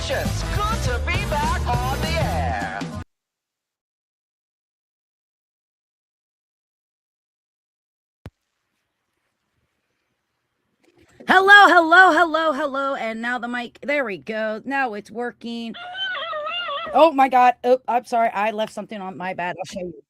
Congratulations! Good to be back on the air! Hello, and now the mic, there we go. Now it's working. Oh my God. Oh, I'm sorry. I left something on, my bad. I'll show you.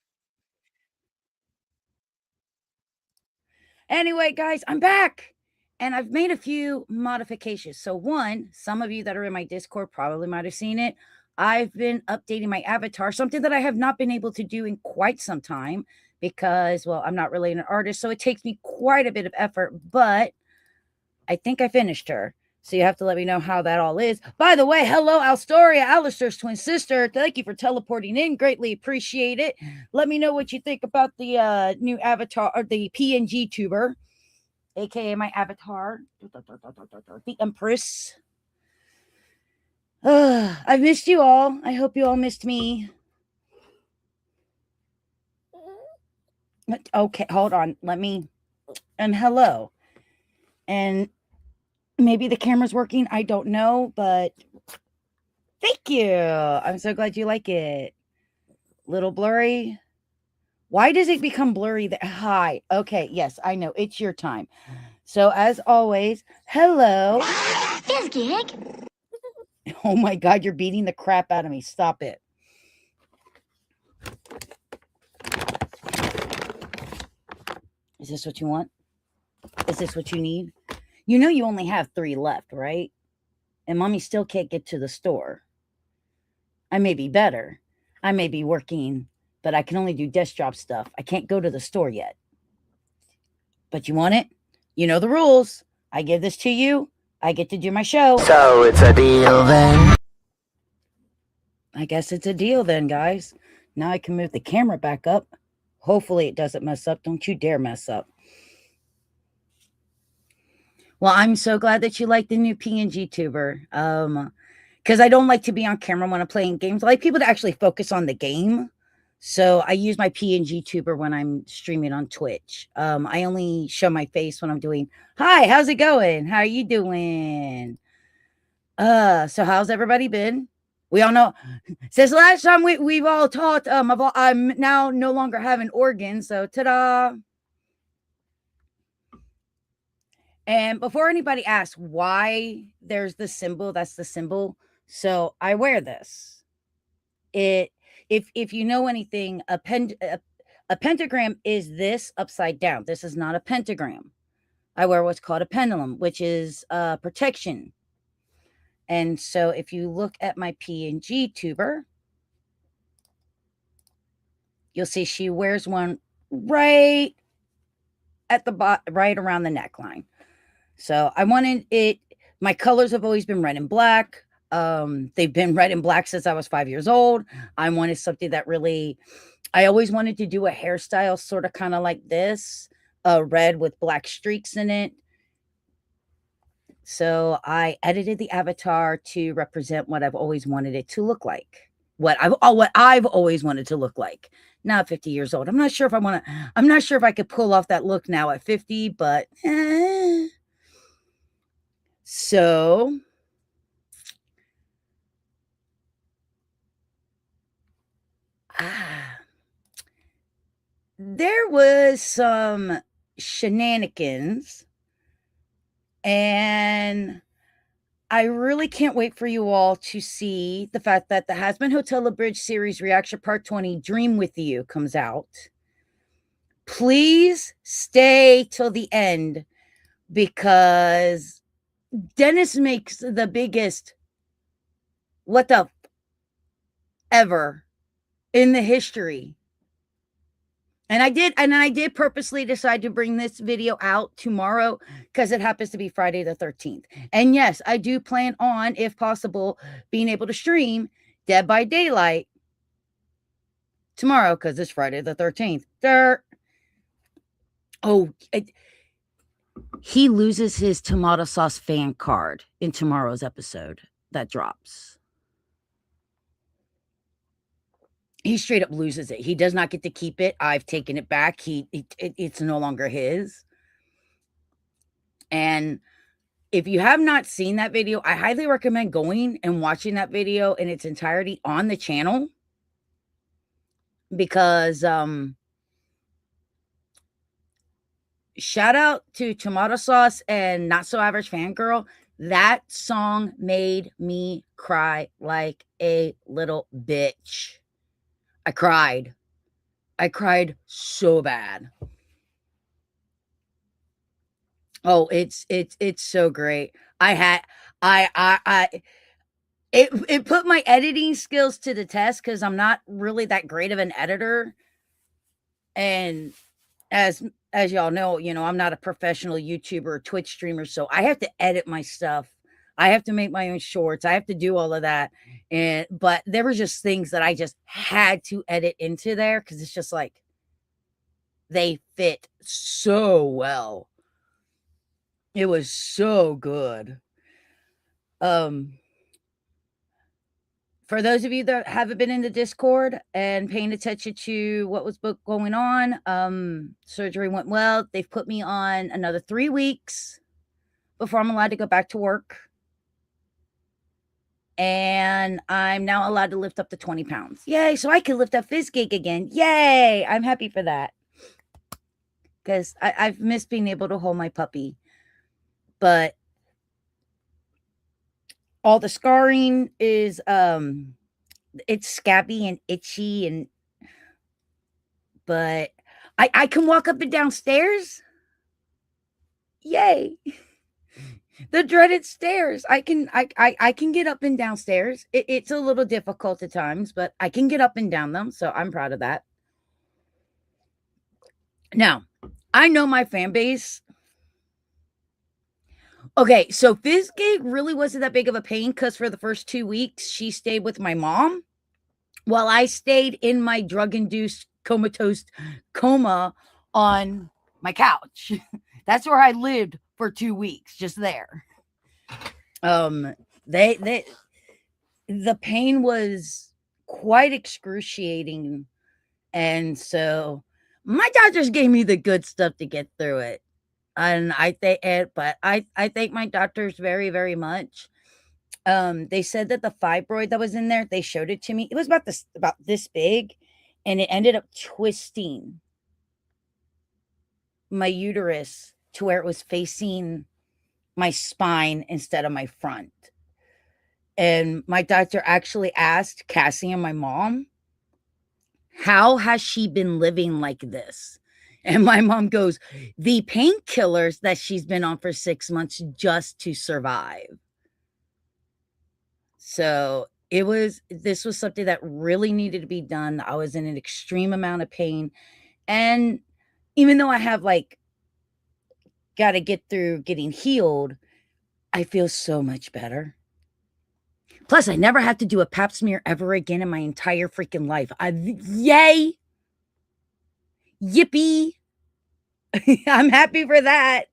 Anyway, guys, I'm back. And I've made a few modifications. So one, some of you that are in my Discord probably might have seen it. I've been updating my avatar, something that I have not been able to do in quite some time because, well, I'm not really an artist, so it takes me quite a bit of effort, but I think I finished her. So you have to let me know how that all is. By the way, hello, Alstoria, Alistair's twin sister. Thank you for teleporting in. Greatly appreciate it. Let me know what you think about the new avatar, or the PNG tuber, aka my avatar, the Empress. I've missed you all. I hope you all missed me. Okay, hold on. Let me. And hello. And maybe the camera's working. I don't know, but thank you. I'm so glad you like it. Little blurry. Why does it become blurry? Hi. Okay. Yes, I know. It's your time. So as always, hello. Feels gig. Oh my God, you're beating the crap out of me. Stop it. Is this what you want? Is this what you need? You know you only have 3 left, right? And mommy still can't get to the store. I may be better. I may be working, but I can only do desk job stuff. I can't go to the store yet. But you want it? You know the rules. I give this to you. I get to do my show. So it's a deal then? I guess it's a deal then, guys. Now I can move the camera back up. Hopefully it doesn't mess up. Don't you dare mess up. Well, I'm so glad that you like the new PNG tuber. Because I don't like to be on camera when I'm playing games. I like people to actually focus on the game. So I use my PNG tuber when I'm streaming on Twitch. I only show my face when I'm doing, hi, how's it going? How are you doing? So how's everybody been? We all know since last time we've all talked, I'm now no longer having organs. So ta-da. And before anybody asks why there's the symbol, that's the symbol. So I wear this. If you know anything, a pentagram is this upside down. This is not a pentagram. I wear what's called a pendulum, which is protection. And so if you look at my PNG tuber, you'll see she wears one right at the bottom, right around the neckline. So I wanted it, my colors have always been red and black. They've been red and black since I was 5 years old. I wanted something that really, I always wanted to do a hairstyle sort of kind of like this, red with black streaks in it. So I edited the avatar to represent what I've always wanted it to look like. What I've always wanted to look like. Now at 50 years old. I'm not sure if I could pull off that look now at 50, but so there was some shenanigans, and I really can't wait for you all to see the fact that the Hasbin Hotel La Bridge series reaction part 20 Dream With You comes out. Please stay till the end because Dennis makes the biggest what the ever in the history. And I did purposely decide to bring this video out tomorrow because it happens to be Friday the 13th. And yes, I do plan on, if possible, being able to stream Dead by Daylight tomorrow because it's Friday the 13th. He loses his tomato sauce fan card in tomorrow's episode that drops. He straight up loses it. He does not get to keep it. I've taken it back. It's no longer his. And If you have not seen that video, I highly recommend going and watching that video in its entirety on the channel, because shout out to Tomato Sauce and Not So Average Fangirl. That song made me cry like a little bitch. I cried. I cried so bad. Oh, it's so great. It put my editing skills to the test, because I'm not really that great of an editor. And as y'all know, I'm not a professional YouTuber or Twitch streamer, so I have to edit my stuff. I have to make my own shorts. I have to do all of that. But there were just things that I just had to edit into there, because it's just like they fit so well. It was so good. For those of you that haven't been in the Discord and paying attention to what was going on, surgery went well. They've put me on another 3 weeks before I'm allowed to go back to work. And I'm now allowed to lift up to 20 pounds. Yay. So I can lift up Fizz Gig again. Yay. I'm happy for that, because I've missed being able to hold my puppy. But all the scarring is it's scabby and itchy, but I can walk up and down stairs. Yay. The dreaded stairs. I can get up and down stairs. It's a little difficult at times, but I can get up and down them, so I'm proud of that. Now, I know my fan base. Okay, so Fizzgate really wasn't that big of a pain, because for the first 2 weeks, she stayed with my mom while I stayed in my drug-induced comatose coma on my couch. That's where I lived for 2 weeks, just there. The pain was quite excruciating, and so my doctors gave me the good stuff to get through it. And I thank my doctors very, very much. They said that the fibroid that was in there, they showed it to me. It was about this big, and it ended up twisting my uterus to where it was facing my spine instead of my front. And my doctor actually asked Cassie and my mom, how has she been living like this? And my mom goes, the painkillers that she's been on for 6 months just to survive. So this was something that really needed to be done. I was in an extreme amount of pain. And even though I have got to get through getting healed, I feel so much better. Plus, I never have to do a pap smear ever again in my entire freaking life. Yay! Yippee! I'm happy for that.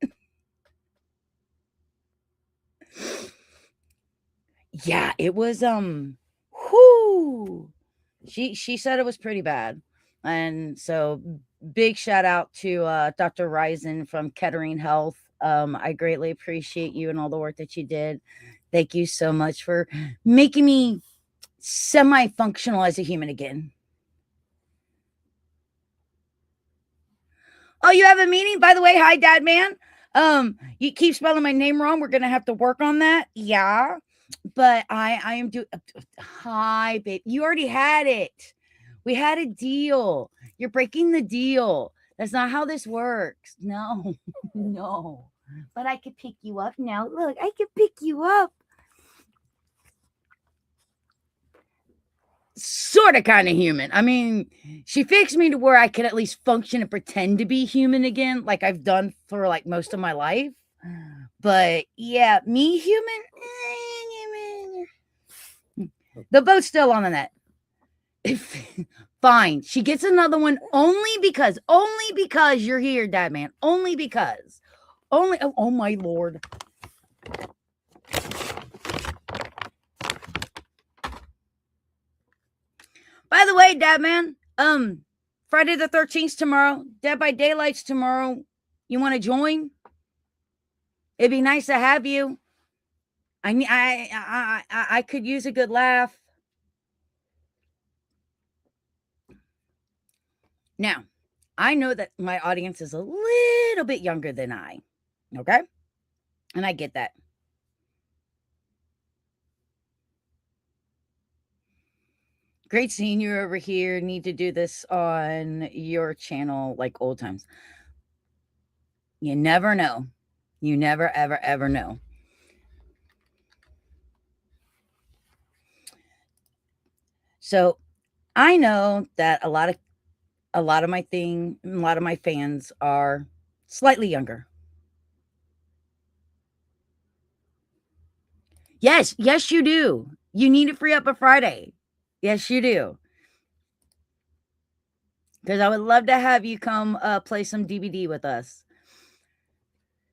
Yeah, it was whoo. She said it was pretty bad. And so big shout out to Dr. Risen from Kettering Health. I greatly appreciate you and all the work that you did. Thank you so much for making me semi-functional as a human again. Oh, you have a meeting? By the way, hi, Dad Man. You keep spelling my name wrong. We're gonna have to work on that. Yeah. But I am doing hi, babe. You already had it. We had a deal. You're breaking the deal. That's not how this works. No, no. But I could pick you up now. Look, I could pick you up. Sort of kind of human. I mean, she fixed me to where I could at least function and pretend to be human again, like I've done for most of my life. But yeah, me human. The boat's still on the net. Fine. She gets another one only because you're here, Dad Man. Only because. Oh my Lord. By the way, Dad Man, Friday the 13th tomorrow, Dead by Daylight's tomorrow. You want to join? It'd be nice to have you. I could use a good laugh. Now, I know that my audience is a little bit younger than I. Okay? And I get that. Great seeing you over here. Need to do this on your channel like old times. You never know. You never, ever, ever know. So I know that a lot of my fans are slightly younger. Yes, yes, you do. You need to free up a Friday. Yes, you do. Because I would love to have you come play some DVD with us.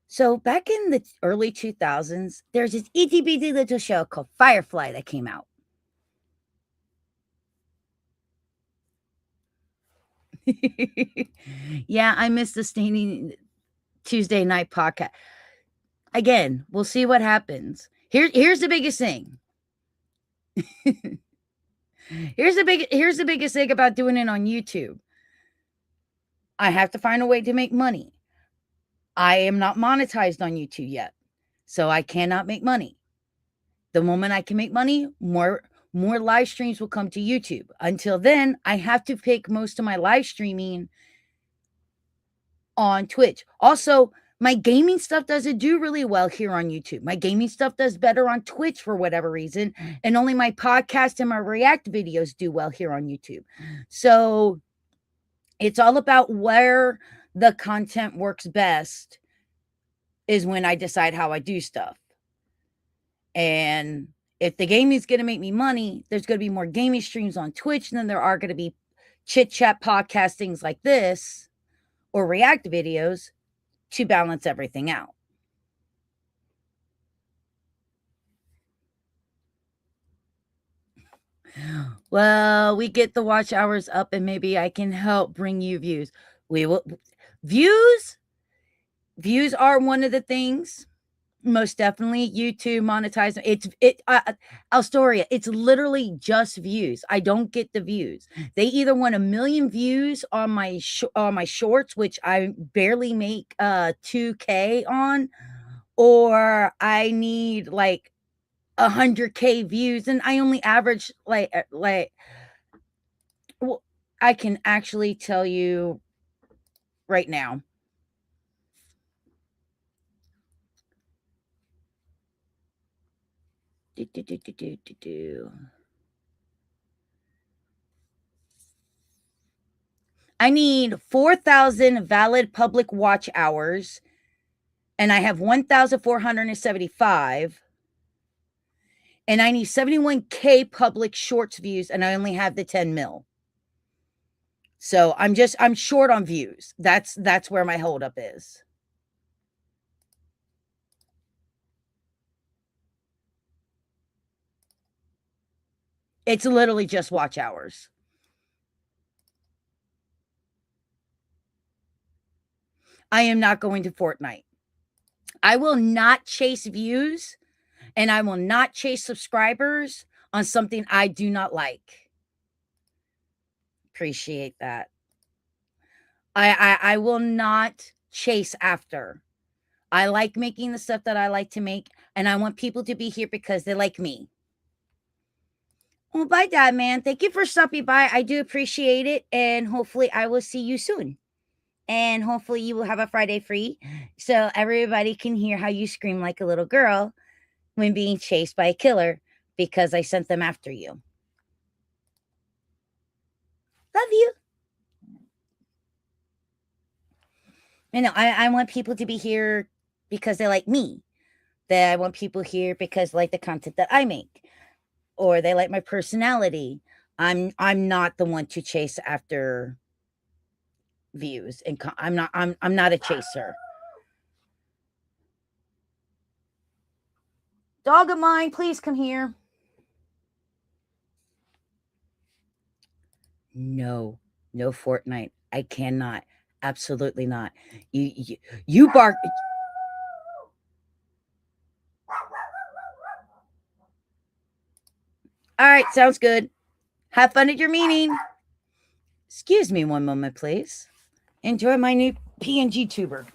So back in the early 2000s, there's this itty bitty little show called Firefly that came out. Yeah, I missed the Staining Tuesday night podcast. Again, we'll see what happens. Here's the biggest thing. Here's the biggest thing about doing it on YouTube. I have to find a way to make money. I am not monetized on YouTube yet, so I cannot make money. The moment I can make money, more live streams will come to YouTube. Until then, I have to pick most of my live streaming on Twitch. Also, my gaming stuff doesn't do really well here on YouTube. My gaming stuff does better on Twitch for whatever reason, and only my podcast and my React videos do well here on YouTube. So it's all about where the content works best is when I decide how I do stuff. And if the gaming is going to make me money, there's going to be more gaming streams on Twitch than there are going to be chit chat podcast things like this or React videos to balance everything out. Well, we get the watch hours up and maybe I can help bring you views. We will views are one of the things. Most definitely YouTube monetize. Astoria, it's literally just views. I don't get the views. They either want 1 million views on my shorts, which I barely make 2K on, or I need like 100K views, and I only average well, I can actually tell you right now. I need 4,000 valid public watch hours, and I have 1,475. And I need 71K public shorts views, and I only have the 10 mil. So I'm short on views. That's where my holdup is. It's literally just watch hours. I am not going to Fortnite. I will not chase views and I will not chase subscribers on something I do not like. Appreciate that. I will not chase after. I like making the stuff that I like to make, and I want people to be here because they like me. Well, bye, Dad, man. Thank you for stopping by. I do appreciate it, and hopefully I will see you soon. And hopefully you will have a Friday free so everybody can hear how you scream like a little girl when being chased by a killer because I sent them after you. Love you. You know, I want people to be here because they like me. That I want people here because they like the content that I make, or they like my personality. I'm not the one to chase after views, and I'm not a chaser. Dog of mine, please come here. No Fortnite. I cannot. Absolutely not. You bark. All right, sounds good. Have fun at your meeting. Excuse me one moment, please. Enjoy my new PNG tuber.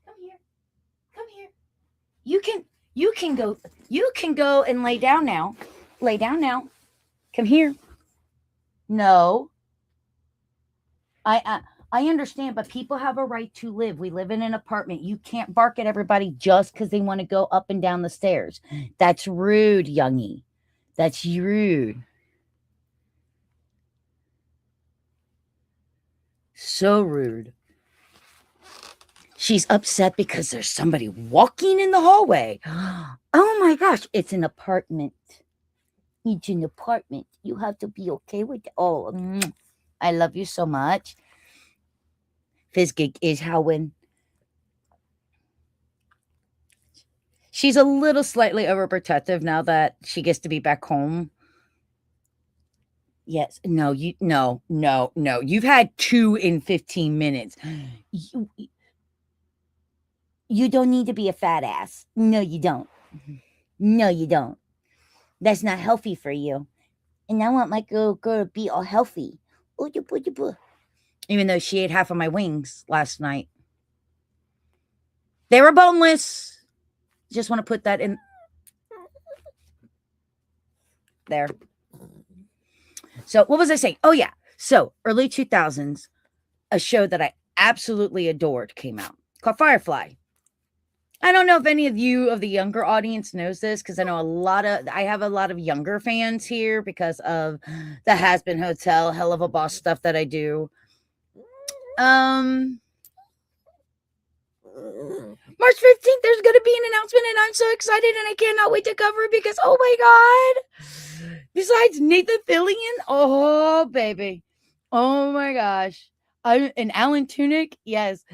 Come here. Come here. You can go and lay down now. Lay down now. Come here. No. I understand, but people have a right to live. We live in an apartment. You can't bark at everybody just because they want to go up and down the stairs. That's rude, youngie. That's rude. So rude. She's upset because there's somebody walking in the hallway. Oh my gosh, it's an apartment. It's an apartment. You have to be okay with it. Oh, I love you so much. Fizzgig is howling. She's a little slightly overprotective now that she gets to be back home. Yes. No, no. You've had 2 in 15 minutes. You don't need to be a fat ass. No, you don't. No, you don't. That's not healthy for you. And I want my girl to be all healthy. Even though she ate half of my wings last night. They were boneless. Just want to put that in there. So what was I saying? Oh yeah. So early 2000s, a show that I absolutely adored came out called Firefly. I don't know if any of you of the younger audience knows this because I know I have a lot of younger fans here because of the Has Been Hotel, Hell of a Boss stuff that I do. March 15th, there's going to be an announcement, and I'm so excited, and I cannot wait to cover it because, oh my God. Besides Nathan Fillion, oh, baby. Oh my gosh. And Alan Tunick, yes.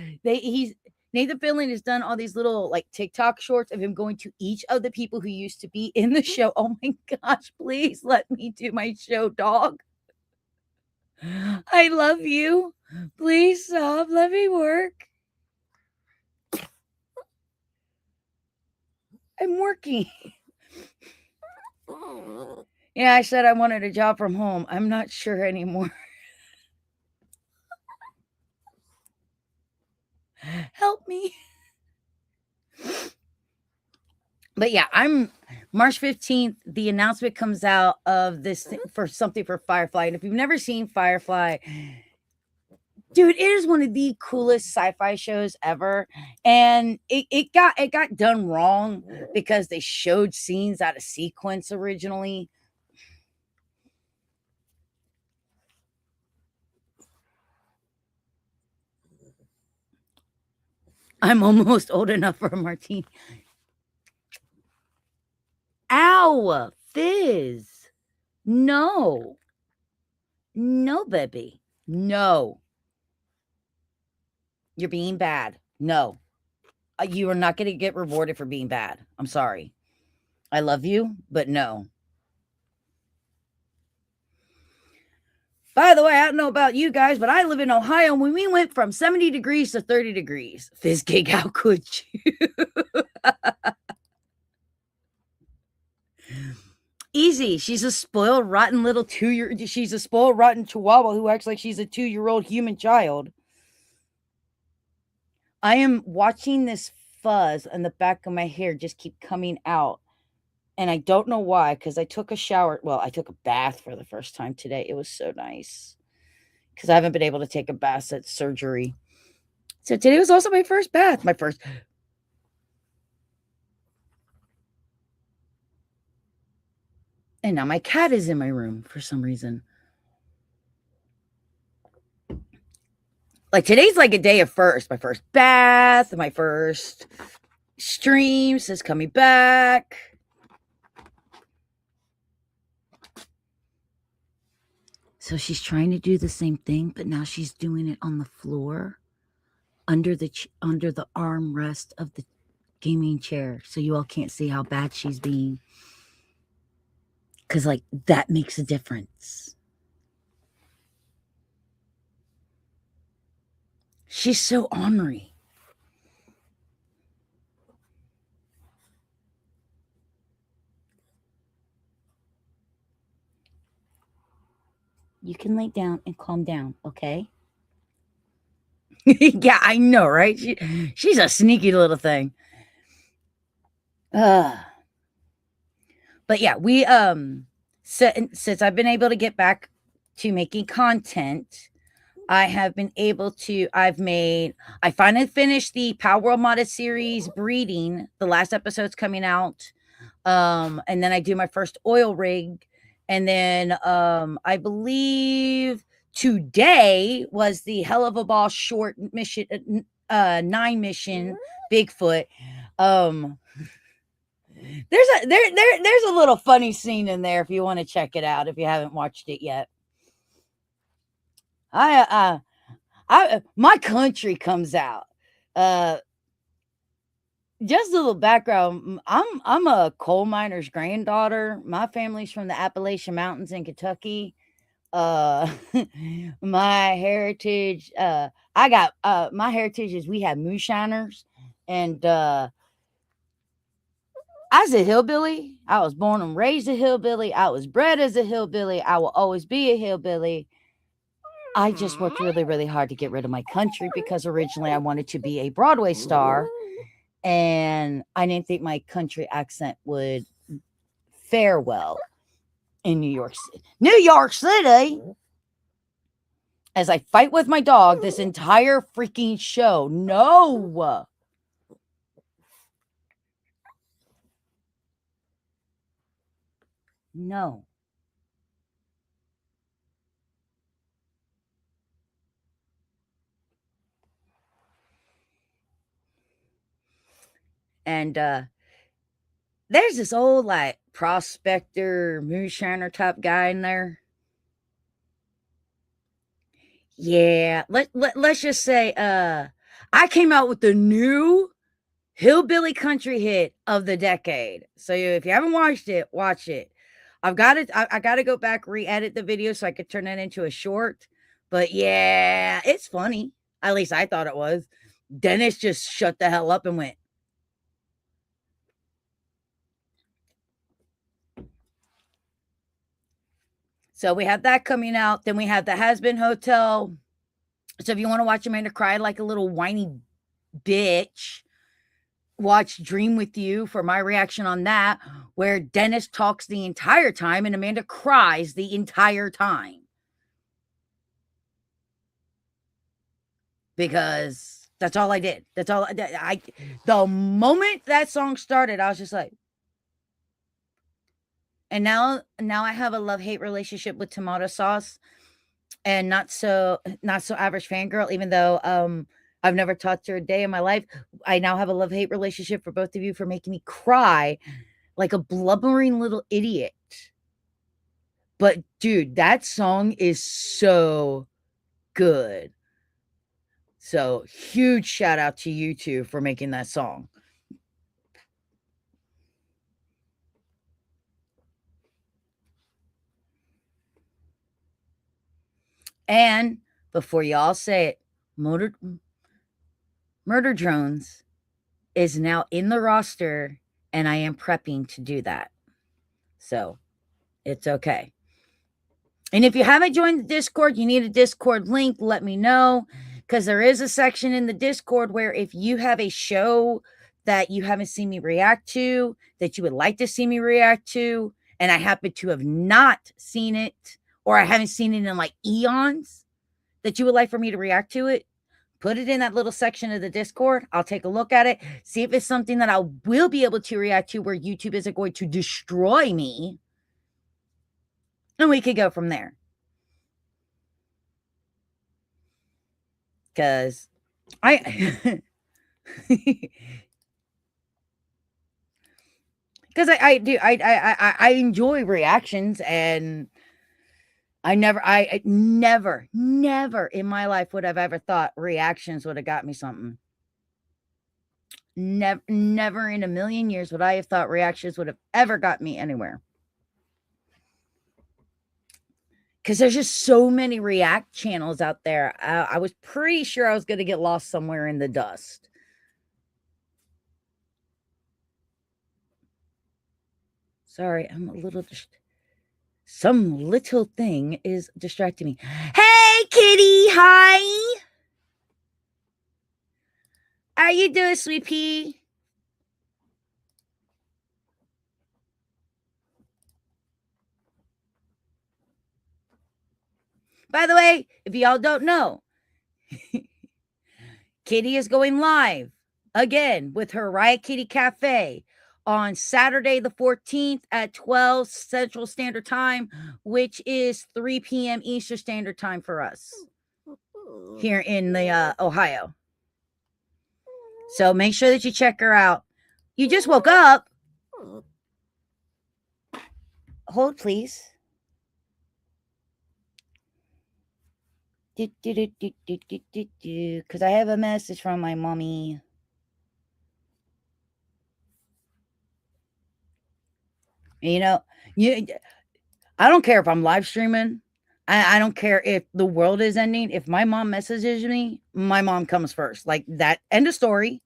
Nathan Fillion has done all these little like TikTok shorts of him going to each of the people who used to be in the show. Oh my gosh, please let me do my show, dog. I love you. Please stop. Let me work. I'm working. Yeah, I said I wanted a job from home. I'm not sure anymore. Help me. But yeah, I'm March 15th. The announcement comes out of this thing for something for Firefly. And if you've never seen Firefly, dude, it is one of the coolest sci-fi shows ever. And it got done wrong because they showed scenes out of sequence originally. I'm almost old enough for a martini. Ow, Fizz. No. No, baby. No. You're being bad. No. You are not going to get rewarded for being bad. I'm sorry. I love you, but no. By the way, I don't know about you guys, but I live in Ohio. When we went from 70 degrees to 30 degrees, Fizzgig, how could you? Easy. She's a spoiled, rotten little she's a spoiled, rotten chihuahua who acts like she's a 2-year-old human child. I am watching this fuzz on the back of my hair just keep coming out. And I don't know why, because I took a shower. Well, I took a bath for the first time today. It was so nice. Because I haven't been able to take a bath since surgery. So today was also my first bath. And now my cat is in my room for some reason. Like today's like a day of first. My first bath, my first stream says coming back. So she's trying to do the same thing, but now she's doing it on the floor under the armrest of the gaming chair. So you all can't see how bad she's being. Because like that makes a difference. She's so ornery. You can lay down and calm down, okay? Yeah, I know, right? She's a sneaky little thing. Uh, but yeah, we since I've been able to get back to making content, I have been able to. I finally finished the Power World Modded series Breeding. The last episode's coming out. And then I do my first oil rig. And then I believe today was the Hell of a Ball short mission, 9 mission Bigfoot. There's a little funny scene in there if you want to check it out if you haven't watched it yet. My country comes out. Just a little background. I'm a coal miner's granddaughter. My family's from the Appalachian Mountains in Kentucky. My heritage, my heritage is we have moonshiners, and I was a hillbilly. I was born and raised a hillbilly. I was bred as a hillbilly. I will always be a hillbilly. I just worked really, really hard to get rid of my country because originally I wanted to be a Broadway star, and I didn't think my country accent would fare well in New York City. New York City! As I fight with my dog this entire freaking show. No! No. And there's this old like prospector moonshiner type guy in there. Yeah, let's just say I came out with the new hillbilly country hit of the decade. So if you haven't watched it, watch it. I've got it. I got to go back, re-edit the video so I could turn it into a short. But yeah, it's funny. At least I thought it was. Dennis just shut the hell up and went. So we have that coming out. Then we have the Has Been Hotel. So if you want to watch Amanda cry like a little whiny bitch, watch Dream with You for my reaction on that, where Dennis talks the entire time and Amanda cries the entire time. Because that's all I did. That's all the moment that song started, I was just like, and now I have a love-hate relationship with tomato sauce and not so average fangirl, even though I've never talked to her a day in my life. I now have a love-hate relationship for both of you for making me cry like a blubbering little idiot. But dude, that song is so good. So huge shout out to you two for making that song. And before y'all say it, Murder Drones is now in the roster, and I am prepping to do that. So it's okay. And if you haven't joined the Discord, you need a Discord link, let me know. Because there is a section in the Discord where if you have a show that you haven't seen me react to, that you would like to see me react to, and I happen to have not seen it, or I haven't seen it in like eons, that you would like for me to react to it, put it in that little section of the Discord. I'll take a look at it, see if it's something that I will be able to react to where YouTube isn't going to destroy me. And we could go from there. Because I because I enjoy reactions, and I never in my life would have ever thought reactions would have got me something. Never in a million years would I have thought reactions would have ever got me anywhere. Because there's just so many react channels out there. I was pretty sure I was going to get lost somewhere in the dust. Sorry, I'm a little Some little thing is distracting me. Hey, kitty. Hi. How you doing, sweet pea? By the way, if y'all don't know, Kitty is going live again with her Riot Kitty Cafe on Saturday the 14th at 12 Central Standard Time, which is 3 p.m. Eastern Standard Time for us here in the Ohio. So make sure that you check her out. You just woke up. Hold, please. Because I have a message from my mommy. You know, I don't care if I'm live streaming. I don't care if the world is ending. If my mom messages me, my mom comes first. Like that. End of story.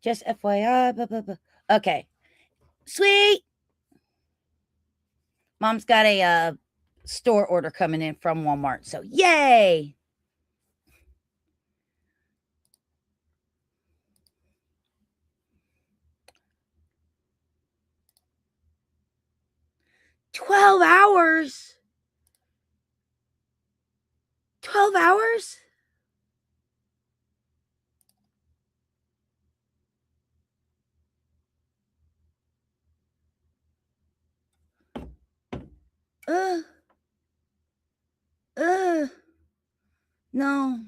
Just FYI. Blah, blah, blah. Okay. Sweet. Mom's got a store order coming in from Walmart. So yay. $12. 12 hours? Uh, no.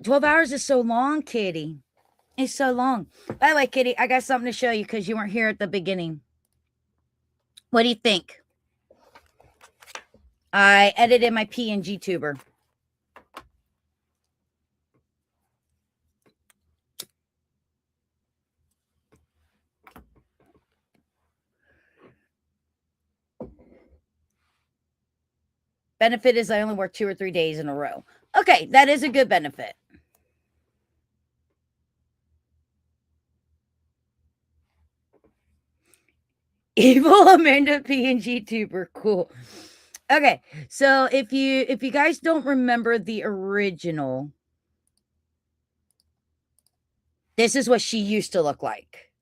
12 hours is so long, Kitty. It's so long. By the way, Kitty, I got something to show you because you weren't here at the beginning. What do you think? I edited my PNG tuber. Benefit is I only work 2 or 3 days in a row. Okay, that is a good benefit. Evil Amanda PNG tuber, cool. Okay, so if you guys don't remember the original, this is what she used to look like.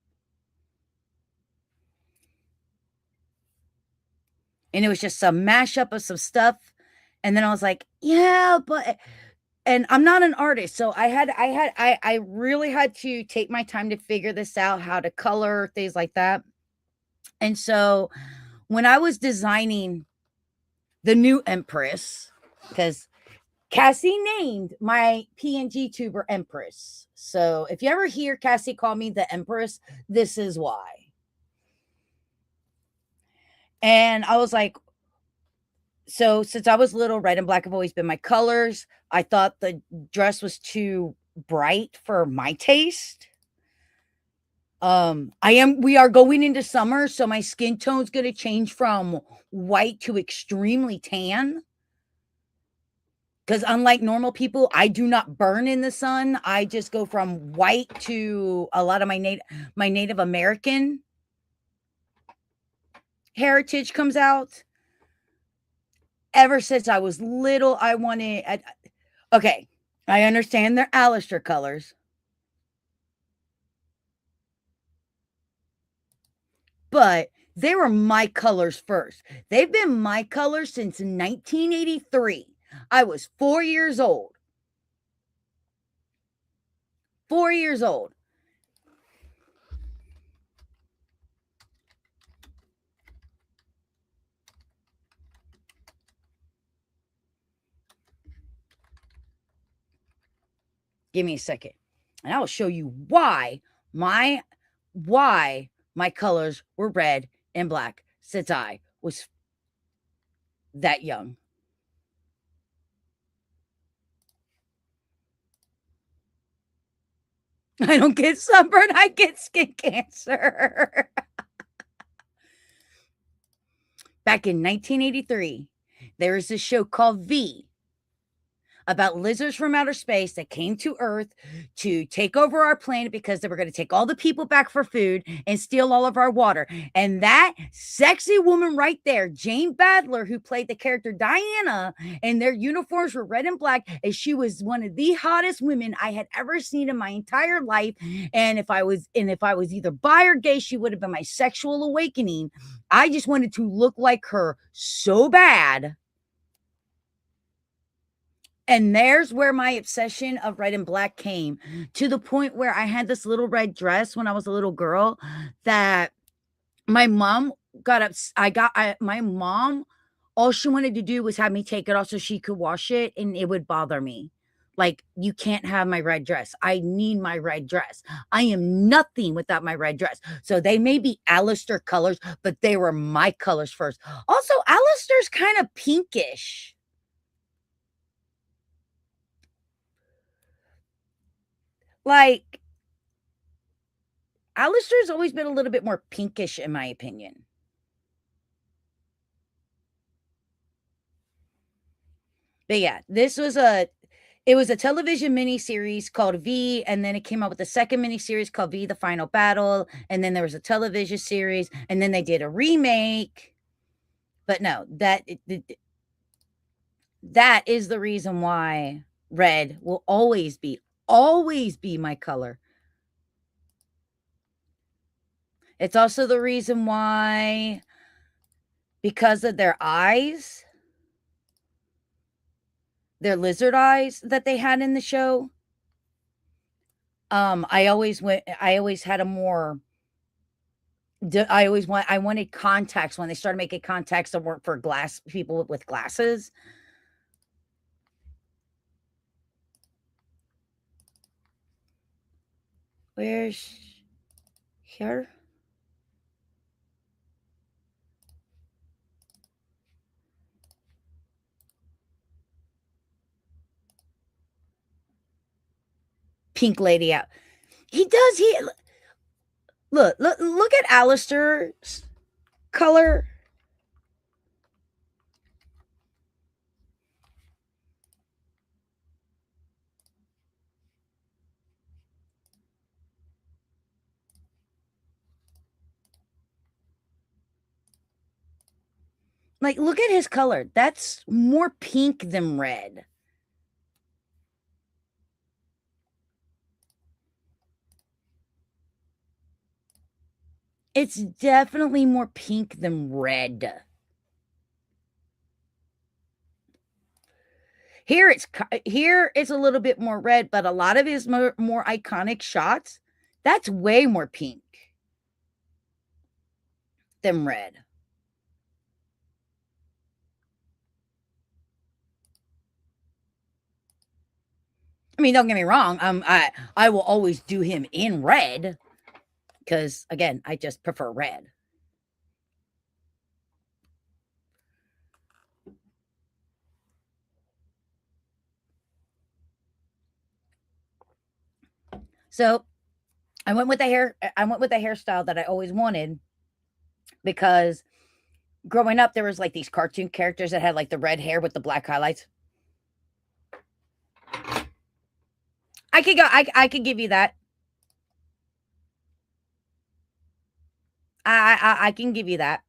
And it was just some mashup of some stuff. And then I was like, yeah, but and I'm not an artist, so I really had to take my time to figure this out, how to color, things like that. And so when I was designing the new Empress, because Cassie named my PNG tuber Empress. So if you ever hear Cassie call me the Empress, this is why. And I was like, so since I was little, red and black have always been my colors. I thought the dress was too bright for my taste. We are going into summer, so my skin tone's going to change from white to extremely tan. Because unlike normal people, I do not burn in the sun. I just go from white to a lot of my Native American heritage comes out. Ever since I was little, I wanted. Okay, I understand they're Alistair colors, but they were my colors first. They've been my colors since 1983. I was 4 years old. 4 years old. Give me a second. And I will show you why my colors were red and black since I was that young. I don't get sunburn, I get skin cancer. Back in 1983, there is this show called V about lizards from outer space that came to Earth to take over our planet because they were going to take all the people back for food and steal all of our water. And that sexy woman right there, Jane Badler, who played the character Diana, and their uniforms were red and black, and she was one of the hottest women I had ever seen in my entire life. And if I was either bi or gay, she would have been my sexual awakening. I just wanted to look like her so bad. And there's where my obsession of red and black came, to the point where I had this little red dress when I was a little girl that my mom my mom, all she wanted to do was have me take it off so she could wash it, and it would bother me. Like, you can't have my red dress. I need my red dress. I am nothing without my red dress. So they may be Alistair colors, but they were my colors first. Also, Alistair's kind of pinkish. Like, Alistair's always been a little bit more pinkish, in my opinion. But yeah, it was a television miniseries called V, and then it came out with a second miniseries called V: The Final Battle, and then there was a television series, and then they did a remake. But no, that is the reason why red will always be my color. It's also the reason why, because of their eyes, their lizard eyes that they had in the show, I always had a more I wanted contacts when they started making contacts that weren't for people with glasses. Where's here? Pink lady out. He does. Look at Alistair's color. Like, look at his color. That's more pink than red. It's definitely more pink than red. Here it's a little bit more red, but a lot of his more iconic shots, that's way more pink than red. I mean, don't get me wrong. I will always do him in red because, again, I just prefer red. So I went with the hairstyle that I always wanted, because growing up there was like these cartoon characters that had like the red hair with the black highlights. I could give you that. I can give you that.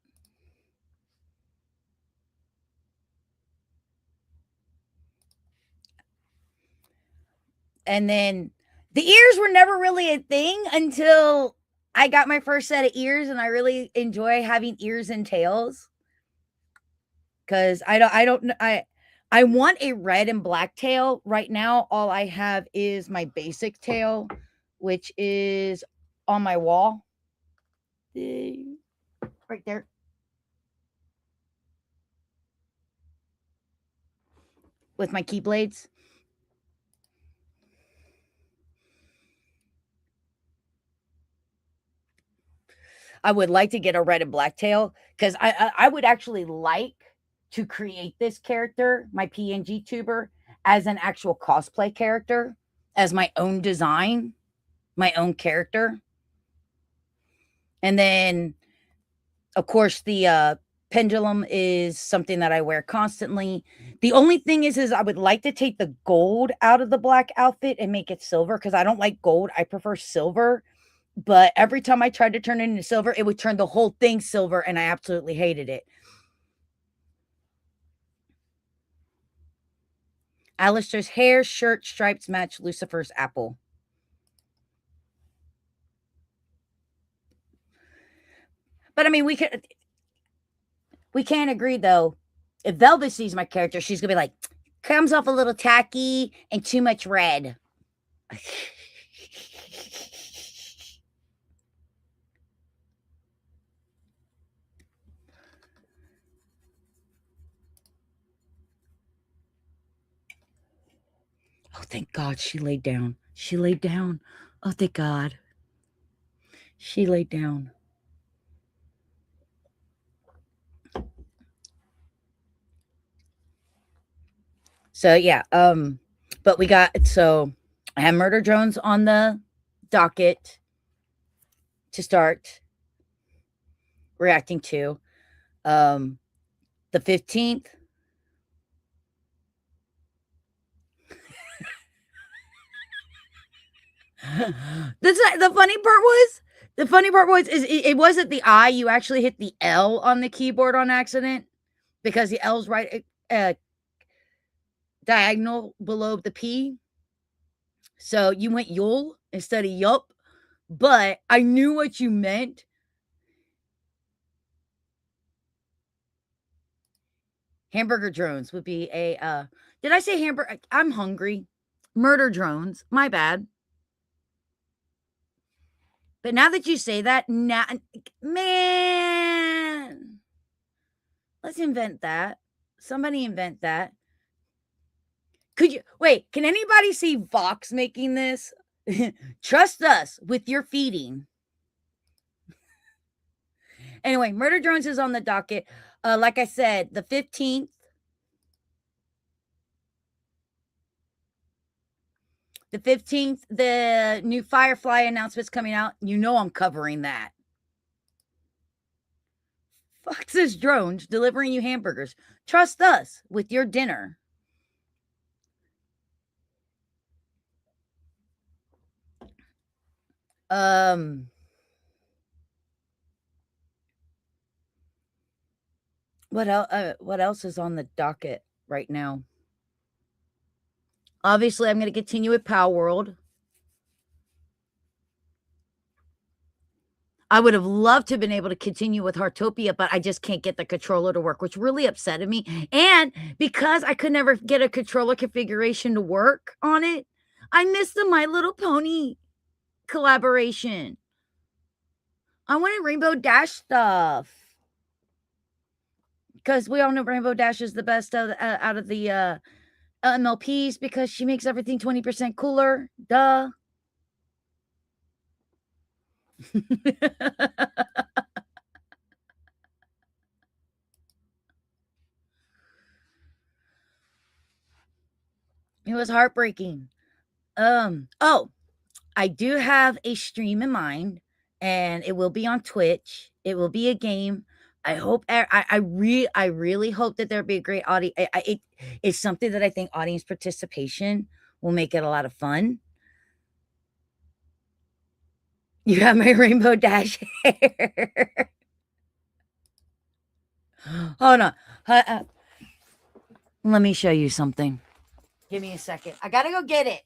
And then the ears were never really a thing until I got my first set of ears, and I really enjoy having ears and tails. Cause I want a red and black tail. Right now, all I have is my basic tail, which is on my wall. Right there. With my keyblades. I would like to get a red and black tail, because I would actually like to create this character, my PNG tuber, as an actual cosplay character, as my own design, my own character. And then, of course, the pendulum is something that I wear constantly. The only thing is I would like to take the gold out of the black outfit and make it silver because I don't like gold. I prefer silver. But every time I tried to turn it into silver, it would turn the whole thing silver, and I absolutely hated it. Alistair's hair, shirt, stripes match Lucifer's apple. But I mean, we can't agree though. If Velvet sees my character, she's gonna be like, comes off a little tacky and too much red. Oh, thank God she laid down. She laid down. Oh, thank God. She laid down. So yeah, but we got I have Murder Drones on the docket to start reacting to. The 15th. The funny part was is it wasn't the I, you actually hit the L on the keyboard on accident because the L's right diagonal below the P. So you went yul instead of yup, but I knew what you meant. Hamburger drones would be a did I say hamburger? I'm hungry. Murder drones. My bad. But now that you say that, now man, let's invent that. Somebody invent that. Could you wait? Can anybody see Vox making this? Trust us with your feeding. Anyway, Murder Drones is on the docket. Like I said, the 15th. The 15th, the new Firefly announcement's coming out. You know I'm covering that. Fox's drones delivering you hamburgers. Trust us with your dinner. What else is on the docket right now? Obviously, I'm going to continue with Pow World. I would have loved to have been able to continue with Heartopia, but I just can't get the controller to work, which really upsetted me. And because I could never get a controller configuration to work on it, I missed the My Little Pony collaboration. I wanted Rainbow Dash stuff because we all know Rainbow Dash is the best out of the MLPs because she makes everything 20% cooler. Duh. It was heartbreaking. Oh, I do have a stream in mind, and it will be on Twitch. It will be a game. I hope I really hope that there'll be a great audience. It's something that I think audience participation will make it a lot of fun. You have my Rainbow Dash hair. Hold on. Let me show you something. Give me a second. I gotta go get it.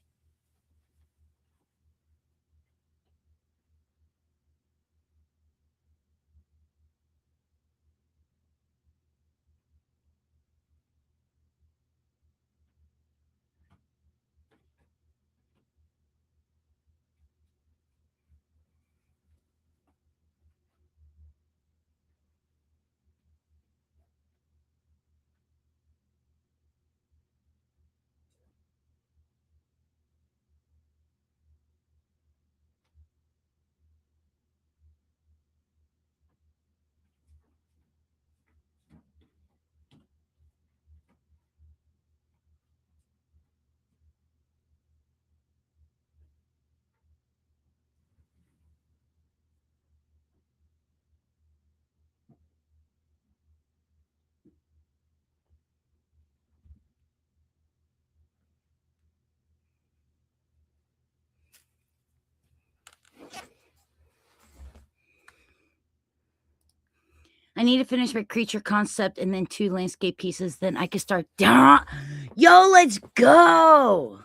I need to finish my creature concept and then 2 landscape pieces. Then I can start. Yo, let's go.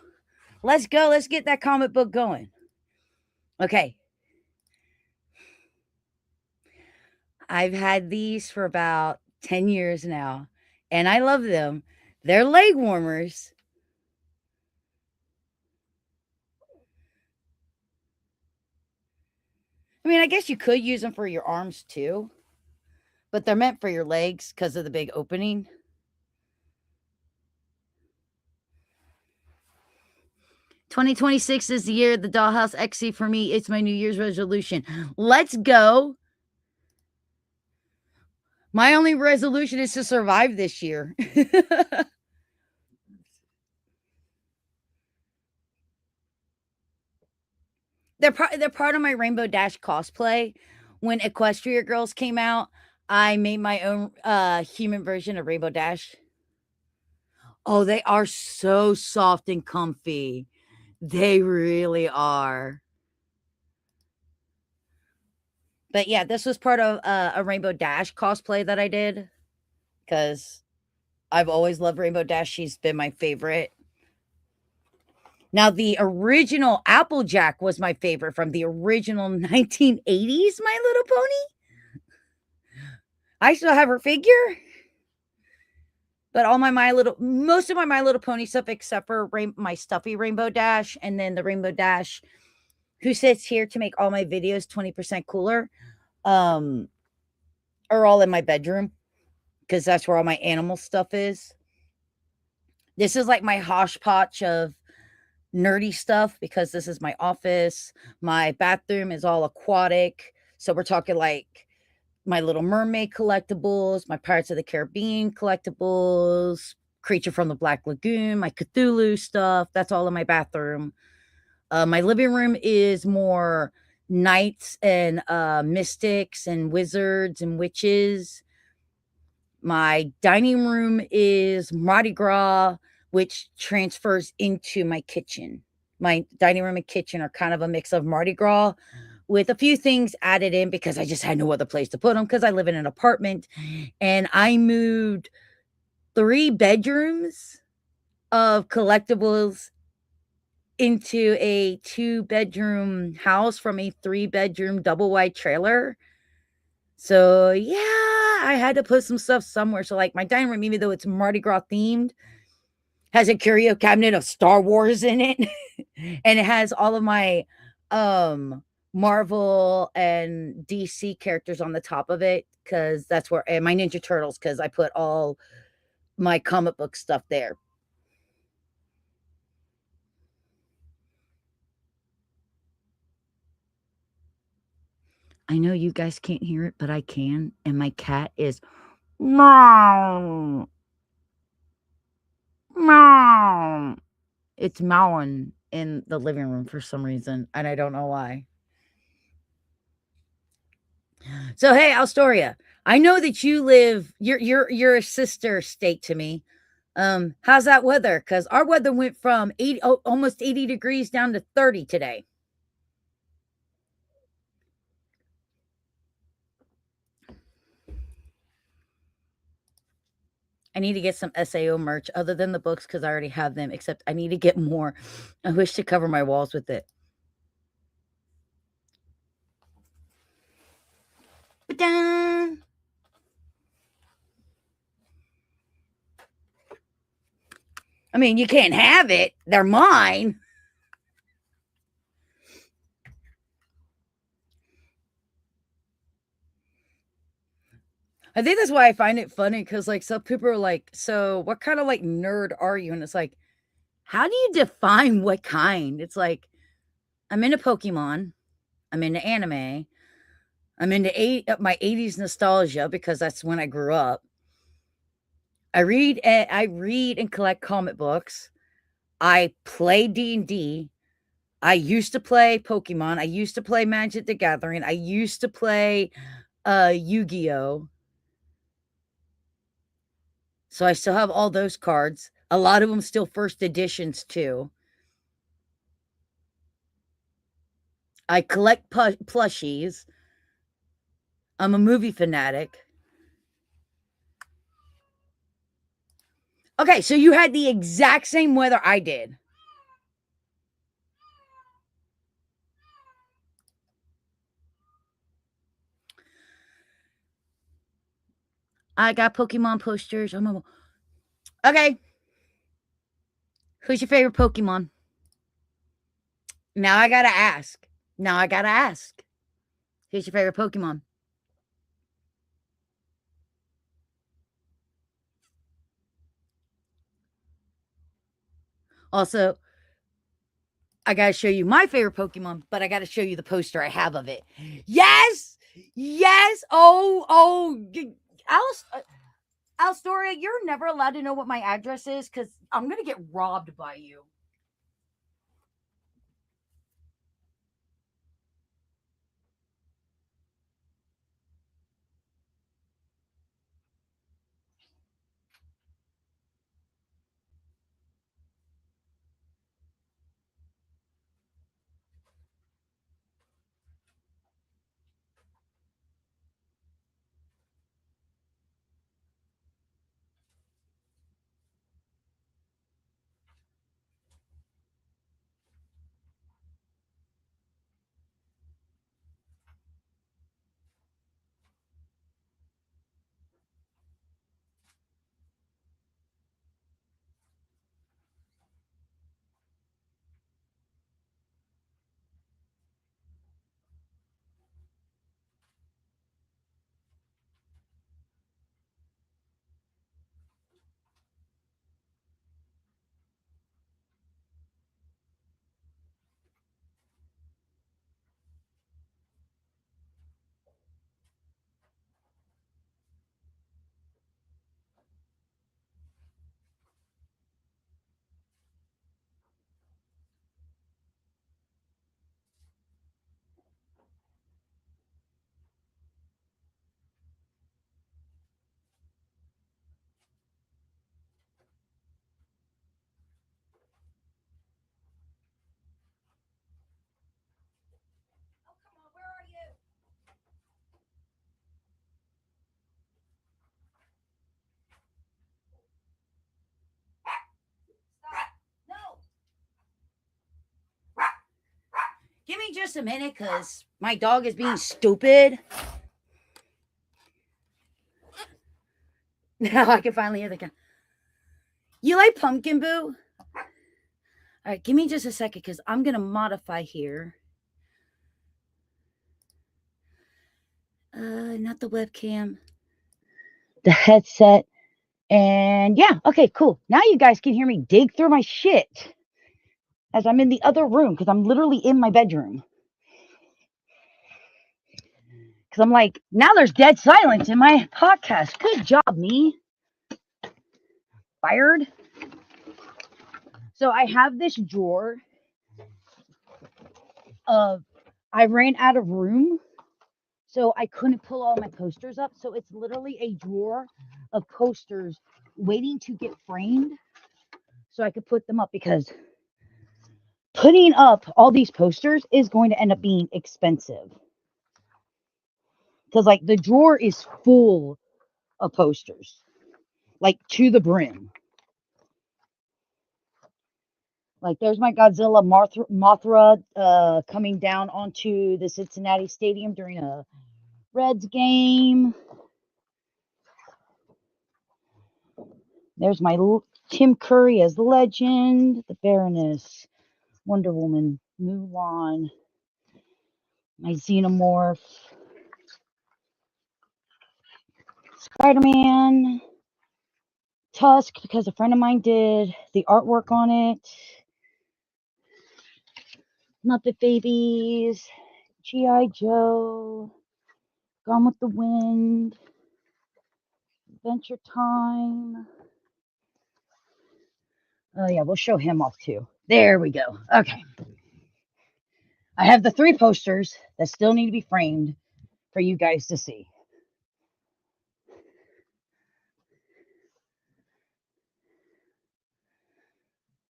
Let's go. Let's get that comic book going. Okay. I've had these for about 10 years now, and I love them. They're leg warmers. I mean, I guess you could use them for your arms too, but they're meant for your legs because of the big opening. "2026 is the year of the Dollhouse XC for me. It's my New Year's resolution." Let's go. My only resolution is to survive this year. They're part of my Rainbow Dash cosplay. When Equestria Girls came out, I made my own, human version of Rainbow Dash. Oh, they are so soft and comfy. They really are. But yeah, this was part of, a Rainbow Dash cosplay that I did because I've always loved Rainbow Dash. She's been my favorite. Now, the original Applejack was my favorite from the original 1980s My Little Pony. I still have her figure. But all most of my My Little Pony stuff, except for my stuffy Rainbow Dash, and then the Rainbow Dash, who sits here to make all my videos 20% cooler, are all in my bedroom because that's where all my animal stuff is. This is like my hodgepodge of nerdy stuff because this is my office. My bathroom is all aquatic. So we're talking like my Little Mermaid collectibles, my Pirates of the Caribbean collectibles, Creature from the Black Lagoon, my Cthulhu stuff. That's all in my bathroom. My living room is more knights and mystics and wizards and witches. My dining room is Mardi Gras, which transfers into my kitchen. My dining room and kitchen are kind of a mix of Mardi Gras with a few things added in because I just had no other place to put them because I live in an apartment and I moved 3 bedrooms of collectibles into a 2-bedroom house from a 3-bedroom double wide trailer. So, yeah, I had to put some stuff somewhere. So, like, my dining room, even though it's Mardi Gras themed, has a curio cabinet of Star Wars in it. And it has all of my Marvel and DC characters on the top of it because that's where, and my Ninja Turtles, because I put all my comic book stuff there. I know you guys can't hear it, but I can. And my cat is meow, meow. It's meowing in the living room for some reason, and I don't know why. So hey, Astoria, I know that you live. You're a sister state to me. How's that weather? Because our weather went from 80, almost 80 degrees down to 30 today. I need to get some SAO merch other than the books because I already have them, except I need to get more. I wish to cover my walls with it. Ba-dun! I mean, you can't have it. They're mine. I think that's why I find it funny because, like, some people are like, "So, what kind of like nerd are you?" And it's like, how do you define what kind? It's like, I'm into Pokemon, I'm into anime, I'm into my 80s nostalgia because that's when I grew up. I read and collect comic books. I play D&D. I used to play Pokemon. I used to play Magic the Gathering. I used to play Yu-Gi-Oh. So I still have all those cards. A lot of them still first editions too. I collect plushies. I'm a movie fanatic. Okay, so you had the exact same weather I did. I got Pokemon posters. Okay. Who's your favorite Pokemon? Now I gotta ask. Who's your favorite Pokemon? Also, I gotta show you my favorite Pokemon, but I gotta show you the poster I have of it. Yes! Yes! Alice, Alstoria, you're never allowed to know what my address is because I'm gonna get robbed by you. Oh, come on, where are you? Stop. No. Give me just a minute because my dog is being stupid. Now I can finally hear the gun. You like Pumpkin Boo? All right, give me just a second because I'm going to modify here. Not the webcam. The headset. And yeah, okay, cool. Now you guys can hear me dig through my shit as I'm in the other room because I'm literally in my bedroom. Because I'm like, now there's dead silence in my podcast. Good job, me. Fired. So I have this drawer of, I ran out of room. So I couldn't pull all my posters up. So it's literally a drawer of posters waiting to get framed so I could put them up because putting up all these posters is going to end up being expensive. Because like the drawer is full of posters, like to the brim. Like there's my Godzilla Mothra coming down onto the Cincinnati Stadium during a Reds game. There's my Tim Curry as Legend, the Baroness, Wonder Woman, Mulan, my Xenomorph, Spider-Man, Tusk, because a friend of mine did the artwork on it, Muppet Babies, G.I. Joe, Gone with the Wind, Adventure Time. Oh yeah, we'll show him off too. There we go. Okay. I have the 3 posters that still need to be framed for you guys to see.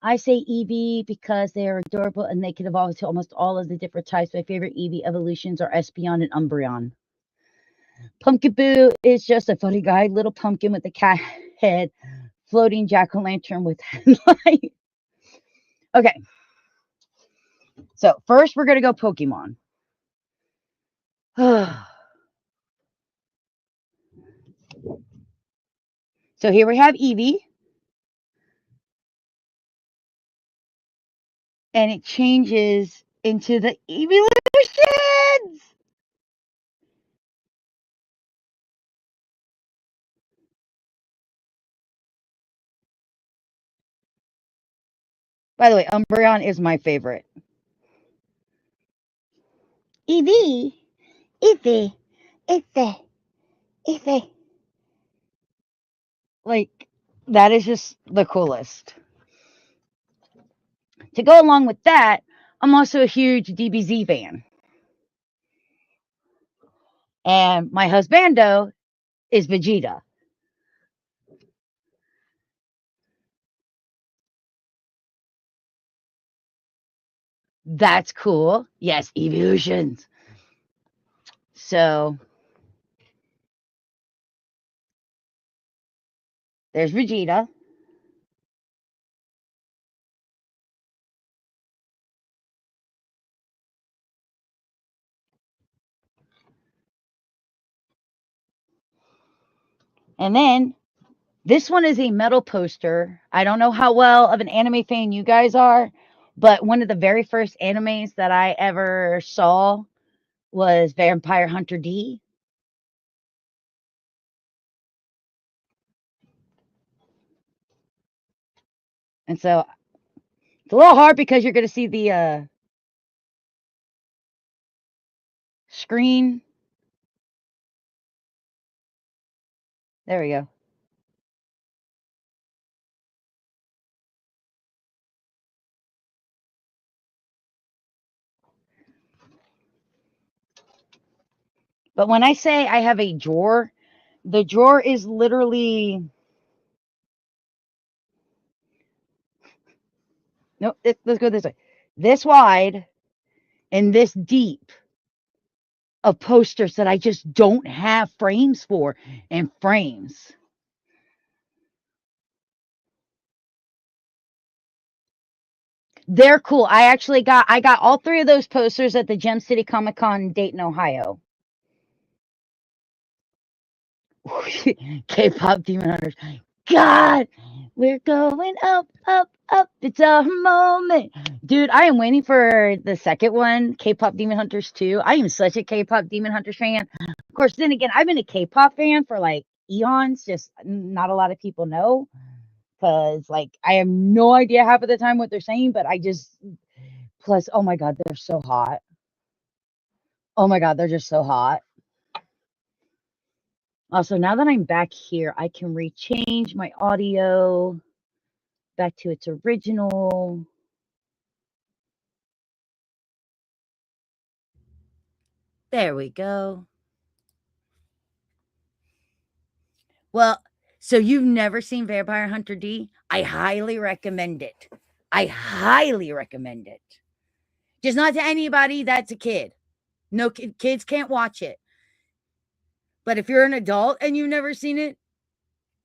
I say Eevee because they are adorable and they can evolve to almost all of the different types. My favorite Eevee evolutions are Espeon and Umbreon. Pumpkin Boo is just a funny guy, little pumpkin with a cat head, floating jack-o'-lantern with headlight. Okay. So first we're going to go Pokemon. So here we have Eevee. And it changes into the Evolutions. By the way, Umbreon is my favorite. Eevee, Eevee, Eevee, Eevee. Like, that is just the coolest. To go along with that, I'm also a huge DBZ fan. And my husbando is Vegeta. That's cool. Yes, Evolutions. So, there's Vegeta. And then this one is a metal poster. I don't know how well of an anime fan you guys are, but one of the very first animes that I ever saw was Vampire Hunter D. And so it's a little hard because you're going to see the screen. There we go. But when I say I have a drawer, the drawer is literally, no, let's go this way. This wide and this deep of posters that I just don't have frames for, and frames. They're cool. I got all three of those posters at the Gem City Comic Con in Dayton, Ohio. K-pop Demon Hunters. God, we're going up, up, up. It's our moment. Dude, I am waiting for the second one, K-pop Demon Hunters 2. I am such a K-pop Demon Hunters fan. Of course, then again, I've been a K-pop fan for like eons, just not a lot of people know. Because like I have no idea half of the time what they're saying, but I just plus, oh my god, they're so hot. Oh my god, they're just so hot. Also, now that I'm back here, I can rechange my audio back to its original. There we go. Well, so you've never seen Vampire Hunter D? I highly recommend it. I highly recommend it. Just not to anybody that's a kid. No, kids can't watch it. But if you're an adult and you've never seen it,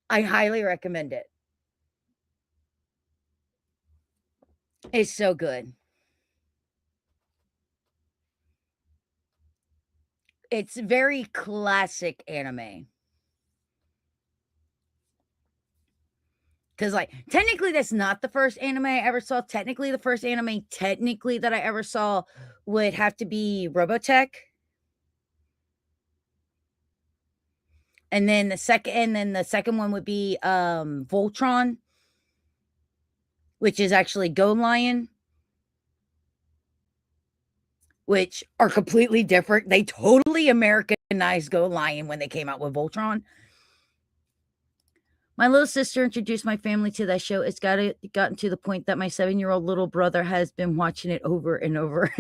I highly recommend it. It's so good. It's very classic anime. Because, like, technically, that's not the first anime I ever saw. Technically, the first anime, that I ever saw would have to be Robotech. And then the second one would be Voltron, which is actually Go Lion, which are completely different. They totally Americanized Go Lion when they came out with Voltron. My little sister introduced my family to that show. It's gotten to the point that my 7-year-old little brother has been watching it over and over.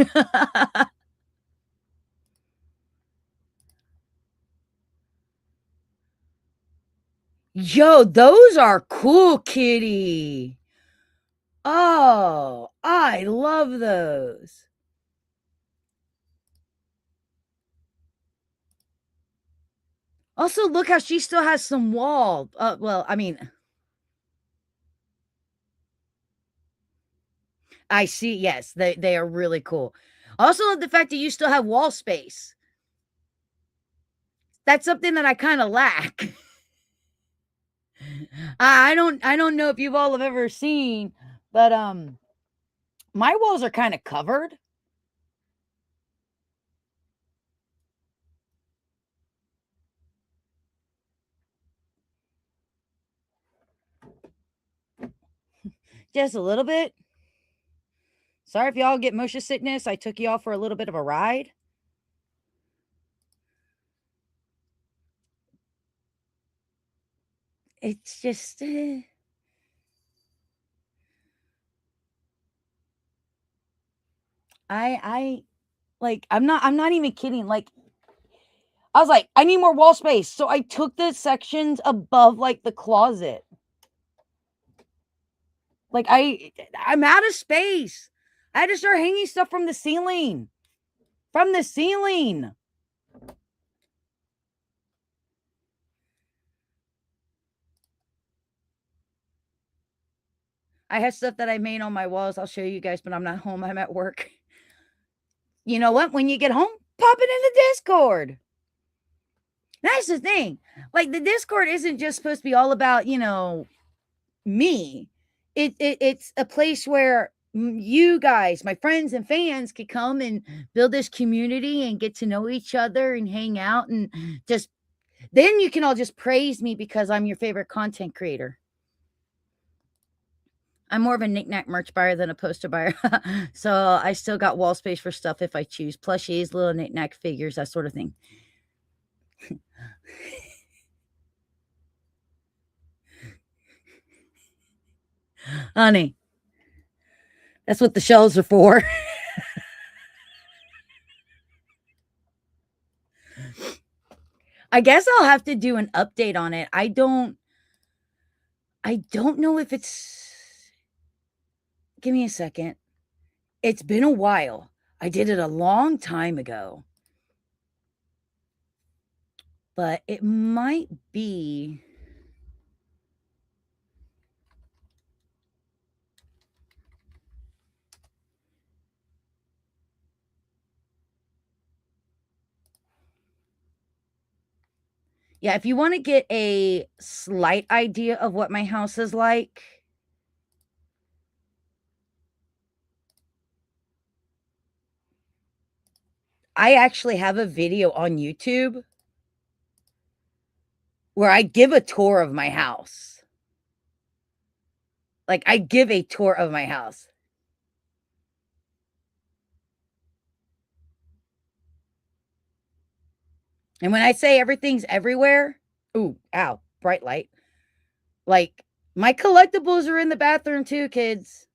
Yo, those are cool, kitty. Oh, I love those. Also, look how she still has some wall. Well, I mean, I see. Yes, they are really cool. Also love the fact that you still have wall space. That's something that I kind of lack. I don't know if you've all have ever seen, but my walls are kind of covered. Just a little bit. Sorry if y'all get motion sickness. I took y'all for a little bit of a ride. It's just I like I'm not even kidding. Like I was like, I need more wall space. So I took the sections above like the closet. Like I'm out of space. I had to start hanging stuff from the ceiling. From the ceiling. I have stuff that I made on my walls. I'll show you guys, but I'm not home. I'm at work. You know what? When you get home, pop it in the Discord. That's the thing. Like the Discord isn't just supposed to be all about, me. It's a place where you guys, my friends and fans, could come and build this community and get to know each other and hang out and just then you can all just praise me because I'm your favorite content creator. I'm more of a knickknack merch buyer than a poster buyer. So I still got wall space for stuff if I choose. Plushies, little knickknack figures, that sort of thing. Honey, that's what the shelves are for. I guess I'll have to do an update on it. I don't know if it's give me a second. It's been a while. I did it a long time ago. But it might be yeah, if you want to get a slight idea of what my house is like, I actually have a video on YouTube where I give a tour of my house. Like, I give a tour of my house. And when I say everything's everywhere, ooh, ow, bright light. Like, my collectibles are in the bathroom too, kids.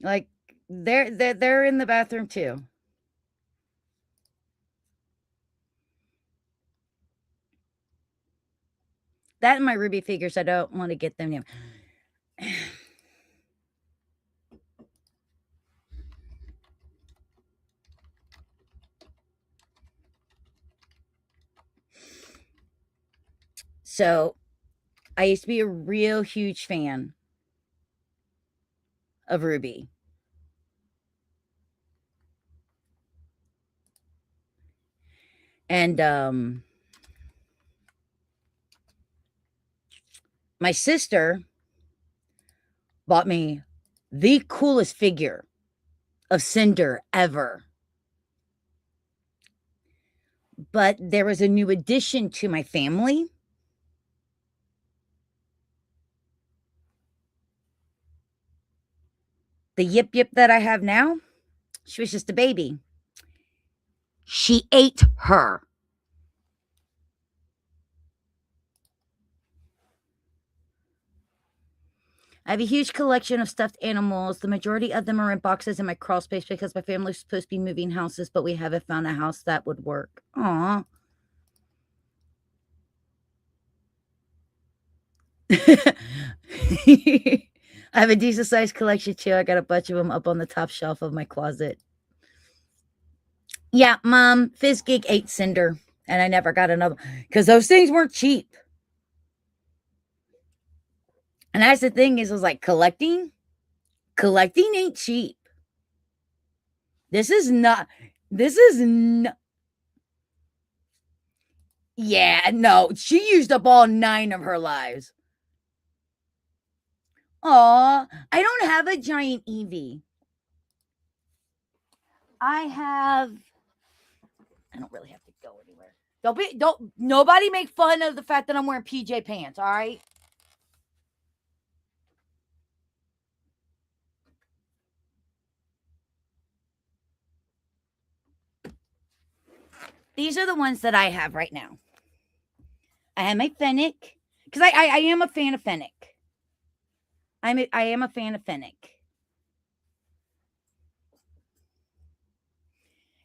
Like, they're in the bathroom too. That and my Ruby figures, I don't want to get them new. So, I used to be a real huge fan of Ruby. And my sister bought me the coolest figure of Cinder ever. But there was a new addition to my family. The Yip Yip that I have now, she was just a baby. She ate her. I have a huge collection of stuffed animals. The majority of them are in boxes in my crawl space because my family's supposed to be moving houses, but we haven't found a house that would work. Aw. I have a decent sized collection too. I got a bunch of them up on the top shelf of my closet. Yeah, Mom, FizzGig ate Cinder, and I never got another because those things weren't cheap. And that's the thing is, like collecting ain't cheap. This is not. Yeah, no, she used up all 9 of her lives. Aw, I don't have a giant Eevee. I don't really have to go anywhere. Nobody make fun of the fact that I'm wearing PJ pants, all right? These are the ones that I have right now. I have my Fennec, because I am a fan of Fennec. I am a fan of Fennec.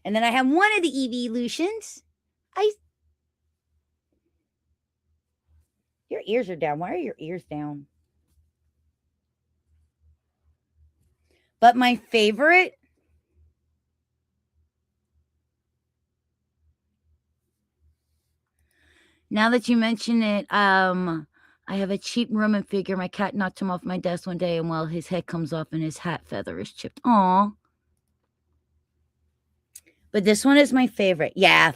And then I have one of the evolutions. Your ears are down. Why are your ears down? But my favorite, now that you mention it, I have a cheap Roman figure. My cat knocked him off my desk one day, and well, his head comes off and his hat feather is chipped. Aw. But this one is my favorite. Yeah.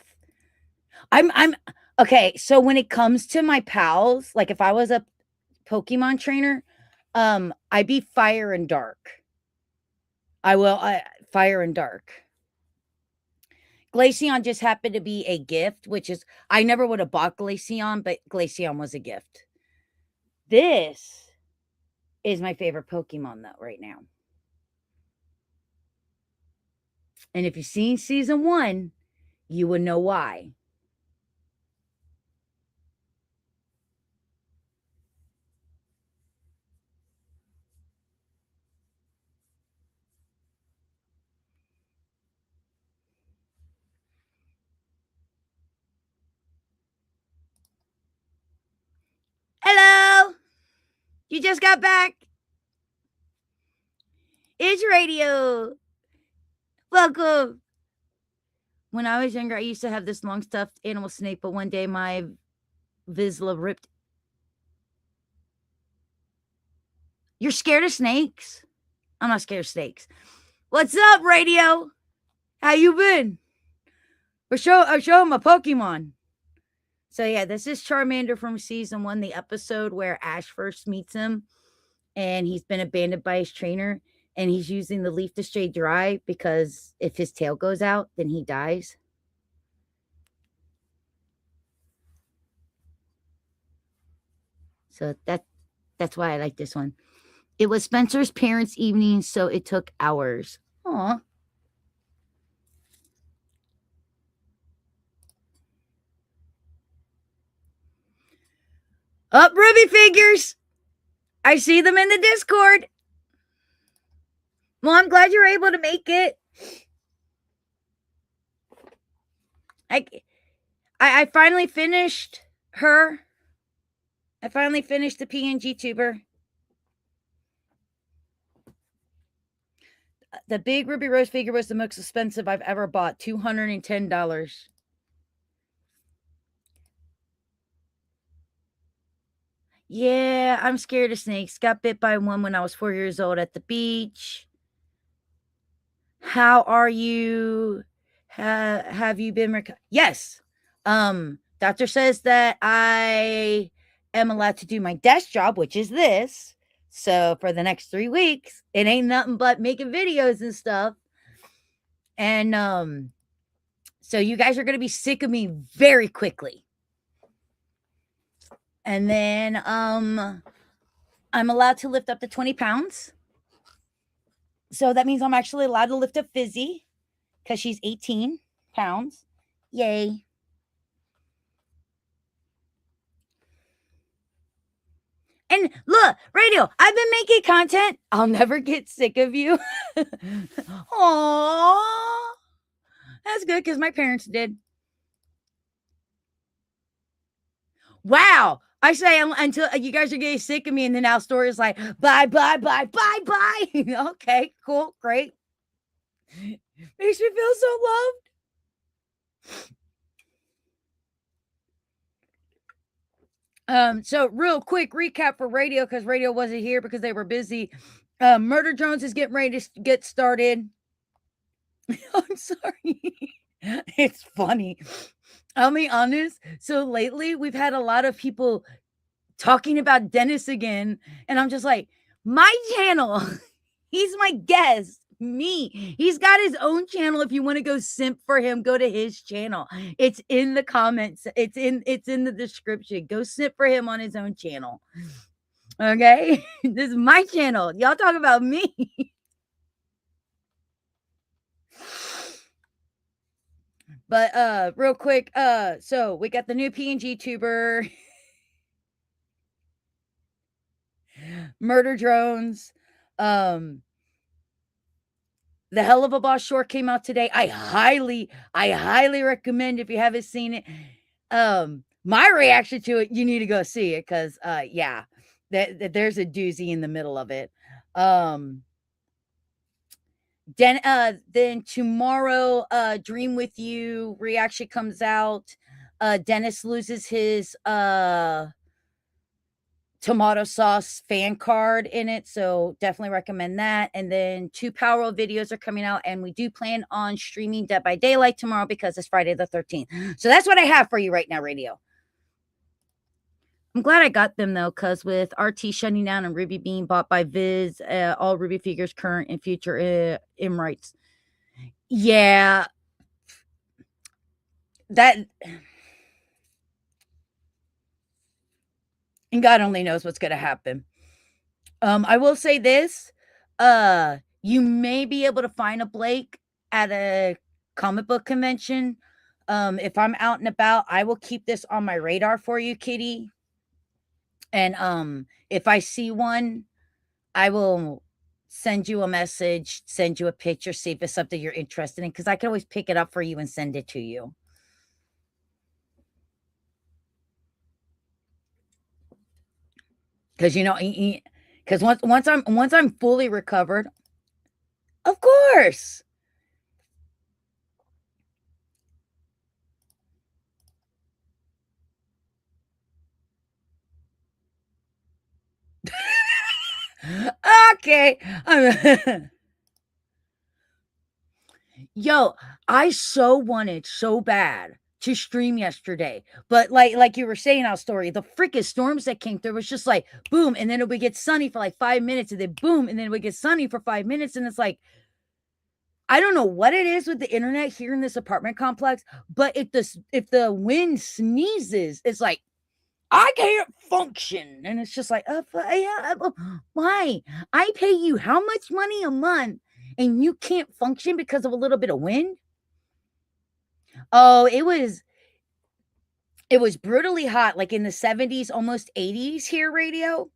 I'm okay. So when it comes to my pals, like if I was a Pokemon trainer, I'd be fire and dark. Fire and dark. Glaceon just happened to be a gift, which is I never would have bought Glaceon, but Glaceon was a gift. This is my favorite Pokemon though right now. And if you've seen season 1, you would know why. Hello. You just got back. It's radio. Welcome. When I was younger, I used to have this long stuffed animal snake, but one day my Vizsla ripped. You're scared of snakes? I'm not scared of snakes. What's up, radio? How you been? I'm showing my Pokemon. So yeah, this is Charmander from season 1, the episode where Ash first meets him, and he's been abandoned by his trainer, and he's using the leaf to stay dry because if his tail goes out, then he dies. So that's why I like this one. It was Spencer's parents' evening, so it took hours. Aw. Up, Ruby figures. I see them in the Discord. Well, I'm glad you're able to make it. I finally finished her. I finally finished the PNG tuber. The big Ruby Rose figure was the most expensive I've ever bought, $210. Yeah, I'm scared of snakes. Got bit by one when I was 4 years old at the beach. How are you? Have you been? Yes. Doctor says that I am allowed to do my desk job, which is this. So for the next 3 weeks, it ain't nothing but making videos and stuff. And so you guys are gonna be sick of me very quickly. And then I'm allowed to lift up to 20 pounds. So that means I'm actually allowed to lift up Fizzy because she's 18 pounds. Yay. And look, radio, I've been making content. I'll never get sick of you. Aww. That's good because my parents did. Wow. I say until you guys are getting sick of me, and then our story is like, bye, bye, bye, bye, bye. Okay, cool, great. Makes me feel so loved. So real quick recap for radio, because radio wasn't here because they were busy. Murder Drones is getting ready to get started. I'm sorry. It's funny. I'll be honest. So lately we've had a lot of people talking about Dennis again, and I'm just like, my channel. He's my guest. Me. He's got his own channel. If you want to go simp for him, go to his channel. It's in the comments. It's in the description. Go simp for him on his own channel. Okay? This is my channel. Y'all talk about me. But real quick, so we got the new PNG tuber, Murder Drones. The Hell of a Boss short came out today. I highly recommend if you haven't seen it. My reaction to it, you need to go see it because yeah, there's a doozy in the middle of it. Then tomorrow, Dream With You reaction comes out. Dennis loses his tomato sauce fan card in it, so definitely recommend that. And then 2 Power Roll videos are coming out, and we do plan on streaming Dead by Daylight tomorrow because it's Friday the 13th. So that's what I have for you right now, radio. I'm glad I got them though, because with RT shutting down and Ruby being bought by Viz, all Ruby figures current and future M rights. Yeah, that, and God only knows what's gonna happen. I will say this, you may be able to find a Blake at a comic book convention. If I'm out and about, I will keep this on my radar for you, Kitty. And if I see one, I will send you a message, send you a picture, see if it's something you're interested in, because I can always pick it up for you and send it to you. Because because once I'm fully recovered, of course. Okay. Yo, I so wanted so bad to stream yesterday, but like you were saying, our story, the freaking storms that came through was just like boom, and then it would get sunny for like 5 minutes, and then boom, and then it would get sunny for 5 minutes, and it's like, I don't know what it is with the internet here in this apartment complex, but if the wind sneezes, it's like I can't function, and it's just like, yeah, why? I pay you how much money a month, and you can't function because of a little bit of wind? Oh, it was brutally hot, like in the 70s, almost 80s here, radio.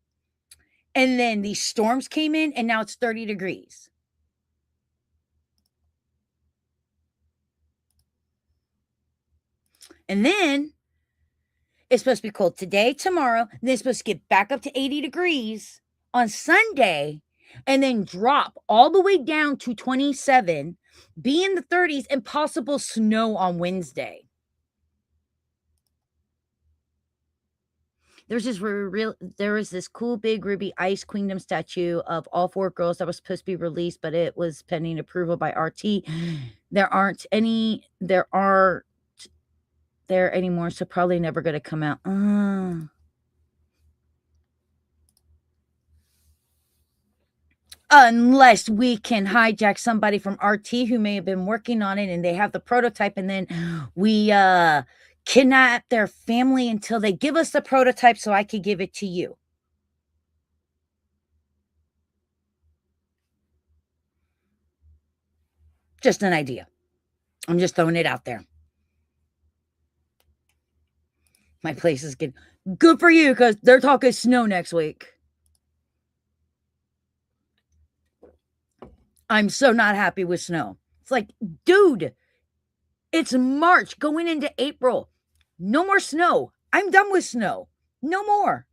And then these storms came in, and now it's 30 degrees. And then it's supposed to be cold today, tomorrow, and then it's supposed to get back up to 80 degrees on Sunday, and then drop all the way down to 27, be in the 30s, and possible snow on Wednesday. There was this cool big ruby ice queendom statue of all 4 girls that was supposed to be released, but it was pending approval by RT. There aren't there anymore, so probably never going to come out. Unless we can hijack somebody from RT who may have been working on it and they have the prototype, and then we kidnap their family until they give us the prototype so I could give it to you. Just an idea. I'm just throwing it out there. My place is good for you, because they're talking snow next week. I'm so not happy with snow. It's like, dude, it's March going into April. No more snow. I'm done with snow. No more.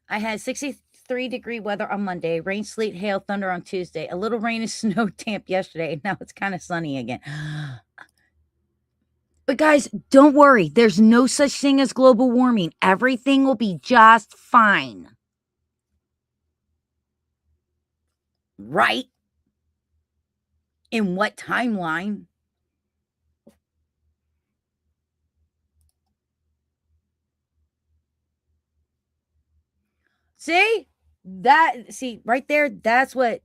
I had 60 -3-degree weather on Monday, rain, sleet, hail, thunder on Tuesday, a little rain and snow tamp yesterday, and now it's kind of sunny again. But guys, don't worry. There's no such thing as global warming. Everything will be just fine. Right? In what timeline? See? See, right there, that's what's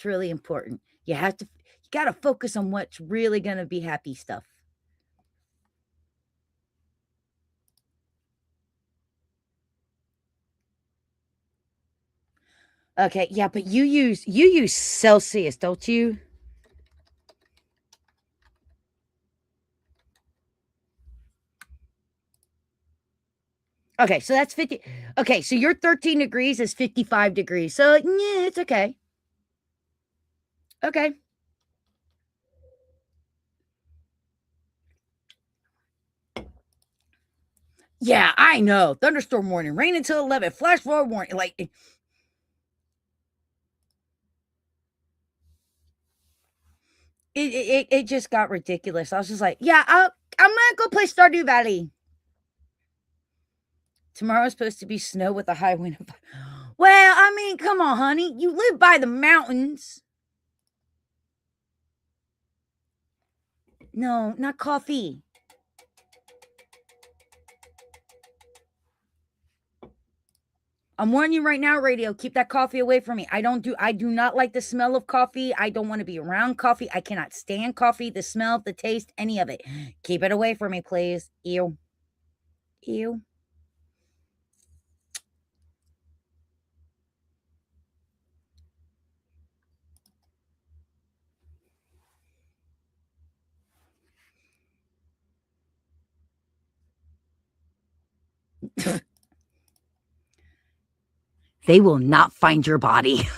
really important. You gotta focus on what's really gonna be happy stuff. Okay, yeah, but you use Celsius, don't you? Okay, so that's 50. Okay, so your 13 degrees is 55 degrees. So yeah, it's okay. Okay. Yeah, I know. Thunderstorm warning, rain until 11, flash flood warning. Like it just got ridiculous. I was just like, yeah, I'm gonna go play Stardew Valley. Tomorrow's supposed to be snow with a high wind of. Well, I mean, come on, honey. You live by the mountains. No, not coffee. I'm warning you right now, radio. Keep that coffee away from me. I do not like the smell of coffee. I don't want to be around coffee. I cannot stand coffee, the smell, the taste, any of it. Keep it away from me, please. Ew. Ew. They will not find your body.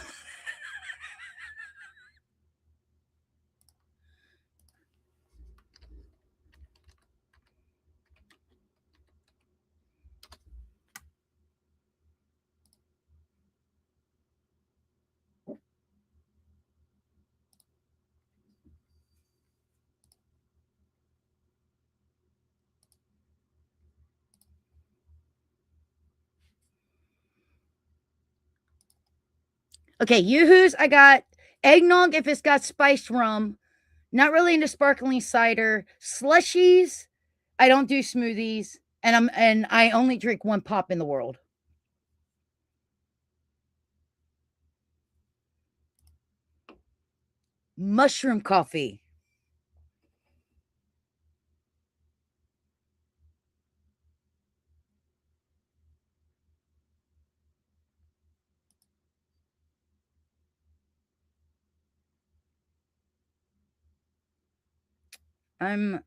Okay, yoo-hoos, I got eggnog if it's got spiced rum. Not really into sparkling cider. Slushies, I don't do smoothies. And I only drink one pop in the world. Mushroom coffee. I'm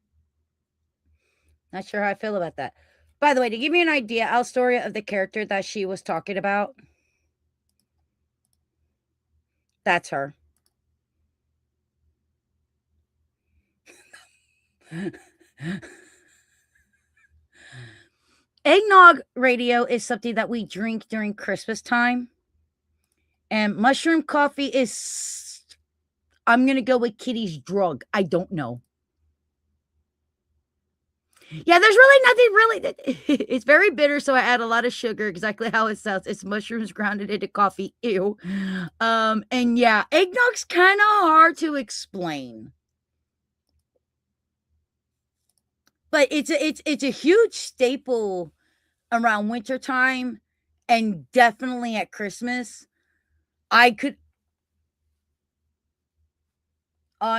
not sure how I feel about that. By the way, to give you an idea, Alstoria, of the character that she was talking about, that's her. Eggnog radio is something that we drink during Christmas time. And mushroom coffee is, I'm going to go with Kitty's drug. I don't know. Yeah, there's really nothing really. It's very bitter, so I add a lot of sugar, exactly how it sounds. It's mushrooms grounded into coffee. Ew. And yeah, eggnog's kind of hard to explain. But it's a huge staple around wintertime and definitely at Christmas. On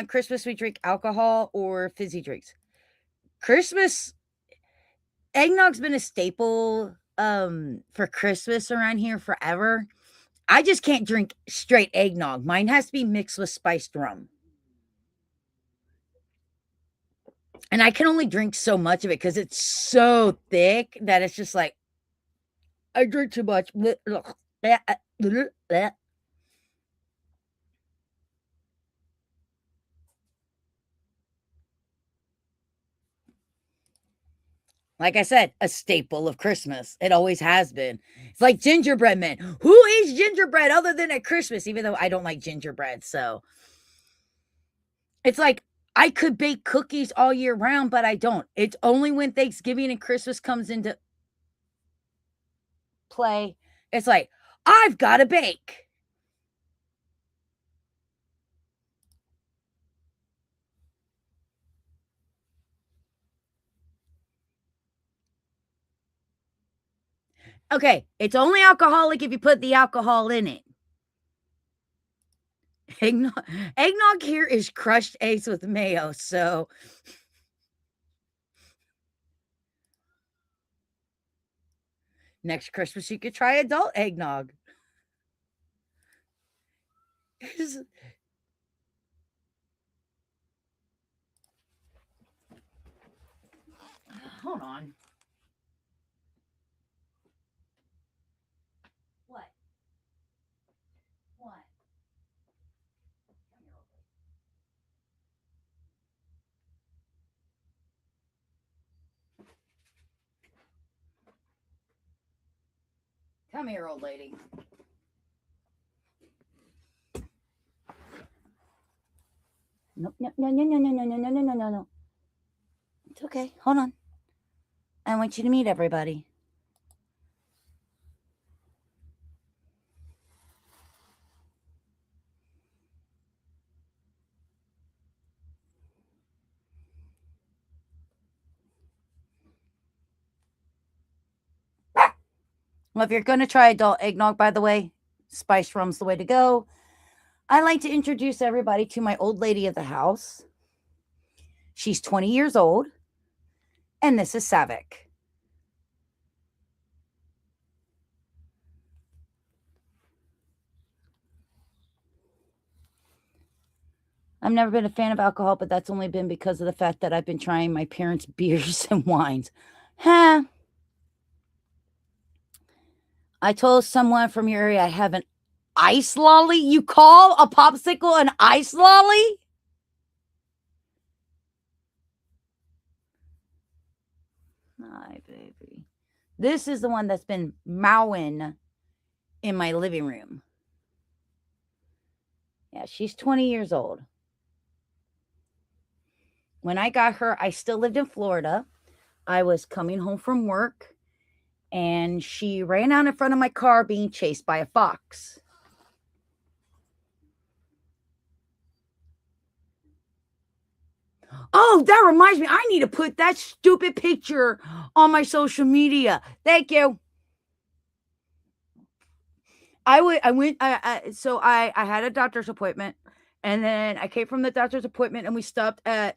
Christmas we drink alcohol or fizzy drinks. Christmas eggnog's been a staple for Christmas around here forever. I just can't drink straight eggnog. Mine has to be mixed with spiced rum. And I can only drink so much of it because it's so thick that it's just like, I drink too much. Like I said, a staple of Christmas. It always has been. It's like gingerbread men. Who eats gingerbread other than at Christmas? Even though I don't like gingerbread. So it's like I could bake cookies all year round, but I don't. It's only when Thanksgiving and Christmas comes into play. It's like, I've got to bake. Okay, it's only alcoholic if you put the alcohol in it. Eggnog here is crushed eggs with mayo. So next Christmas, you could try adult eggnog. Hold on. What? What? Come here, old lady. No, no, no, no, no, no, no, no, no, no, no, no. It's okay. Hold on. I want you to meet everybody. Well, if you're going to try adult eggnog, by the way, spiced rum's the way to go. I like to introduce everybody to my old lady of the house. She's 20 years old, and this is Savik. I've never been a fan of alcohol, but that's only been because of the fact that I've been trying my parents' beers and wines. Huh? I told someone from your area I have an ice lolly. You call a popsicle an ice lolly? Hi, baby. This is the one that's been mowing in my living room. Yeah, she's 20 years old. When I got her, I still lived in Florida. I was coming home from work, and she ran out in front of my car being chased by a fox. Oh, that reminds me. I need to put that stupid picture on my social media. Thank you. I had a doctor's appointment, and then I came from the doctor's appointment, and we stopped at.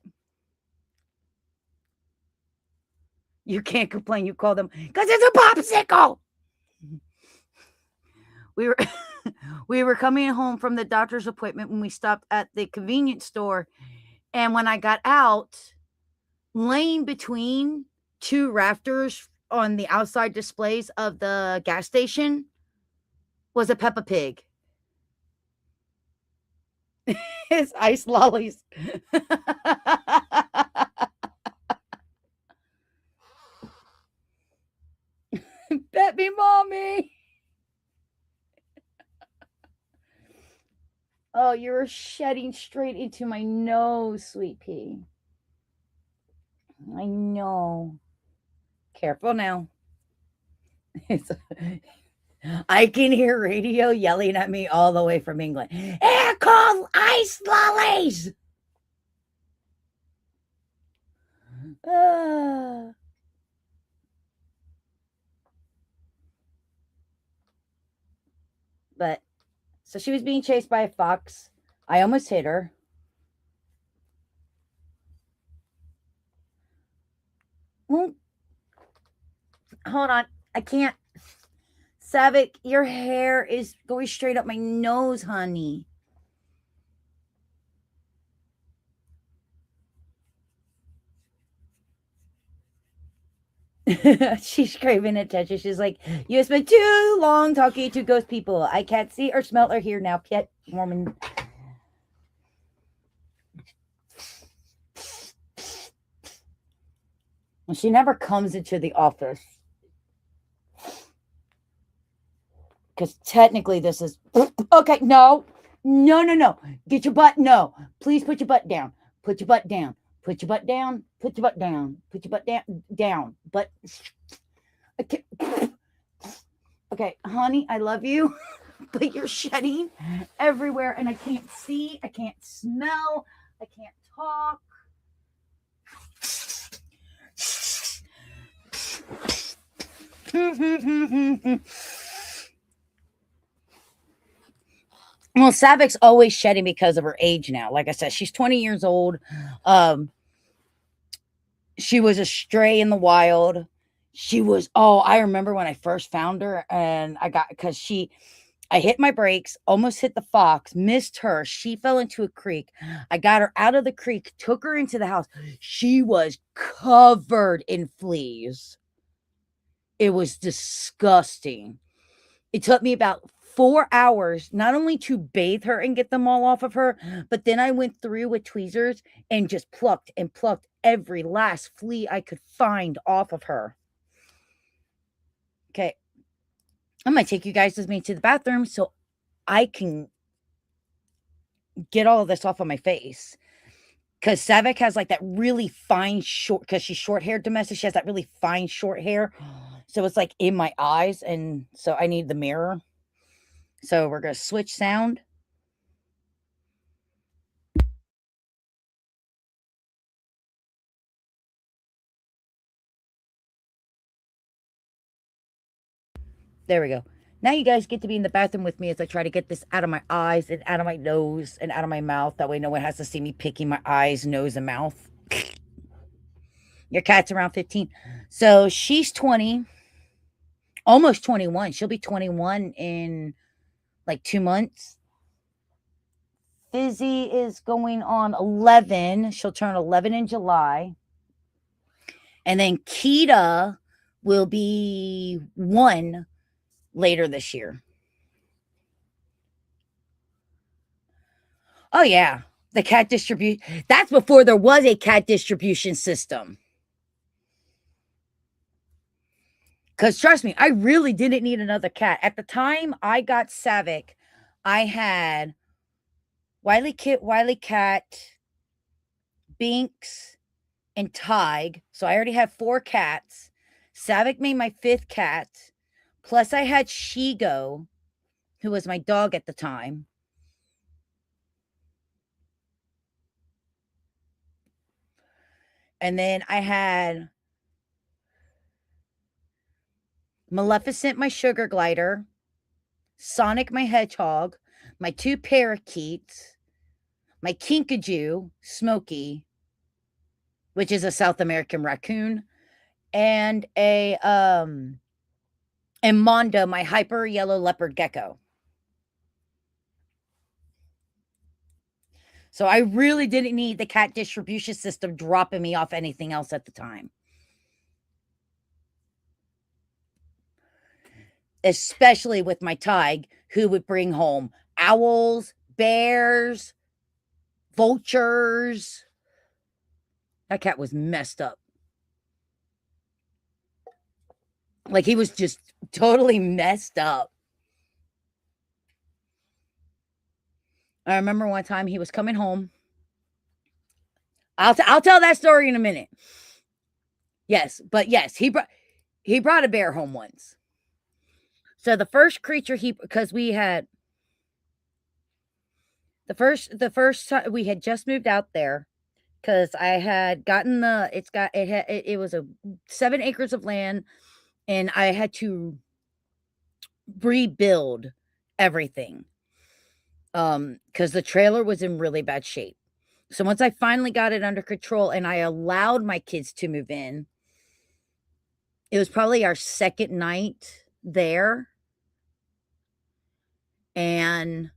You can't complain. You call them because it's a popsicle. We were coming home from the doctor's appointment when we stopped at the convenience store, and when I got out, laying between two rafters on the outside displays of the gas station was a Peppa Pig. His ice lollies. Bet me, mommy. Oh, you're shedding straight into my nose, sweet pea. I know. Careful now. I can hear radio yelling at me all the way from England. They're called ice lollies. But so she was being chased by a fox. I almost hit her. Well, hold on. I can't. Savik, your hair is going straight up my nose, honey. She's craving attention. She's like, you spent too long talking to ghost people. I can't see or smell or hear now. Pet woman. She never comes into the office because technically this is okay. No, no, no, no. Get your butt. No, please put your butt down. Put your butt down. Put your butt down. Put your butt down. Put your butt down. Down. But okay, okay, honey, I love you, but you're shedding everywhere, and I can't see. I can't smell. I can't talk. Well, Savic's always shedding because of her age now. Like I said, she's 20 years old. Um, she was a stray in the wild. She was, oh, I remember when I first found her and I hit my brakes, almost hit the fox, missed her. She fell into a creek. I got her out of the creek, took her into the house. She was covered in fleas. It was disgusting. It took me about 4 hours, not only to bathe her and get them all off of her, but then I went through with tweezers and just plucked and plucked every last flea I could find off of her. Okay. I'm going to take you guys with me to the bathroom so I can get all of this off of my face. Because Savick has like that really fine short, because she's short haired domestic, she has that really fine short hair. So it's like in my eyes. And so I need the mirror. So we're going to switch sound. There we go. Now you guys get to be in the bathroom with me as I try to get this out of my eyes and out of my nose and out of my mouth. That way no one has to see me picking my eyes, nose, and mouth. Your cat's around 15. So she's 20, almost 21. She'll be 21 in like 2 months. Fizzy is going on 11. She'll turn 11 in July. And then Kita will be 1 later this year. Oh, yeah. The cat distribution. That's before there was a cat distribution system. Because trust me, I really didn't need another cat. At the time I got Savick, I had Wiley Kit, Wiley Cat, Binks, and Tig. So I already had 4 cats. Savick made my 5th cat. Plus I had Shigo, who was my dog at the time. And then I had Maleficent, my sugar glider, Sonic, my hedgehog, my 2 parakeets, my kinkajou, Smokey, which is a South American raccoon, and and Mondo, my hyper yellow leopard gecko. So I really didn't need the cat distribution system dropping me off anything else at the time. Especially with my Tig, who would bring home owls, bears, vultures. That cat was messed up. Like he was just totally messed up. I remember one time he was coming home. I'll tell that story in a minute. Yes, but yes, he brought a bear home once. So the first creature because we had the first time we had just moved out there, because I had gotten it was a 7 acres of land, and I had to rebuild everything. Because the trailer was in really bad shape. So once I finally got it under control and I allowed my kids to move in, it was probably our 2nd night there. And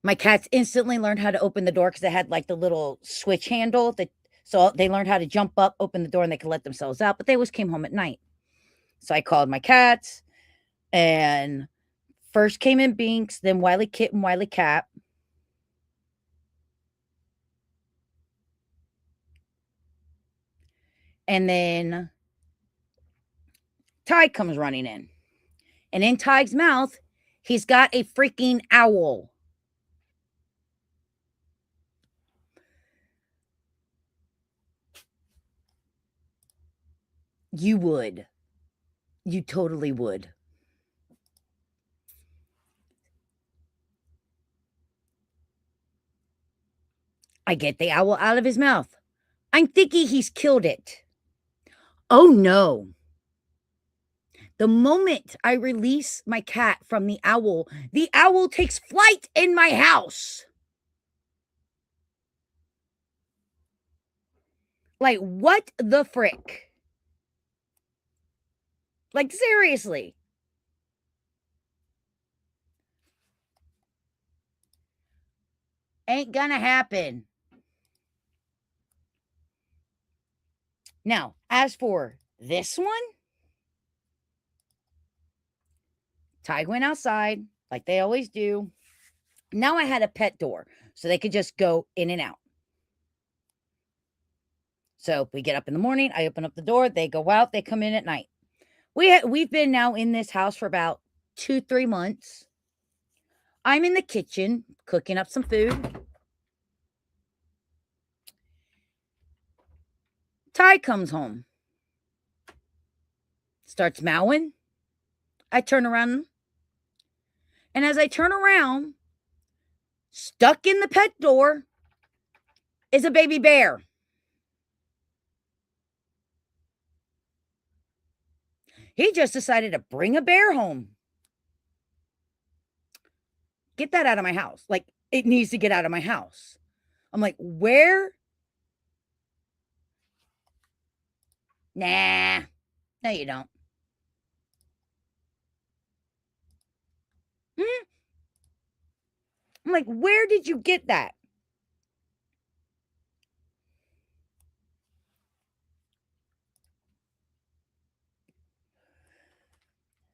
my cats instantly learned how to open the door because it had like the little switch handle so they learned how to jump up, open the door, and they could let themselves out. But they always came home at night. So I called my cats, and first came in Binks, then Wiley Kit and Wiley Cat. And then Tig comes running in. And in Tig's mouth, he's got a freaking owl. You would. You totally would. I get the owl out of his mouth. I'm thinking he's killed it. Oh no. The moment I release my cat from the owl takes flight in my house. Like, what the frick? Like, seriously. Ain't gonna happen. Now, as for this one, Tig went outside like they always do. Now I had a pet door so they could just go in and out. So we get up in the morning, I open up the door, they go out, they come in at night. We've been now in this house for about 2-3 months. I'm in the kitchen cooking up some food. Ty comes home, starts mowing. I turn around, and as I turn around, stuck in the pet door is a baby bear. He just decided to bring a bear home. Get that out of my house. Like, it needs to get out of my house. I'm like, where? Nah. No, you don't. I'm like, where did you get that?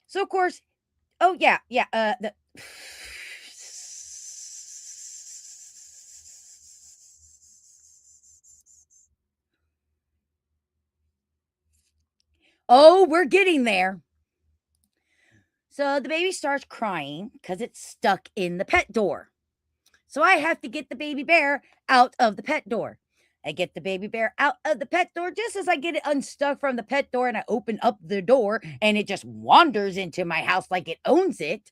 So, of course, oh, yeah. Oh, we're getting there. So the baby starts crying because it's stuck in the pet door. So I have to get the baby bear out of the pet door. I get the baby bear out of the pet door just as I get it unstuck from the pet door and I open up the door and it just wanders into my house like it owns it.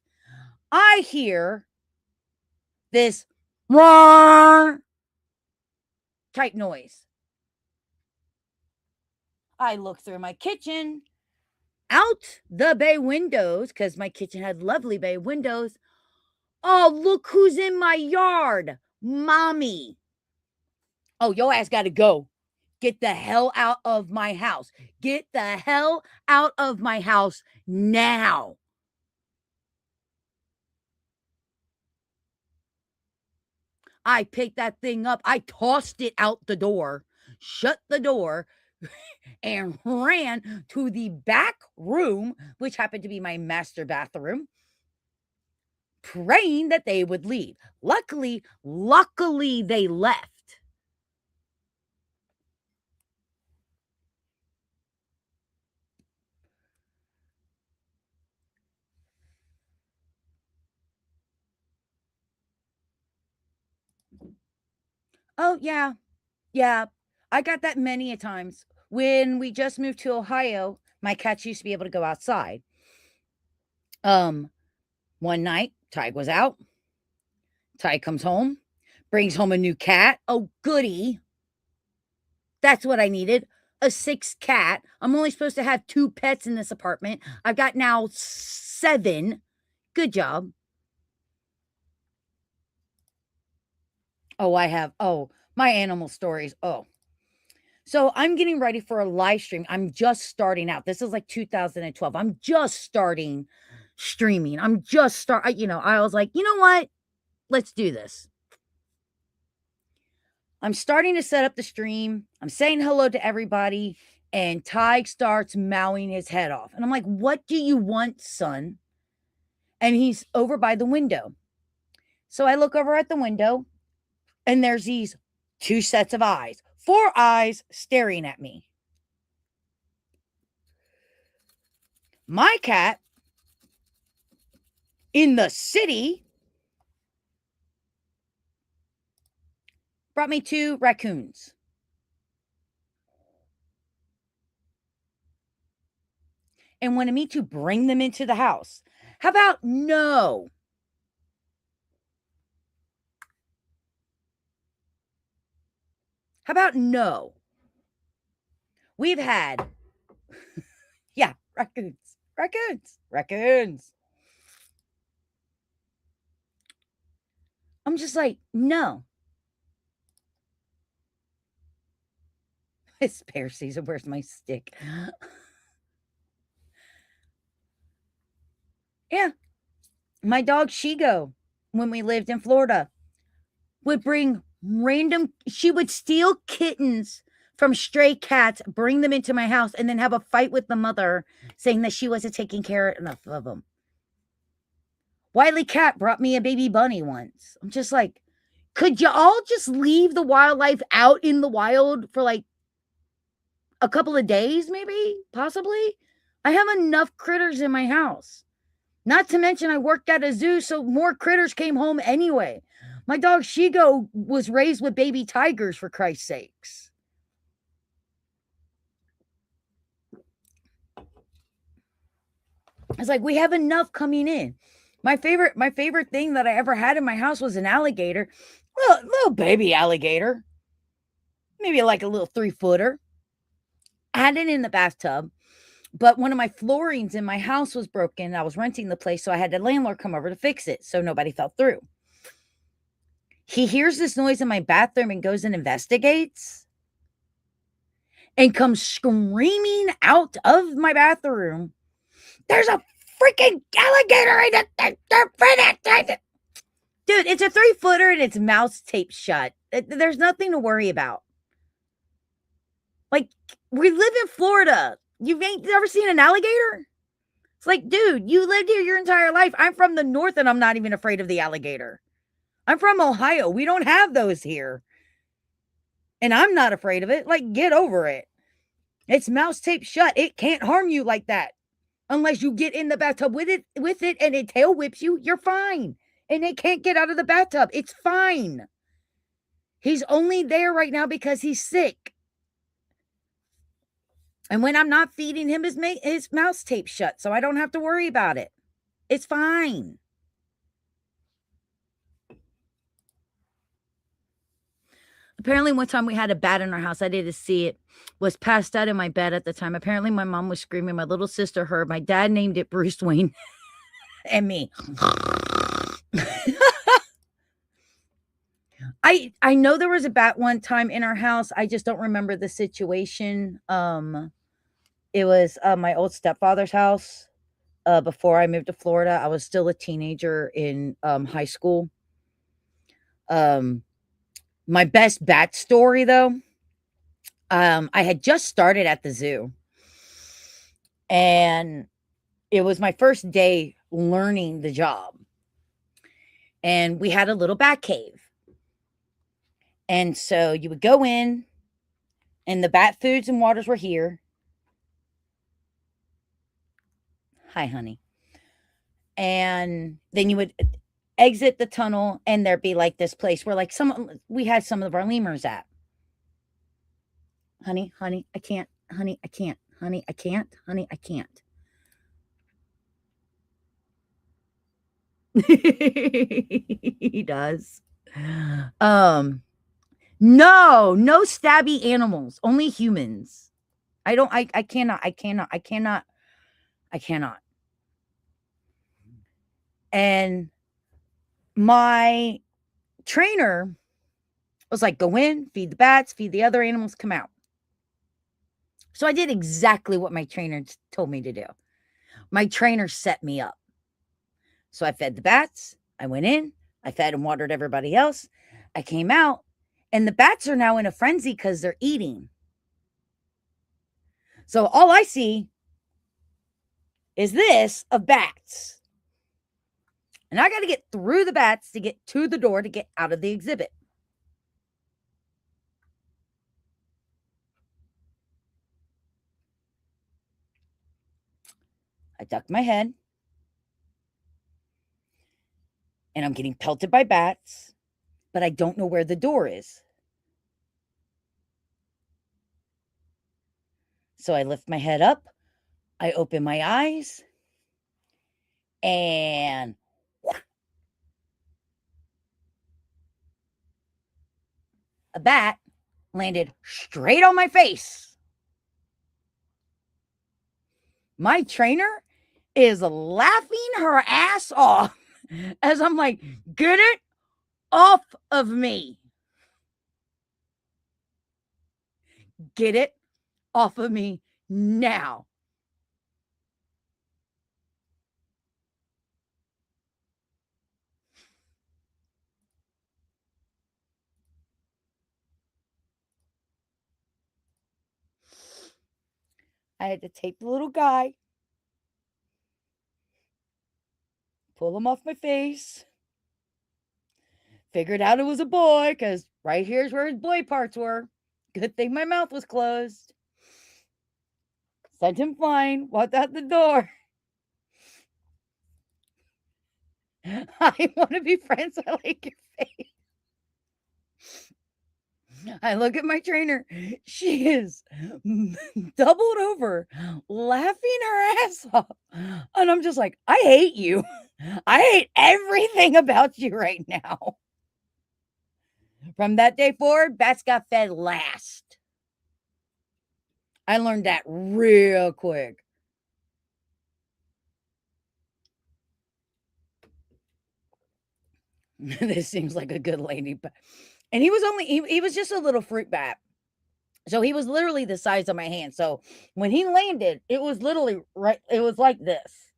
I hear this roar type noise. I look through my kitchen, out the bay windows, because my kitchen had lovely bay windows. Oh, look who's in my yard. Mommy. Oh, your ass got to go. Get the hell out of my house. Get the hell out of my house now. I picked that thing up. I tossed it out the door, shut the door, and ran to the back room, which happened to be my master bathroom, praying that they would leave. Luckily, they left. Oh, yeah. Yeah. I got that many a times. When we just moved to Ohio, my cats used to be able to go outside. One night, Ty was out. Ty comes home, brings home a new cat. Oh, goody. That's what I needed. A 6th cat. I'm only supposed to have 2 pets in this apartment. I've got now 7. Good job. Oh, I have. Oh, my animal stories. Oh. So I'm getting ready for a live stream. I'm just starting out. This is like 2012. I'm just starting streaming. I was like, you know what? Let's do this. I'm starting to set up the stream. I'm saying hello to everybody. And Ty starts mowing his head off. And I'm like, what do you want, son? And he's over by the window. So I look over at the window and there's these 2 sets of eyes, 4 eyes staring at me. My cat in the city brought me 2 raccoons. And wanted me to bring them into the house. How about no? How about no? We've had, yeah, raccoons, raccoons, raccoons. I'm just like, no. It's pear season. Where's my stick? Yeah. My dog Shigo, when we lived in Florida, would bring she would steal kittens from stray cats, bring them into my house, and then have a fight with the mother saying that she wasn't taking care enough of them. Wiley Cat brought me a baby bunny once. I'm just like, could you all just leave the wildlife out in the wild for like a couple of days, maybe, possibly? I have enough critters in my house. Not to mention, I worked at a zoo, so more critters came home anyway. My dog Shigo was raised with baby tigers, for Christ's sakes. It's like we have enough coming in. My favorite thing that I ever had in my house was an alligator, little baby alligator, maybe like a little 3-footer. I had it in the bathtub, but one of my floorings in my house was broken. I was renting the place, so I had the landlord come over to fix it so nobody fell through. He hears this noise in my bathroom and goes and investigates and comes screaming out of my bathroom. There's a freaking alligator in the dude, it's a 3-footer and it's mouse taped shut. There's nothing to worry about. Like, we live in Florida. You ain't never seen an alligator? It's like, dude, you lived here your entire life. I'm from the north and I'm not even afraid of the alligator. I'm from Ohio. We don't have those here. And I'm not afraid of it. Like, get over it. It's mouse taped shut. It can't harm you like that. Unless you get in the bathtub with it and it tail whips you, you're fine. And it can't get out of the bathtub. It's fine. He's only there right now because he's sick. And when I'm not feeding him, his mouth's taped shut, so I don't have to worry about it. It's fine. Apparently, one time we had a bat in our house. I didn't see it. Was passed out in my bed at the time. Apparently, my mom was screaming. My little sister heard. My dad named it Bruce Wayne and me. I know there was a bat one time in our house. I just don't remember the situation. It was my old stepfather's house. Before I moved to Florida, I was still a teenager in high school. My best bat story, though, I had just started at the zoo, and it was my first day learning the job. And we had a little bat cave. And so you would go in, and the bat foods and waters were here. Hi, honey. And then you would exit the tunnel, and there'd be like this place where like we had some of our lemurs at. Honey, I can't. Honey, I can't. Honey, I can't. Honey, I can't. He does. No stabby animals, only humans. I cannot. And my trainer was like, go in, feed the bats, feed the other animals, come out. So I did exactly what my trainer told me to do. My trainer set me up. So I fed the bats. I went in. I fed and watered everybody else. I came out, and the bats are now in a frenzy because they're eating. So all I see is this of bats. And I got to get through the bats to get to the door to get out of the exhibit. I duck my head, and I'm getting pelted by bats, but I don't know where the door is. So I lift my head up, I open my eyes, and a bat landed straight on my face. My trainer is laughing her ass off as I'm like, get it off of me. Get it off of me now. I had to take the little guy, pull him off my face, figured out it was a boy because right here's where his boy parts were. Good thing my mouth was closed. Sent him flying, walked out the door. I want to be friends. I like your face. I look at my trainer. She is doubled over, laughing her ass off. And I'm just like, I hate you. I hate everything about you right now. From that day forward, bats got fed last. I learned that real quick. This seems like a good lady, but and he was only he was just a little fruit bat. So he was literally the size of my hand. So when he landed, it was literally right, it was like this.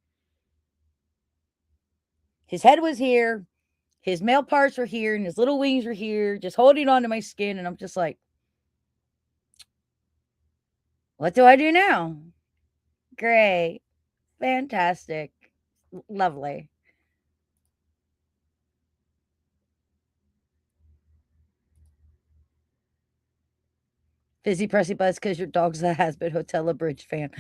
His head was here, his male parts were here, and his little wings were here, just holding onto my skin. And I'm just like, what do I do now? Great. Fantastic. Lovely. Fizzy Pressy Buzz because your dog's a Hasbit Hotel Bridge fan.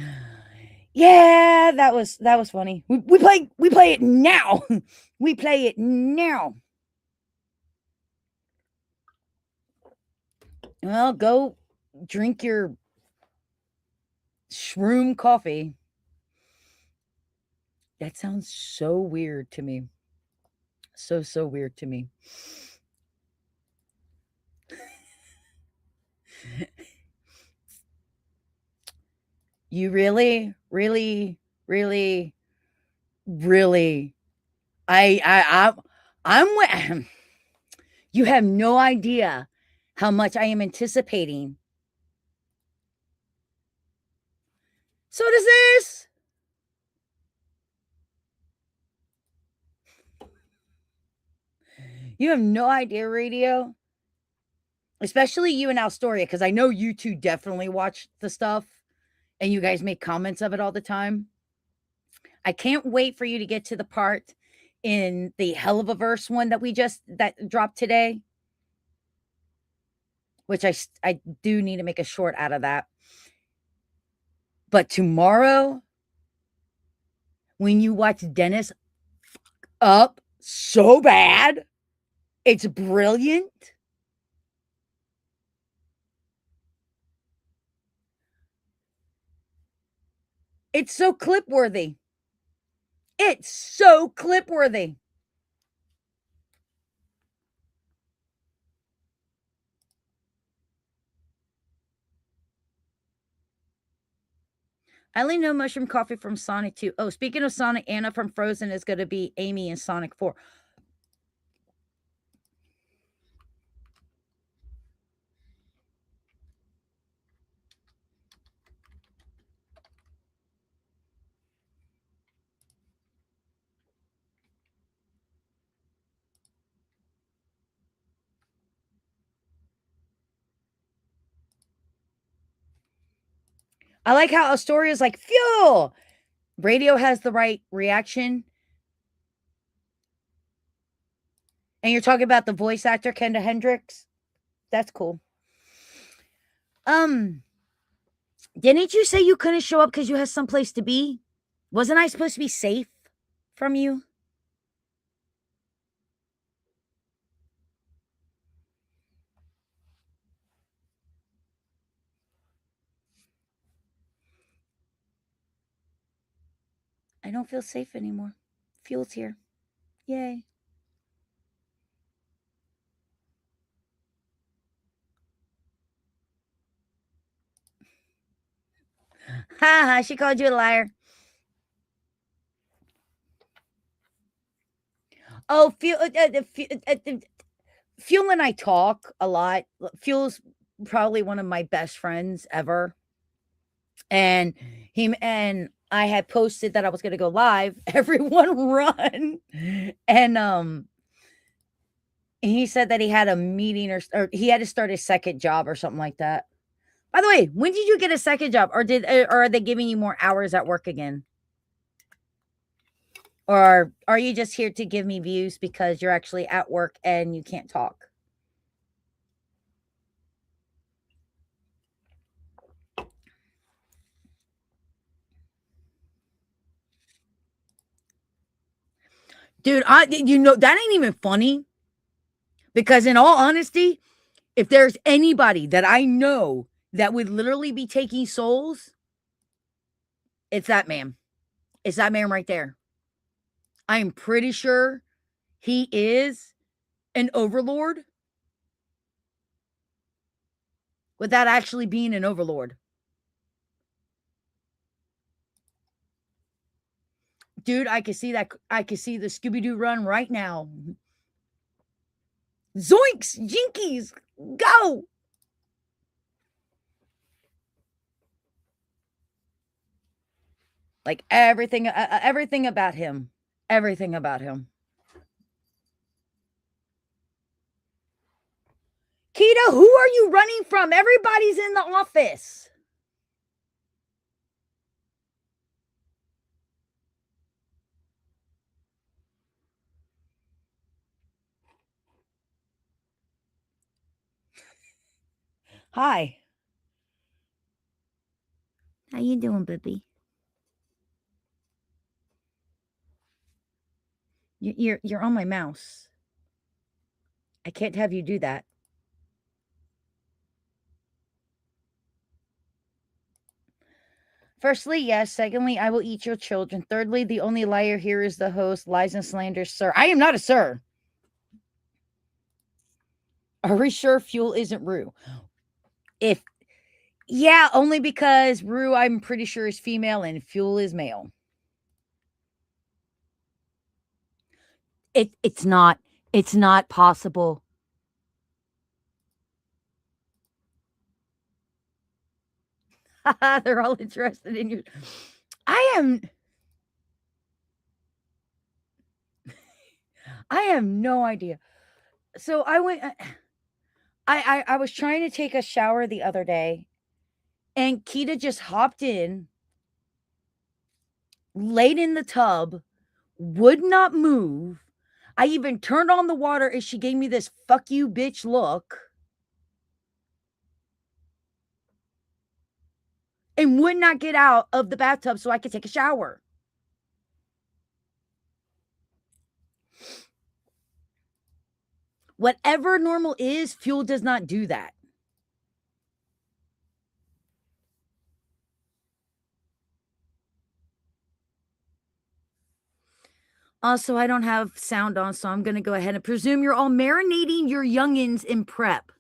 Yeah, that was funny. We play it now. We play it now. Well, go drink your shroom coffee. That sounds so weird to me. So weird to me. You really I'm you have no idea how much I am anticipating. So does this. You have no idea, radio. Especially you and Alstoria, because I know you two definitely watch the stuff and you guys make comments of it all the time. I can't wait for you to get to the part in the Hell of a Verse one that dropped today, which I do need to make a short out of that. But tomorrow, when you watch Dennis up so bad, it's brilliant. It's so clip worthy. It's so clip worthy. I only know mushroom coffee from Sonic 2. Oh, speaking of Sonic, Anna from Frozen is going to be Amy in Sonic 4. I like how Astoria is like, fuel. Radio has the right reaction. And you're talking about the voice actor, Kenda Hendricks? That's cool. Didn't you say you couldn't show up because you had someplace to be? Wasn't I supposed to be safe from you? I don't feel safe anymore. Fuel's here. Yay. Ha ha, she called you a liar. Oh, Fuel and I talk a lot. Fuel's probably one of my best friends ever. And I had posted that I was gonna go live. Everyone run. And he said that he had a meeting or he had to start his second job or something like that. By the way, when did you get a second job? Or are they giving you more hours at work again? Or are you just here to give me views because you're actually at work and you can't talk? Dude, that ain't even funny. Because in all honesty, if there's anybody that I know that would literally be taking souls, it's that man. It's that man right there. I am pretty sure he is an overlord without actually being an overlord. Dude, I can see that. I can see the Scooby Doo run right now. Zoinks! Jinkies! Go! Like everything about him. Everything about him. Kita, who are you running from? Everybody's in the office. Hi. How you doing, baby? You're on my mouse. I can't have you do that. Firstly, yes. Secondly, I will eat your children. Thirdly, the only liar here is the host. Lies and slanders, sir. I am not a sir. Are we sure Fuel isn't Rue? Yeah, only because Rue, I'm pretty sure, is female and Fuel is male. It's not. It's not possible. They're all interested in you. I am. I have no idea. So I went. I was trying to take a shower the other day, and Kita just hopped in, laid in the tub, would not move. I even turned on the water and she gave me this "fuck you, bitch" look, and would not get out of the bathtub so I could take a shower. Whatever normal is, Fuel does not do that. Also, I don't have sound on, so I'm going to go ahead and presume you're all marinating your youngins in prep.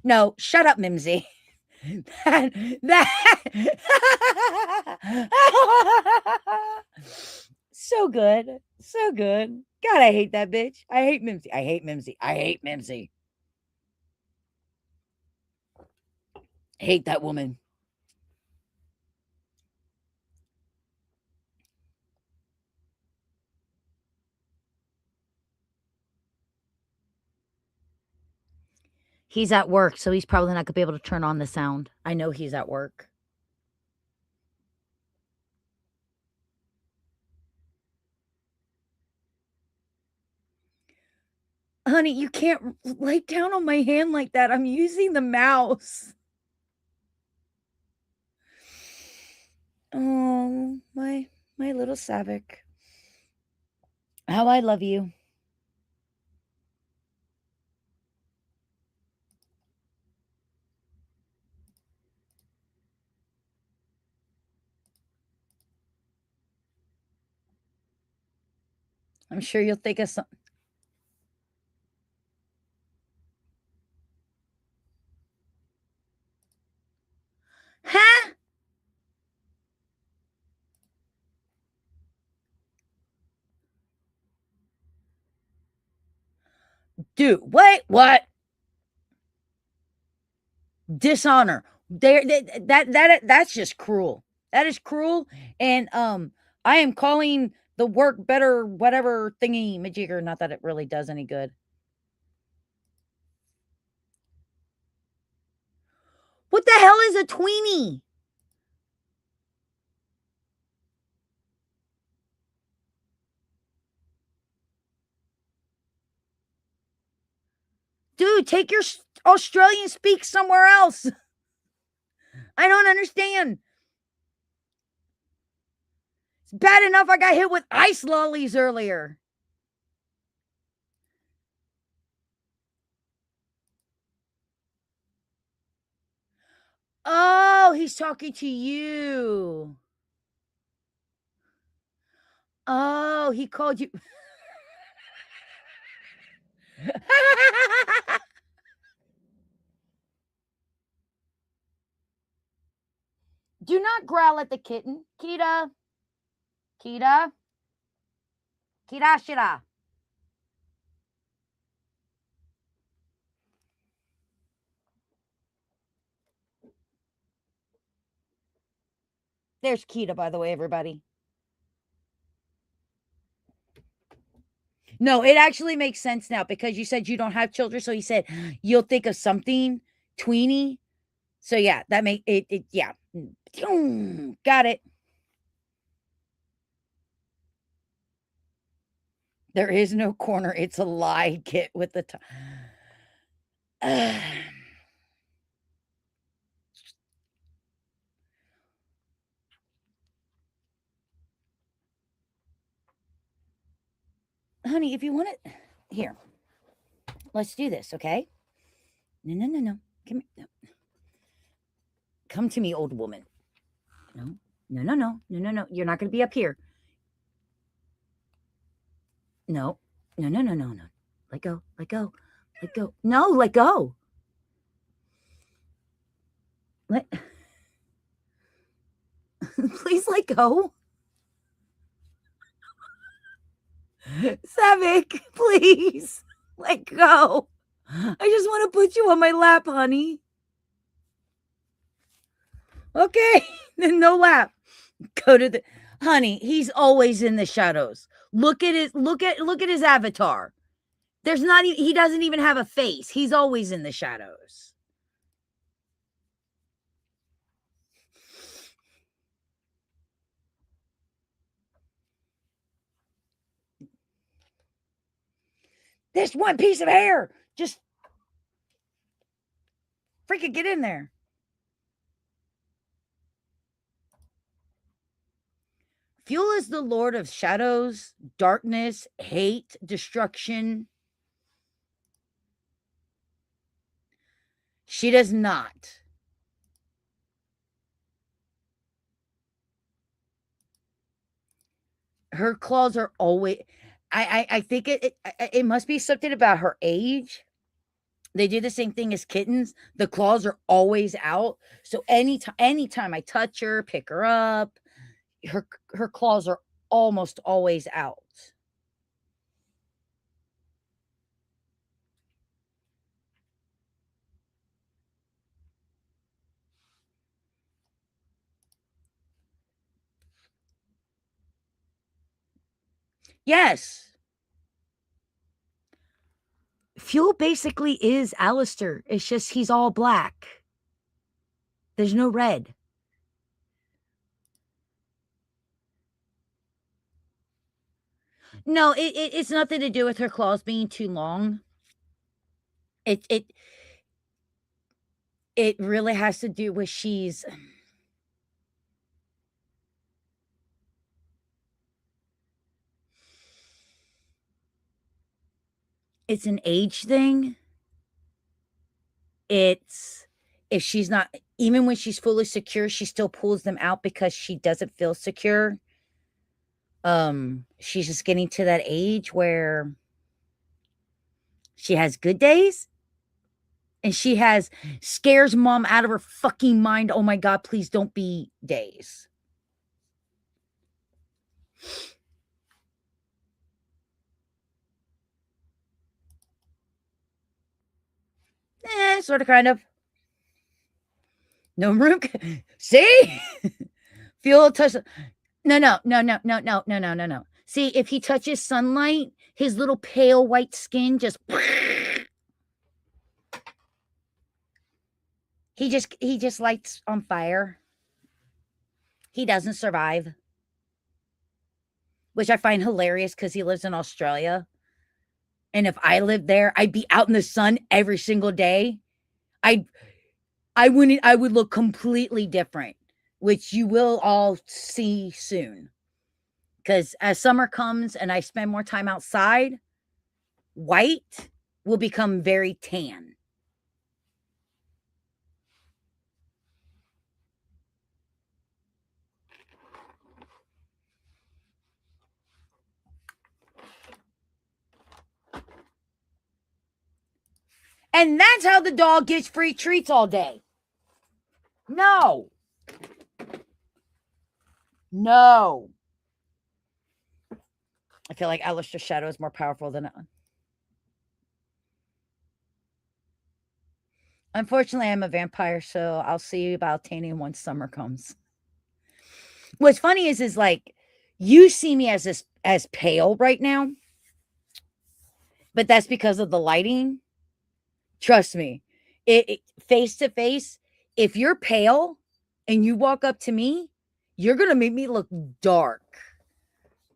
No, shut up, Mimsy. that so good. So good. God, I hate that bitch. I hate Mimsy. I hate Mimsy. I hate Mimsy. I hate that woman. He's at work, so he's probably not gonna be able to turn on the sound. I know he's at work. Honey, you can't lay down on my hand like that. I'm using the mouse. Oh, my little Savick. How I love you. I'm sure you'll think of something. Huh? Dude, wait, what? Dishonor. That's just cruel. That is cruel. And I am calling the work better whatever thingy majigger. Not that it really does any good. What the hell is a tweenie? Dude, take your Australian speak somewhere else. I don't understand. It's bad enough I got hit with ice lollies earlier. Oh, he's talking to you. Oh, he called you. Do not growl at the kitten. Kita. Kita. Kita shira. There's Kita, by the way, everybody. No, it actually makes sense now because you said you don't have children. So he said you'll think of something tweeny. So yeah, that make it yeah. Got it. There is no corner. It's a lie, Kit, with the honey, if you want it here, let's do this, okay? No. No. Come to me, old woman. No. No. You're not gonna be up here. No. No. Let go. Let go. Let go. No, let go. Let please let go. Savick, please let go. I just want to put you on my lap, honey. Okay, then no lap. Go to the honey. He's always in the shadows. Look at his avatar. There's not even he doesn't even have a face. He's always in the shadows. This one piece of hair. Just freaking get in there. Fuel is the lord of shadows, darkness, hate, destruction. She does not. Her claws are always I think it must be something about her age. They do the same thing as kittens. The claws are always out. So anytime I touch her, pick her up, her claws are almost always out. Yes. Fuel basically is Alistair. It's just he's all black. There's no red. No, it's nothing to do with her claws being too long. It it really has to do with it's an age thing. It's if she's not even when she's fully secure, she still pulls them out because she doesn't feel secure. She's just getting to that age where she has good days and she has scares mom out of her fucking mind. Oh my god, please don't be days. Sort of, kind of. No room. See? Feel touch. No, no, no, no, no, no, no, no, no, no. See, if he touches sunlight, his little pale white skin just he just lights on fire. He doesn't survive, which I find hilarious because he lives in Australia. And if I lived there, I'd be out in the sun every single day. I I would look completely different, which you will all see soon. Because as summer comes and I spend more time outside, white will become very tan. And that's how the dog gets free treats all day. No. No. I feel like Alistair's shadow is more powerful than. Unfortunately, I'm a vampire, so I'll see you about tanning once summer comes. What's funny is like you see me as pale right now, but that's because of the lighting. Trust me, it face to face. If you're pale and you walk up to me, you're gonna make me look dark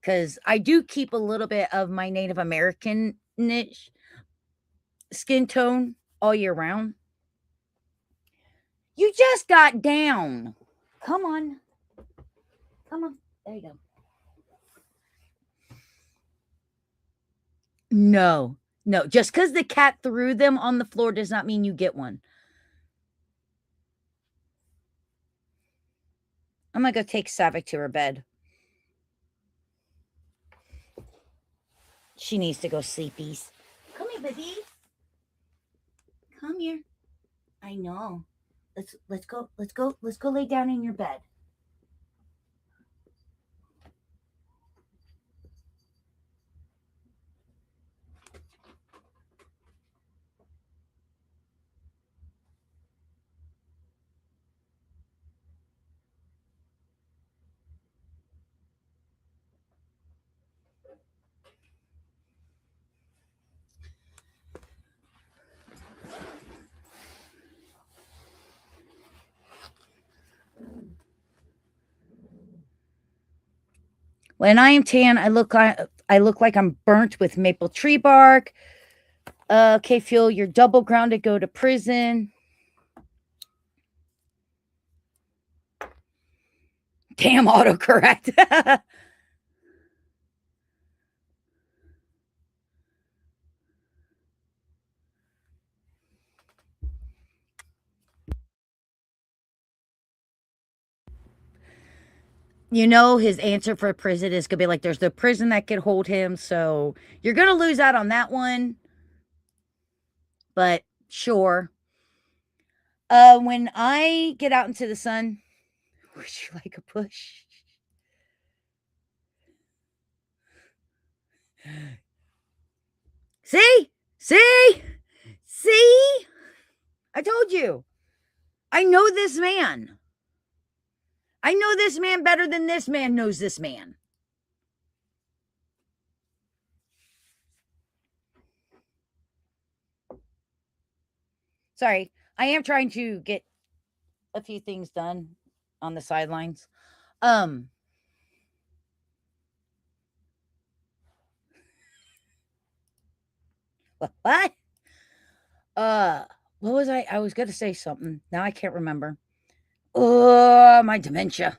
because I do keep a little bit of my Native American niche skin tone all year round. You just got down. Come on. Come on. There you go. No, no. Just because the cat threw them on the floor does not mean you get one. I'm going to go take Savick to her bed. She needs to go sleepies. Come here, baby. Come here. I know. Let's go. Let's go lay down in your bed. When I am tan, I look like I'm burnt with maple tree bark. Okay, Phil, you're double grounded. Go to prison. Damn autocorrect. You know, his answer for prison is gonna be like, there's the prison that could hold him. So you're gonna lose out on that one. But sure. When I get out into the sun, would you like a push? See? See? See? I told you. I know this man. I know this man better than this man knows this man. Sorry, I am trying to get a few things done on the sidelines. What? What was I was gonna say something. Now I can't remember. My dementia.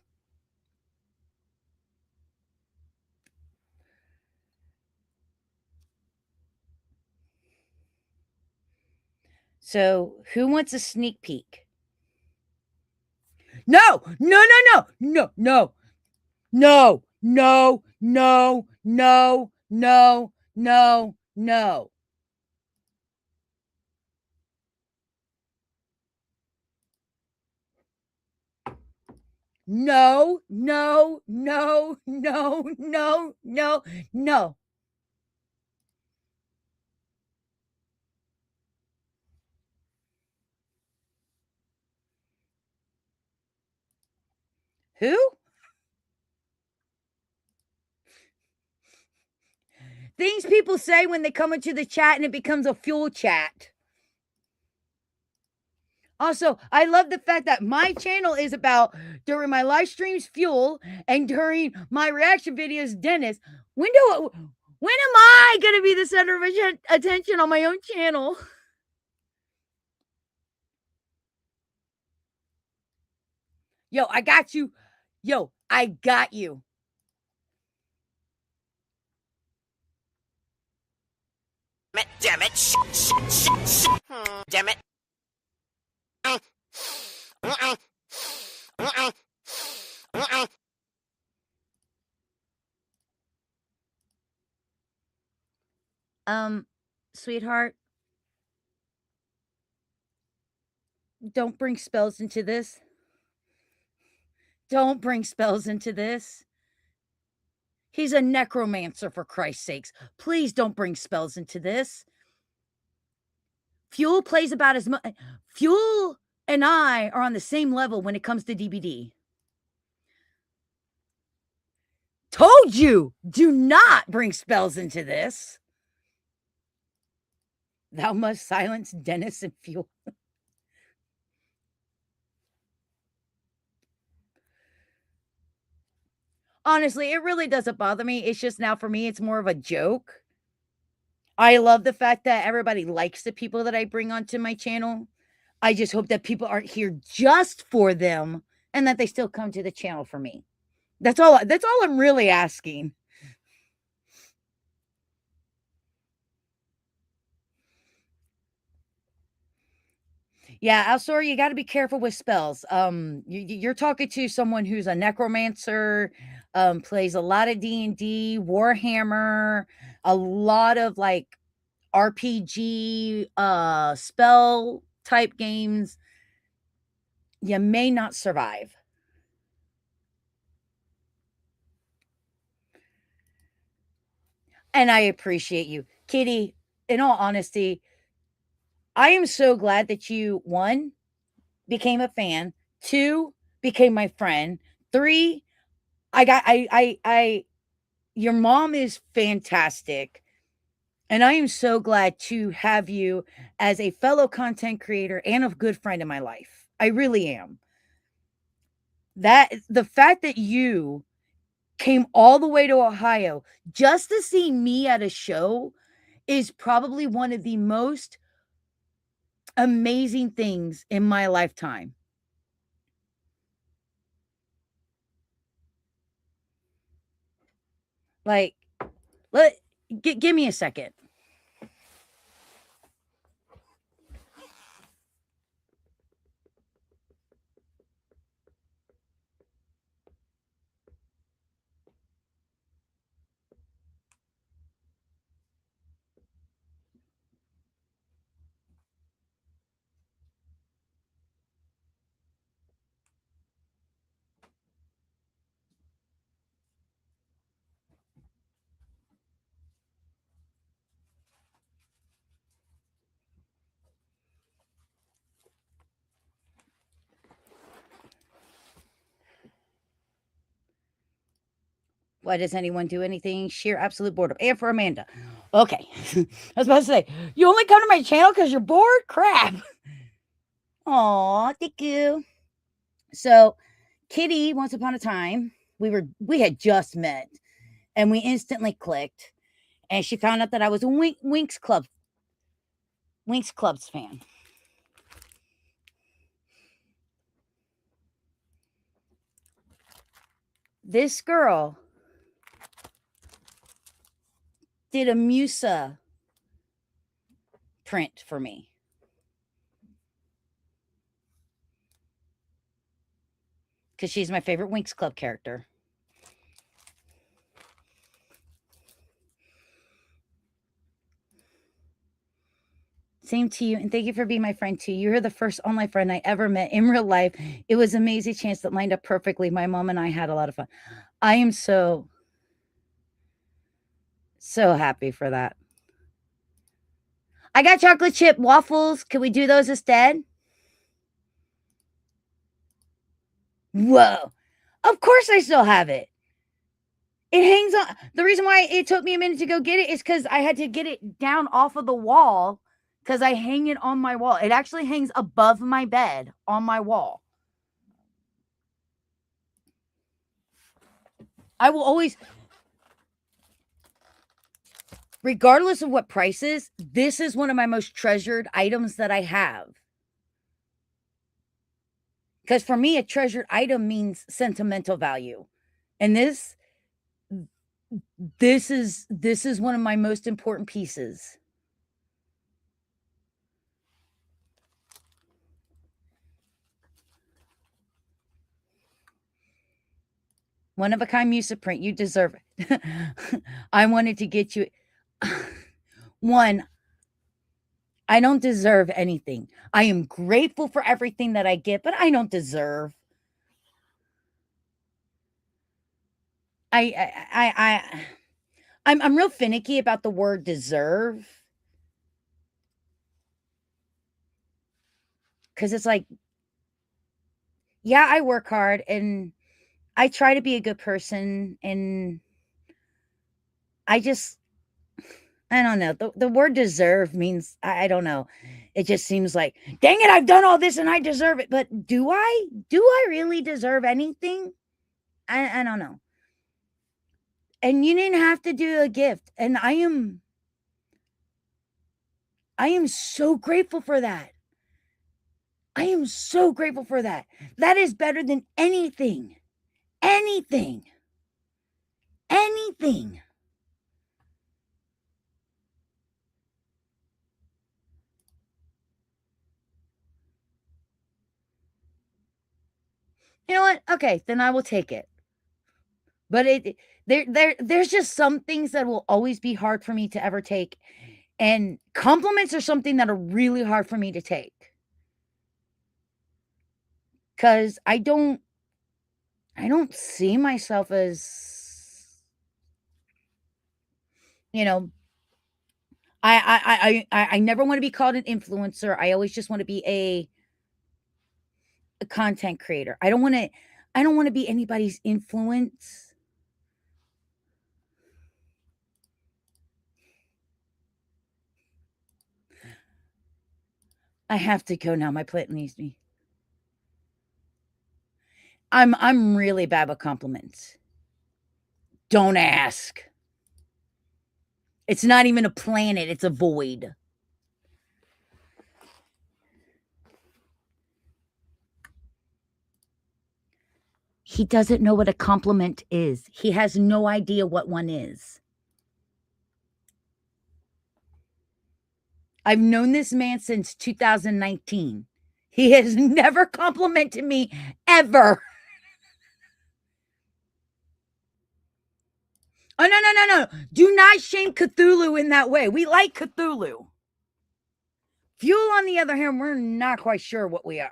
So, who wants a sneak peek? No, no, no, no, no, no, no, no, no, no, no, no, no. No, no, no, no, no, no, no. Who? Things people say when they come into the chat and it becomes a fuel chat. Also, I love the fact that my channel is about during my live streams fuel and during my reaction videos Dennis. When am I going to be the center of attention on my own channel? Yo, I got you. Yo, I got you. Damn it. Damn it. Sweetheart, don't bring spells into this. Don't bring spells into this. He's a necromancer, for Christ's sakes. Please don't bring spells into this. Fuel plays about as much. Fuel and I are on the same level when it comes to DBD. Told you, do not bring spells into this. Thou must silence Dennis and Fuel. Honestly, it really doesn't bother me. It's just now for me, it's more of a joke. I love the fact that everybody likes the people that I bring onto my channel. I just hope that people aren't here just for them and that they still come to the channel for me. That's all I'm really asking. Yeah, Alsor, you got to be careful with spells. You're talking to someone who's a necromancer, plays a lot of D&D, Warhammer, a lot of like RPG, spell type games. You may not survive. And I appreciate you, Kitty. In all honesty, I am so glad that you, one, became a fan, two, became my friend, three, your mom is fantastic. And I am so glad to have you as a fellow content creator and a good friend in my life. I really am. That the fact that you came all the way to Ohio just to see me at a show is probably one of the most amazing things in my lifetime. Like, give me a second. Why does anyone do anything? Sheer absolute boredom. And for Amanda. Okay. I was about to say, you only come to my channel because you're bored? Crap. Aw, thank you. So, Kitty, once upon a time, we had just met and we instantly clicked. And she found out that I was a Winx Club. Winx Club's fan. This girl did a Musa print for me. Because she's my favorite Winx Club character. Same to you, and thank you for being my friend too. You were the first online friend I ever met in real life. It was an amazing chance that lined up perfectly. My mom and I had a lot of fun. I am so happy for that. I got chocolate chip waffles. Can we do those instead? Whoa. Of course I still have it. It hangs on. The reason why it took me a minute to go get it is because I had to get it down off of the wall because I hang it on my wall. It actually hangs above my bed on my wall. I will always, regardless of what prices, this is one of my most treasured items that I have. Because for me, a treasured item means sentimental value. And this is one of my most important pieces. One of a kind Musa print. You deserve it. I wanted to get you. One, I don't deserve anything. I am grateful for everything that I get, but I don't deserve. I'm real finicky about the word deserve. Because it's like, yeah, I work hard and I try to be a good person, and I don't know. The word deserve means, I don't know. It just seems like, dang it, I've done all this and I deserve it. But do I really deserve anything? I don't know. And you didn't have to do a gift. And I am so grateful for that. I am so grateful for that. That is better than anything. Anything. Anything. You know what? Okay, then I will take it. But there's just some things that will always be hard for me to ever take. And compliments are something that are really hard for me to take. Cause I don't see myself as, you know, I never want to be called an influencer. I always just want to be a content creator. I don't want to be anybody's influence. I have to go now. My plant needs me. I'm really bad with compliments. Don't ask. It's not even a planet, it's a void. He doesn't know what a compliment is. He has no idea what one is. I've known this man since 2019. He has never complimented me ever. Oh, no. Do not shame Cthulhu in that way. We like Cthulhu. Fuel, on the other hand, we're not quite sure what we are.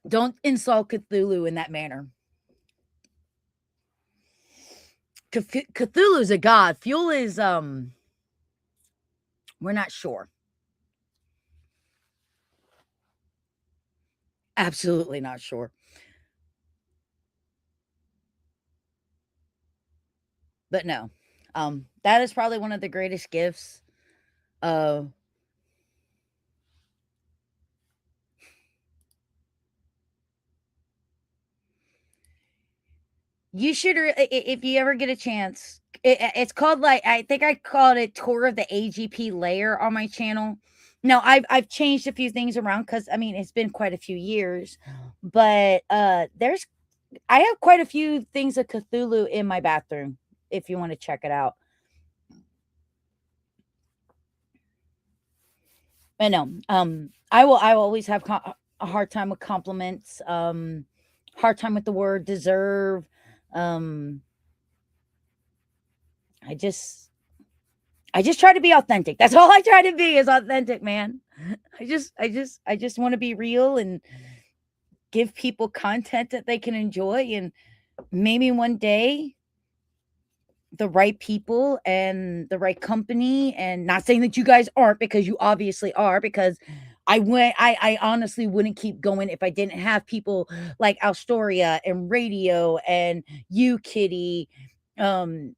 Don't insult Cthulhu in that manner. Cthulhu's a god. Fuel is, we're not sure. Absolutely not sure. But no, that is probably one of the greatest gifts. You should, if you ever get a chance. It's called, like, I think I called it Tour of the AGP Layer on my channel. Now I've changed a few things around because I mean it's been quite a few years, but there's I have quite a few things of Cthulhu in my bathroom. If you want to check it out, I know. I will always have a hard time with compliments. Hard time with the word deserve. Um, I just I just try to be authentic. That's all I try to be is authentic, man. I just want to be real and give people content that they can enjoy, and maybe one day the right people and the right company, and not saying that you guys aren't, because you obviously are, because I honestly wouldn't keep going if I didn't have people like Alstoria and Radio and you, Kitty. um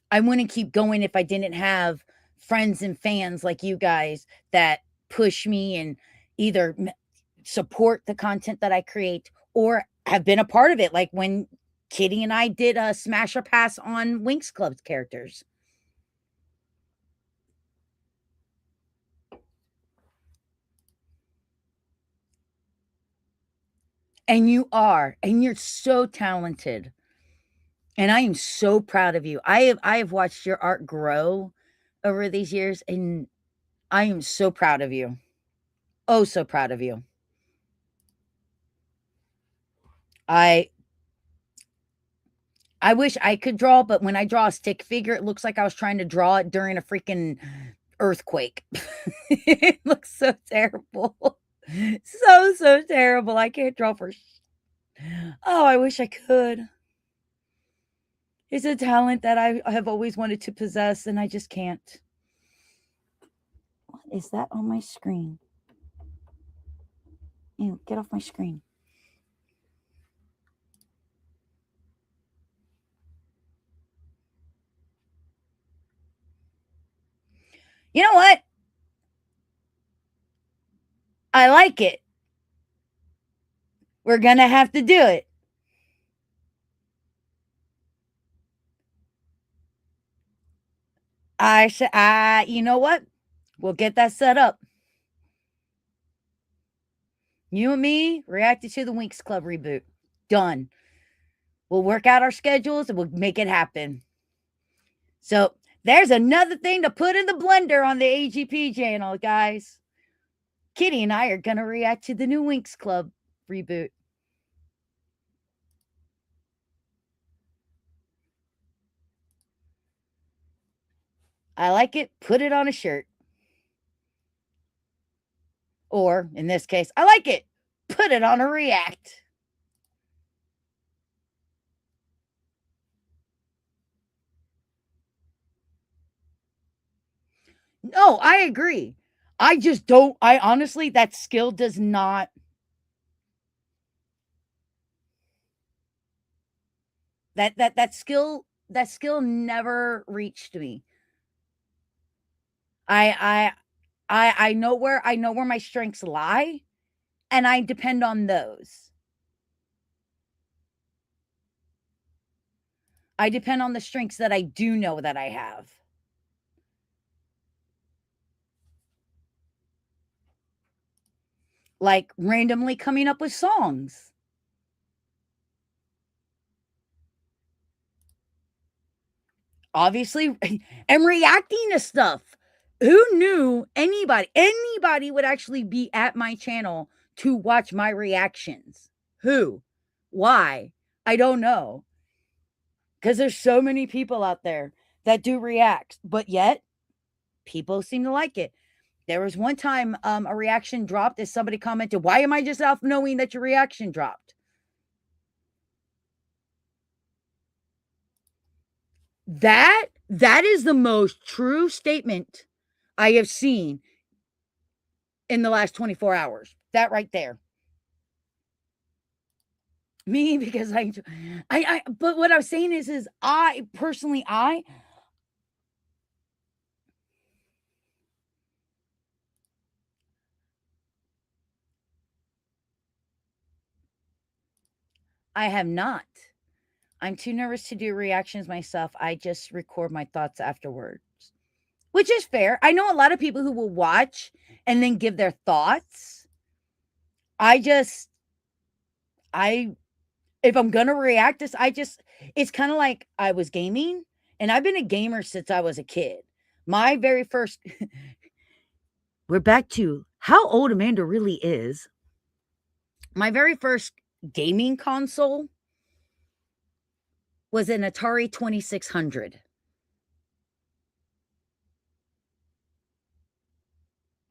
I wouldn't keep going if I didn't have friends and fans like you guys that push me and either support the content that I create or have been a part of it. Like when Kitty and I did a smash or pass on Winx Club's characters. And you are, and you're so talented. And I am so proud of you. I have watched your art grow over these years, and I am so proud of you. Oh, so proud of you. I I wish I could draw, but when I draw a stick figure, it looks like I was trying to draw it during a freaking earthquake. It looks so terrible. So terrible. I can't draw for Oh, I wish I could. It's a talent that I have always wanted to possess, and I just can't. What is that on my screen? Ew, get off my screen. You know what? I like it. We're gonna have to do it. You know what? We'll get that set up. You and me reacted to the Winx Club reboot. Done. We'll work out our schedules and we'll make it happen. So there's another thing to put in the blender on the AGP channel, guys. Kitty and I are going to react to the new Winx Club reboot. I like it. Put it on a shirt. Or in this case, I like it. Put it on a react. No, I agree. I just don't. I honestly, that skill does not. That skill never reached me. I I know where my strengths lie, and I depend on those. I depend on the strengths that I do know that I have. Like randomly coming up with songs. Obviously, and reacting to stuff. Who knew anybody would actually be at my channel to watch my reactions? Who? Why? I don't know. Because there's so many people out there that do react, but yet people seem to like it. There was one time a reaction dropped as somebody commented, "Why am I just off knowing that your reaction dropped?" That is the most true statement I have seen in the last 24 hours. That right there. Me, because but what I was saying is I personally, I have not. I'm too nervous to do reactions myself. I just record my thoughts afterwards, which is fair. I know a lot of people who will watch and then give their thoughts. I just, I, if I'm going to react this, it's kind of like I was gaming and I've been a gamer since I was a kid. My very first, we're back to how old Amanda really is. My very first gaming console was an Atari 2600.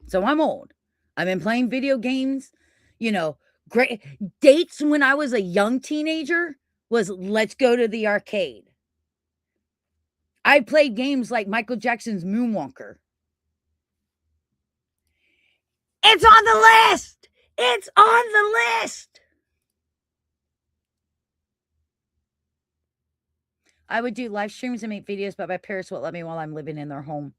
So I'm old. I've been playing video games, you know, great dates when I was a young teenager was let's go to the arcade. I played games like Michael Jackson's Moonwalker. It's on the list. It's on the list. I would do live streams and make videos, but my parents won't let me while I'm living in their home.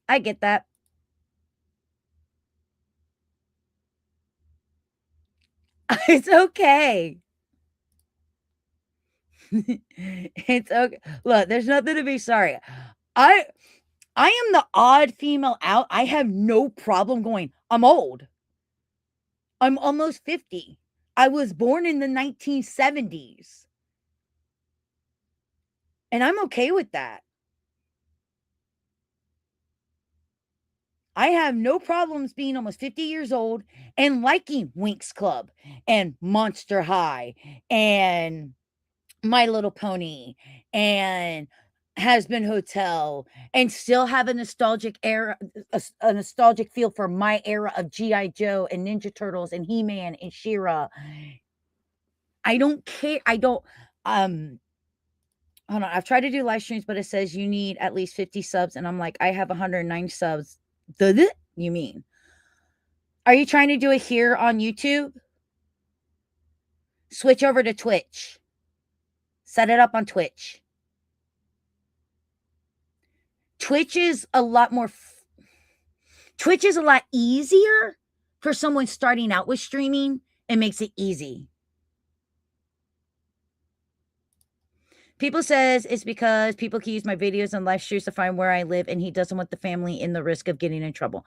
I get that. It's okay. It's okay. Look, there's nothing to be sorry. I am the odd female out. I have no problem going, I'm old. I'm almost 50. I was born in the 1970s. And I'm okay with that. I have no problems being almost 50 years old and liking Winx Club and Monster High and My Little Pony and Has Been Hotel and still have a nostalgic era, a nostalgic feel for my era of G.I. Joe and Ninja Turtles and He-Man and She-Ra. I don't care. I don't, hold on. I've tried to do live streams, but it says you need at least 50 subs. And I'm like, I have 109 subs. You mean? Are you trying to do it here on YouTube? Switch over to Twitch. Set it up on Twitch. Twitch is a lot more. Twitch is a lot easier for someone starting out with streaming. It makes it easy. People says it's because people can use my videos and live streams to find where I live, and he doesn't want the family in the risk of getting in trouble.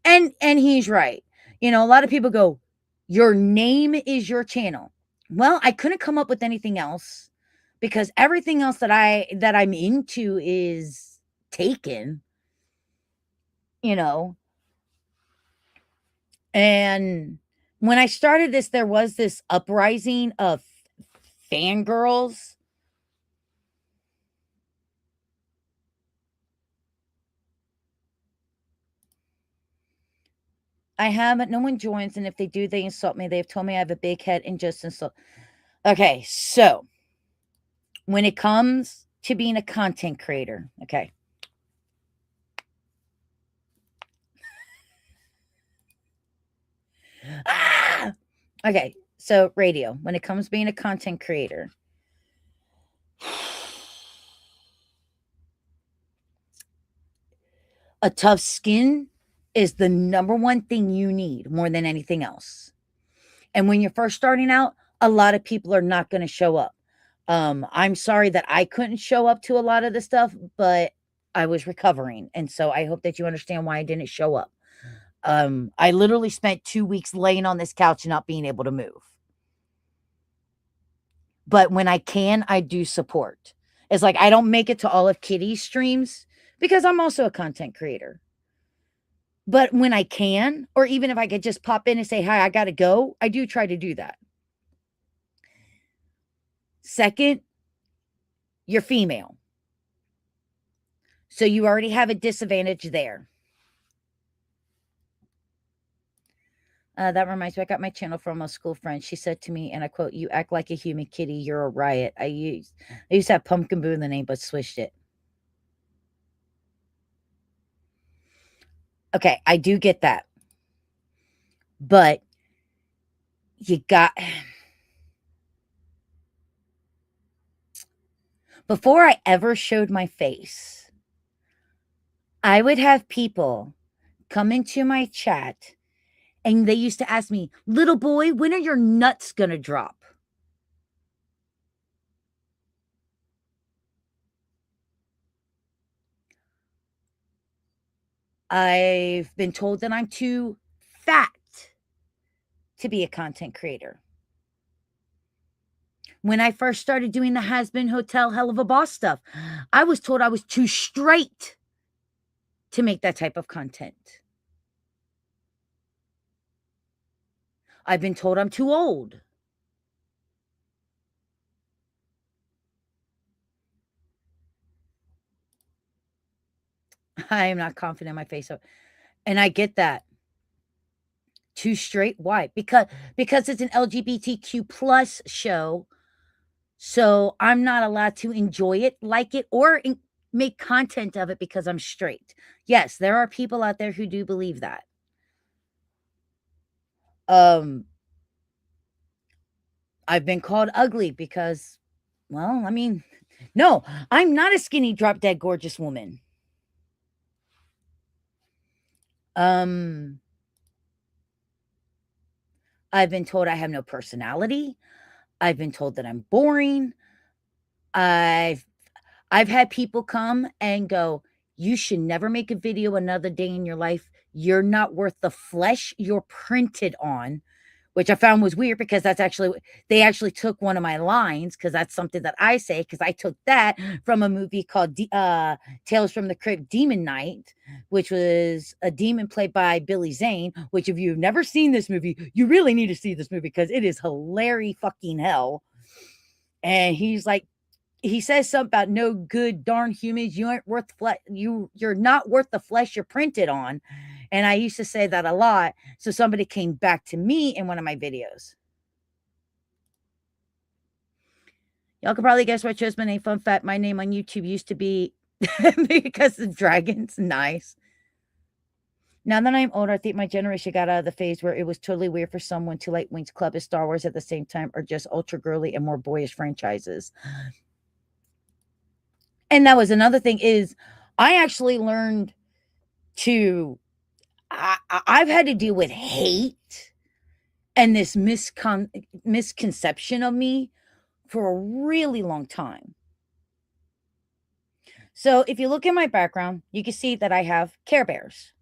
And he's right. You know, a lot of people go, your name is your channel. Well, I couldn't come up with anything else because everything else that I'm into is taken, you know. And when I started this, there was this uprising of fangirls. I haven't. No one joins, and if they do, they insult me. They've told me I have a big head and just insult. Okay, so when it comes to being a content creator, okay. Ah! Okay, so radio, when it comes to being a content creator, a tough skin is the number one thing you need more than anything else. And when you're first starting out, a lot of people are not going to show up. I'm sorry that I couldn't show up to a lot of the stuff, but I was recovering. And so I hope that you understand why I didn't show up. I literally spent 2 weeks laying on this couch and not being able to move. But when I can, I do support. It's like I don't make it to all of Kitty's streams because I'm also a content creator. But when I can, or even if I could just pop in and say, hi, I got to go, I do try to do that. Second, you're female. So you already have a disadvantage there. That reminds me, I got my channel from a school friend. She said to me, and I quote, you act like a human kitty. You're a riot. I used to have Pumpkin Boo in the name, but switched it. Okay, I do get that. But you got... Before I ever showed my face, I would have people come into my chat And they used to ask me, little boy, when are your nuts going to drop? I've been told that I'm too fat to be a content creator. When I first started doing the Has Been Hotel Hell of a Boss stuff, I was told I was too straight to make that type of content. I've been told I'm too old. I am not confident in my face. And I get that. Too straight? Why? Because it's an LGBTQ plus show. So I'm not allowed to enjoy it, like it, or make content of it because I'm straight. Yes, there are people out there who do believe that. Um, I've been called ugly because, well, I mean, no, I'm not a skinny, drop dead gorgeous woman. Um, I've been told I have no personality. I've been told that I'm boring. I've I've had people come and go, "You should never make a video another day in your life. You're not worth the flesh you're printed on," which I found was weird because that's actually they actually took one of my lines because that's something that I say because I took that from a movie called Tales from the Crypt Demon Knight, which was a demon played by Billy Zane, which if you've never seen this movie, you really need to see this movie because it is hilarious fucking hell. And he's like, he says something about no good darn humans. You aren't worth flesh. You're not worth the flesh you're printed on. And I used to say that a lot. So somebody came back to me in one of my videos. Y'all can probably guess what I chose my name. Fun fact: my name on YouTube used to be because the dragons. Nice. Now that I'm older, I think my generation got out of the phase where it was totally weird for someone to like Winx Club and Star Wars at the same time, or just ultra girly and more boyish franchises. And that was another thing is I actually learned to I've had to deal with hate and this misconception of me for a really long time. So if you look at my background, you can see that I have Care Bears.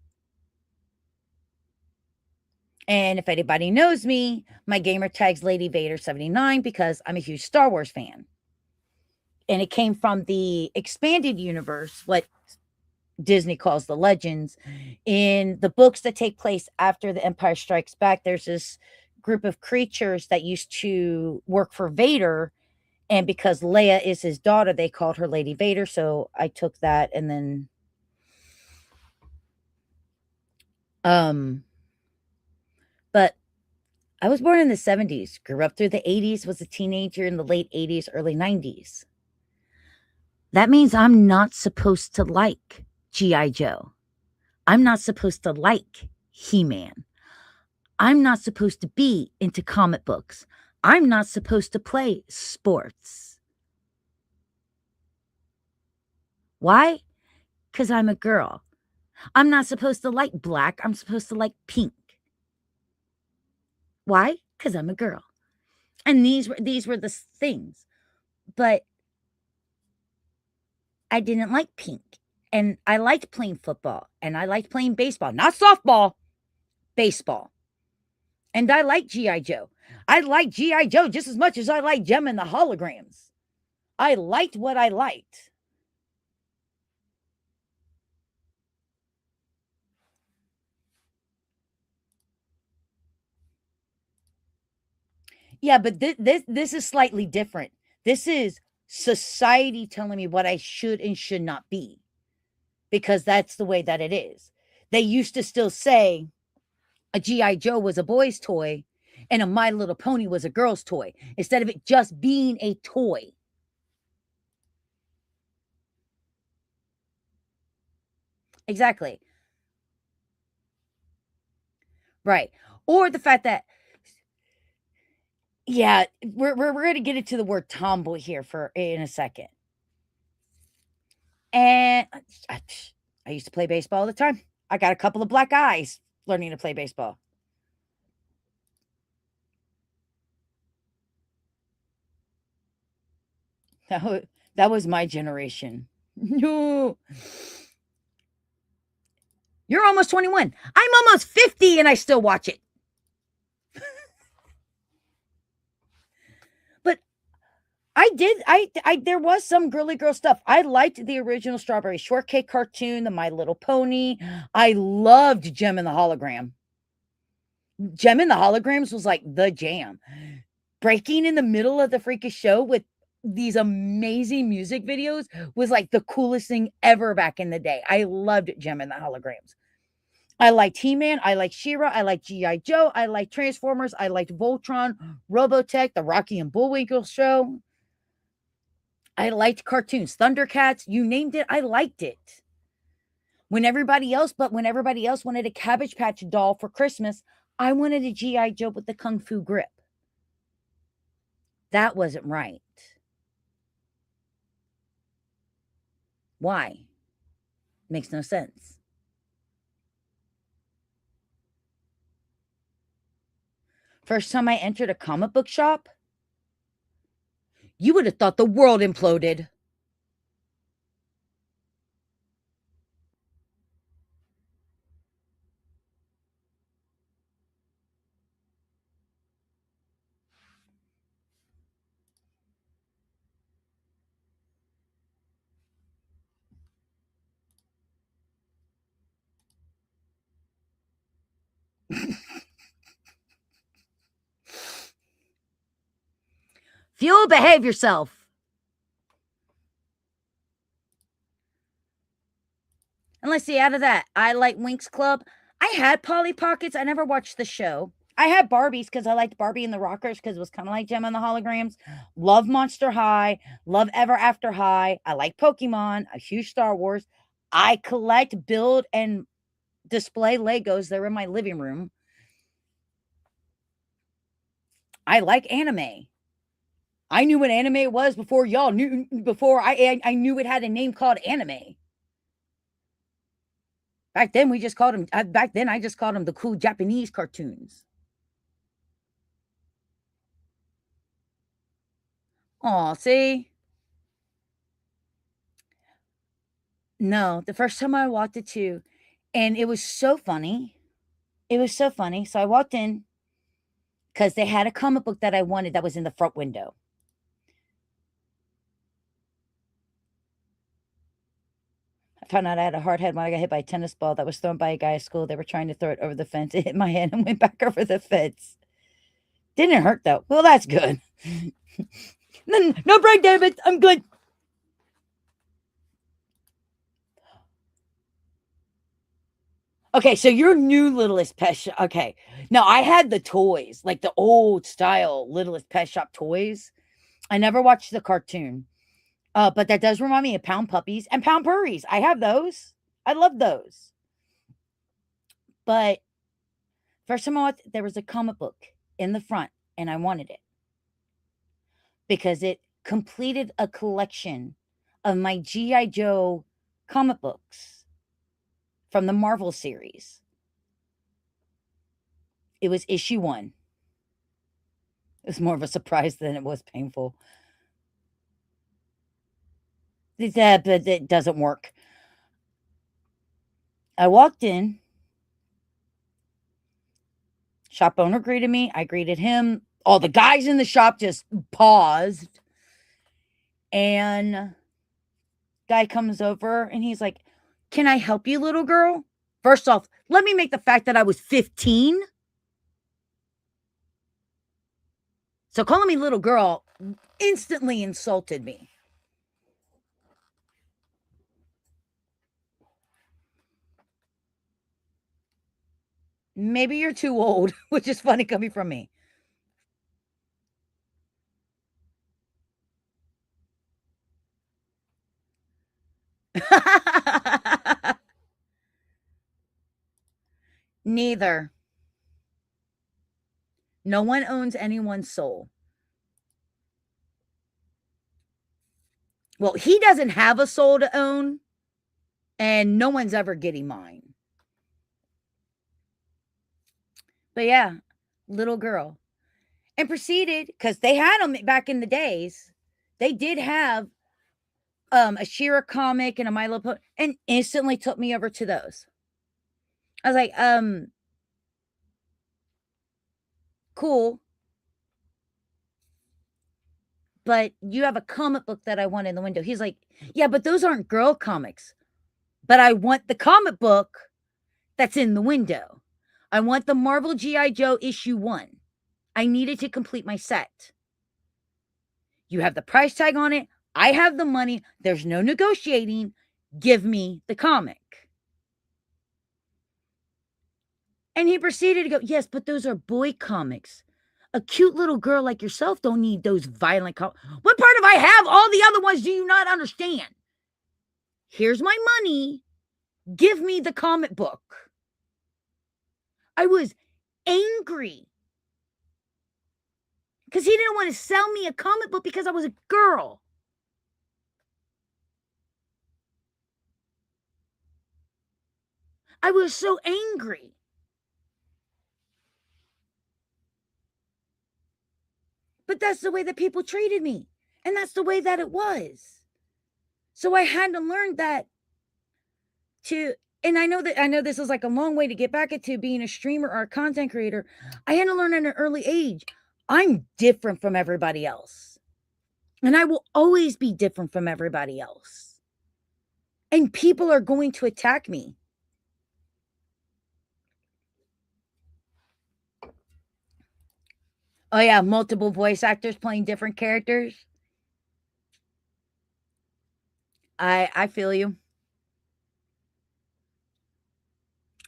And if anybody knows me, my gamer tag's Lady Vader 79 because I'm a huge Star Wars fan. And it came from the expanded universe, what Disney calls the Legends. In the books that take place after The Empire Strikes Back, there's this group of creatures that used to work for Vader. And because Leia is his daughter, they called her Lady Vader. So I took that and then but I was born in the 70s, grew up through the 80s, was a teenager in the late 80s, early 90s. That means I'm not supposed to like G.I. Joe. I'm not supposed to like He-Man. I'm not supposed to be into comic books. I'm not supposed to play sports. Why? Because I'm a girl. I'm not supposed to like black. I'm supposed to like pink. Why? Because I'm a girl. And these were the things. But I didn't like pink. And I liked playing football. And I liked playing baseball. Not softball, baseball. And I liked G.I. Joe. I liked G.I. Joe just as much as I liked Gem and the Holograms. I liked what I liked. Yeah, but this is slightly different. This is society telling me what I should and should not be because that's the way that it is. They used to still say a GI Joe was a boy's toy and a My Little Pony was a girl's toy instead of it just being a toy. Exactly. Right. Or the fact that yeah, we're going to get into the word tomboy here for in a second. And I used to play baseball all the time. I got a couple of black eyes learning to play baseball. That was my generation. No. You're almost 21. I'm almost 50 and I still watch it. But there was some girly girl stuff. I liked the original Strawberry Shortcake cartoon, the My Little Pony. I loved Gem and the Hologram. Gem and the Holograms was like the jam. Breaking in the middle of the freakish show with these amazing music videos was like the coolest thing ever back in the day. I loved Gem and the Holograms. I liked He-Man. I liked She-Ra. I liked G.I. Joe. I liked Transformers. I liked Voltron, Robotech, the Rocky and Bullwinkle show. I liked cartoons, Thundercats, you named it, I liked it. When everybody else wanted a Cabbage Patch doll for Christmas, I wanted a G.I. Joe with the Kung Fu grip. That wasn't right. Why? Makes no sense. First time I entered a comic book shop, you would have thought the world imploded. Fuel, behave yourself. And let's see, out of that, I like Winx Club. I had Polly Pockets. I never watched the show. I had Barbies because I liked Barbie and the Rockers because it was kind of like Gem and the Holograms. Love Monster High. Love Ever After High. I like Pokemon. A huge Star Wars. I collect, build, and display Legos. They're in my living room. I like anime. I knew what anime was before y'all knew. Before I knew it had a name called anime. Back then, we just called them. Back then, I just called them the cool Japanese cartoons. Oh, see? No, the first time I walked it too, and it was so funny. It was so funny. So I walked in because they had a comic book that I wanted that was in the front window. I found out I had a hard head when I got hit by a tennis ball that was thrown by a guy at school. They were trying to throw it over the fence. It hit my head and went back over the fence. Didn't hurt though. Well, that's good. No brain damage. I'm good. Okay, so your new Littlest Pet Shop. Okay, now I had the toys, like the old style Littlest Pet Shop toys. I never watched the cartoon, but that does remind me of Pound Puppies and Pound Purries. I have those. I love those. But first time I watched, there was a comic book in the front, and I wanted it because it completed a collection of my G.I. Joe comic books from the Marvel series. It was issue 1. It was more of a surprise than it was painful. But it doesn't work. I walked in. Shop owner greeted me. I greeted him. All the guys in the shop just paused. And guy comes over and he's like, "Can I help you, little girl?" First off, let me make the fact that I was 15. So calling me little girl instantly insulted me. Maybe you're too old, which is funny coming from me. Neither. No one owns anyone's soul. Well, he doesn't have a soul to own, and no one's ever getting mine. But yeah, little girl. And proceeded, because they had them back in the days, They did have a She-Ra comic and a My Little Pony, and instantly took me over to those. I was like, cool, but you have a comic book that I want in the window. He's like, yeah, but those aren't girl comics. But I want the comic book that's in the window. I want the Marvel G.I. Joe issue 1. I needed to complete my set. You have the price tag on it. I have the money. There's no negotiating. Give me the comic. And he proceeded to go, yes, but those are boy comics. A cute little girl like yourself don't need those violent comics. What part of I have all the other ones do you not understand? Here's my money. Give me the comic book. I was angry because he didn't want to sell me a comic book because I was a girl. I was so angry. But that's the way that people treated me. And that's the way that it was. So I had to learn that and I know this is like a long way to get back into being a streamer or a content creator. I had to learn at an early age, I'm different from everybody else. And I will always be different from everybody else. And people are going to attack me. Oh yeah, multiple voice actors playing different characters. I feel you.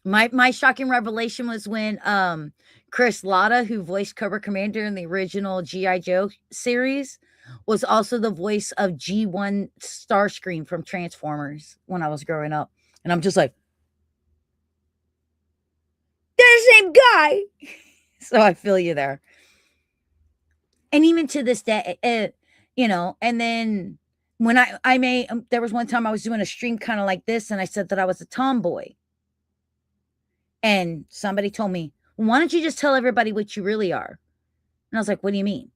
My shocking revelation was when Chris Latta, who voiced Cobra Commander in the original G.I. Joe series, was also the voice of G1 Starscream from Transformers when I was growing up. And I'm just like, they're the same guy. So I feel you there. And even to this day, and then when I may, there was one time I was doing a stream kind of like this, and I said that I was a tomboy. And somebody told me, why don't you just tell everybody what you really are? And I was like, what do you mean?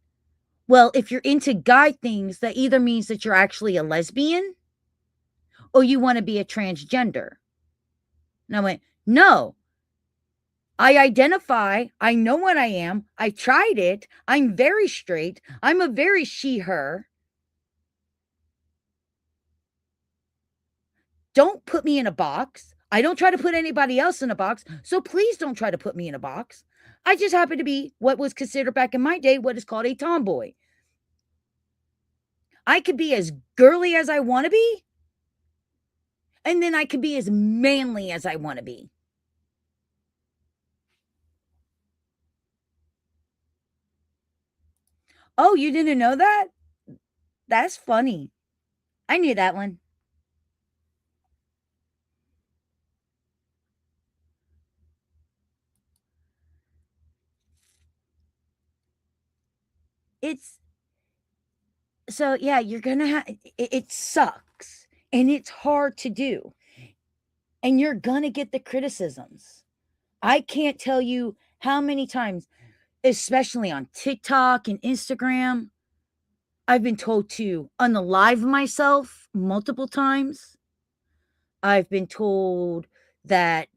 Well, if you're into guy things, that either means that you're actually a lesbian or you want to be a transgender. And I went, no. I identify. I know what I am. I tried it. I'm very straight. I'm a very she, her. Don't put me in a box. I don't try to put anybody else in a box. So please don't try to put me in a box. I just happen to be what was considered back in my day what is called a tomboy. I could be as girly as I want to be, and then I could be as manly as I want to be. Oh, you didn't know that? That's funny. I knew that one. It's so yeah, you're gonna have it sucks and it's hard to do, and you're gonna get the criticisms. I can't tell you how many times, especially on TikTok and Instagram, I've been told to unalive myself multiple times. I've been told that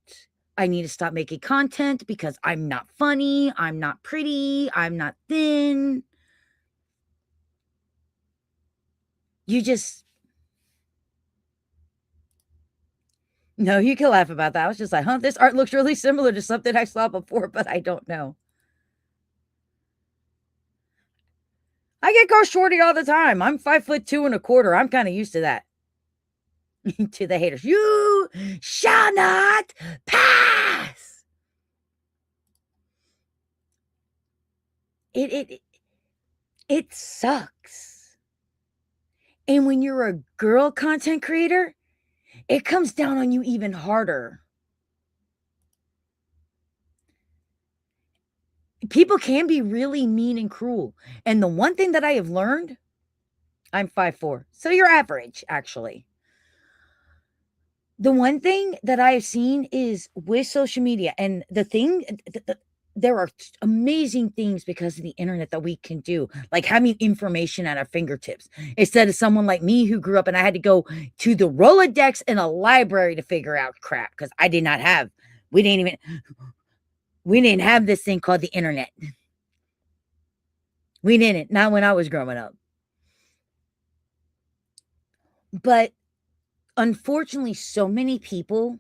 I need to stop making content because I'm not funny, I'm not pretty, I'm not thin. You just No, you can laugh about that. I was just like, huh, this art looks really similar to something I saw before, but I don't know. I get called shorty all the time. I'm 5'2.25". I'm kind of used to that. To the haters, you shall not pass. It sucks. And when you're a girl content creator, it comes down on you even harder. People can be really mean and cruel. And the one thing that I have learned, I'm 5'4", so you're average, actually. The one thing that I have seen is with social media, and the there are amazing things because of the internet that we can do, like having information at our fingertips instead of someone like me who grew up and I had to go to the Rolodex in a library to figure out crap because I did not have, we didn't have this thing called the internet. We didn't, not when I was growing up. But unfortunately, so many people,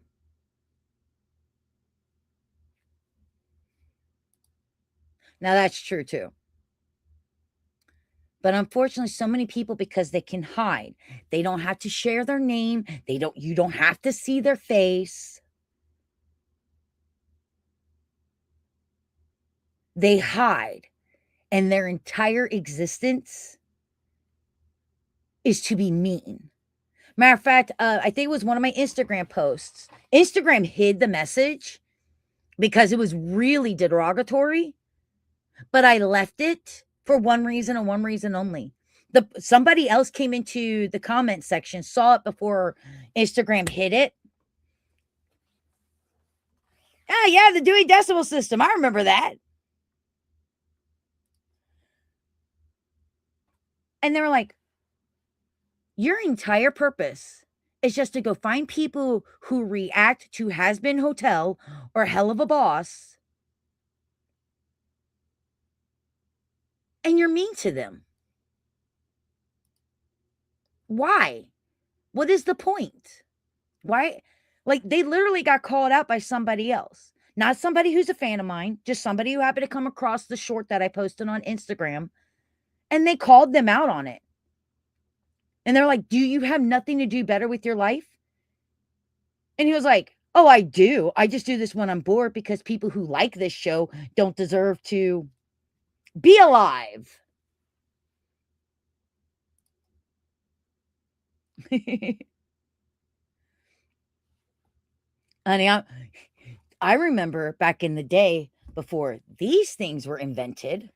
now that's true too. But unfortunately, so many people, because they can hide, they don't have to share their name. You don't have to see their face. They hide, and their entire existence is to be mean. Matter of fact, I think it was one of my Instagram posts. Instagram hid the message because it was really derogatory, but I left it for one reason and one reason only. Somebody else came into the comment section, saw it before Instagram hid it. Oh, yeah, the Dewey Decimal System. I remember that. And they were like, your entire purpose is just to go find people who react to Has Been Hotel or Hell of a Boss, and you're mean to them. Why? What is the point? Why? Like, they literally got called out by somebody else. Not somebody who's a fan of mine, just somebody who happened to come across the short that I posted on Instagram, and they called them out on it. And they're like, do you have nothing to do better with your life? And he was like, oh, I do. I just do this when I'm bored because people who like this show don't deserve to be alive. Honey, I remember back in the day before these things were invented.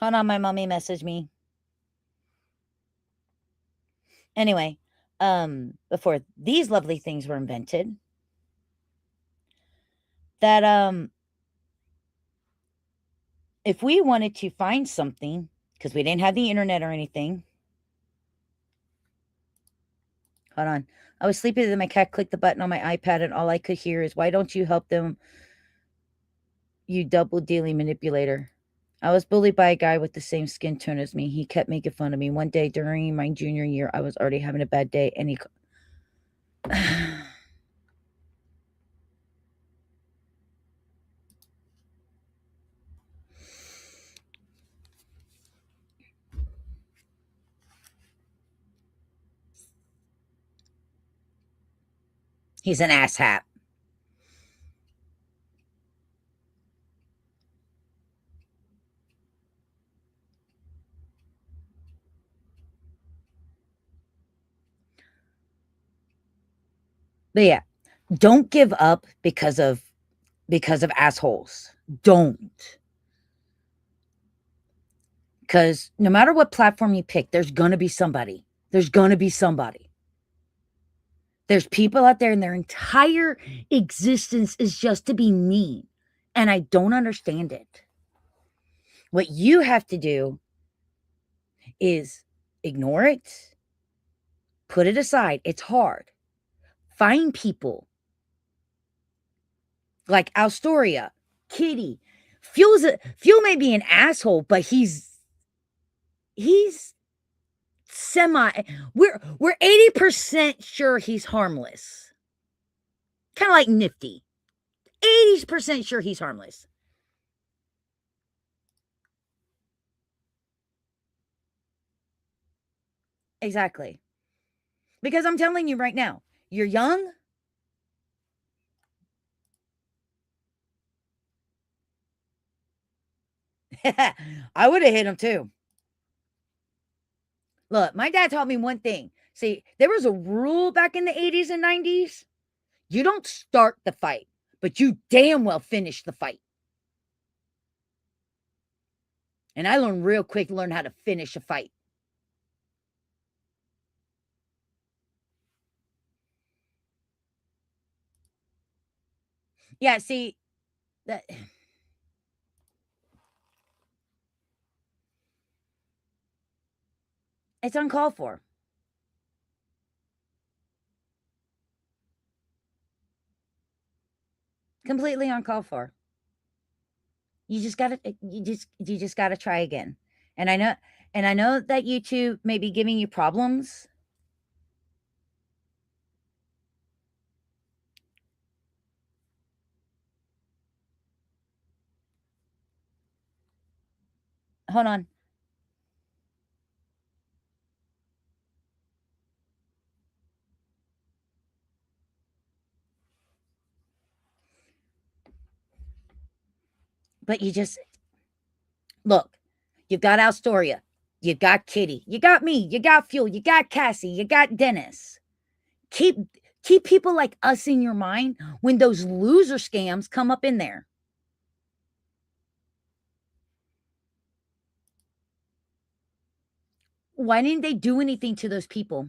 Hold on, my mommy messaged me. Anyway, before these lovely things were invented, that if we wanted to find something, because we didn't have the internet or anything. Hold on. I was sleeping and my cat clicked the button on my iPad and all I could hear is, why don't you help them, you double dealing manipulator? I was bullied by a guy with the same skin tone as me. He kept making fun of me. One day during my junior year, I was already having a bad day and he... He's an asshat. But yeah, don't give up because of assholes. Don't. Because no matter what platform you pick, there's going to be somebody. There's going to be somebody. There's people out there and their entire existence is just to be mean. And I don't understand it. What you have to do is ignore it. Put it aside. It's hard. Find people like Astoria, Kitty. Fuel may be an asshole, but he's we're 80% sure he's harmless. Kind of like Nifty. 80% sure he's harmless. Exactly. Because I'm telling you right now, you're young. I would have hit him too. Look, my dad taught me one thing. See, there was a rule back in the 80s and 90s. You don't start the fight, but you damn well finish the fight. And I learned real quick, learn how to finish a fight. Yeah, see, that it's uncalled for. Completely uncalled for. You just gotta try again. And I know that YouTube may be giving you problems. Hold on. But you just look, you've got Astoria, you got Kitty, you got me, you got Fuel, you got Cassie, you got Dennis. Keep keep people like us in your mind when those loser scams come up in there. Why didn't they do anything to those people?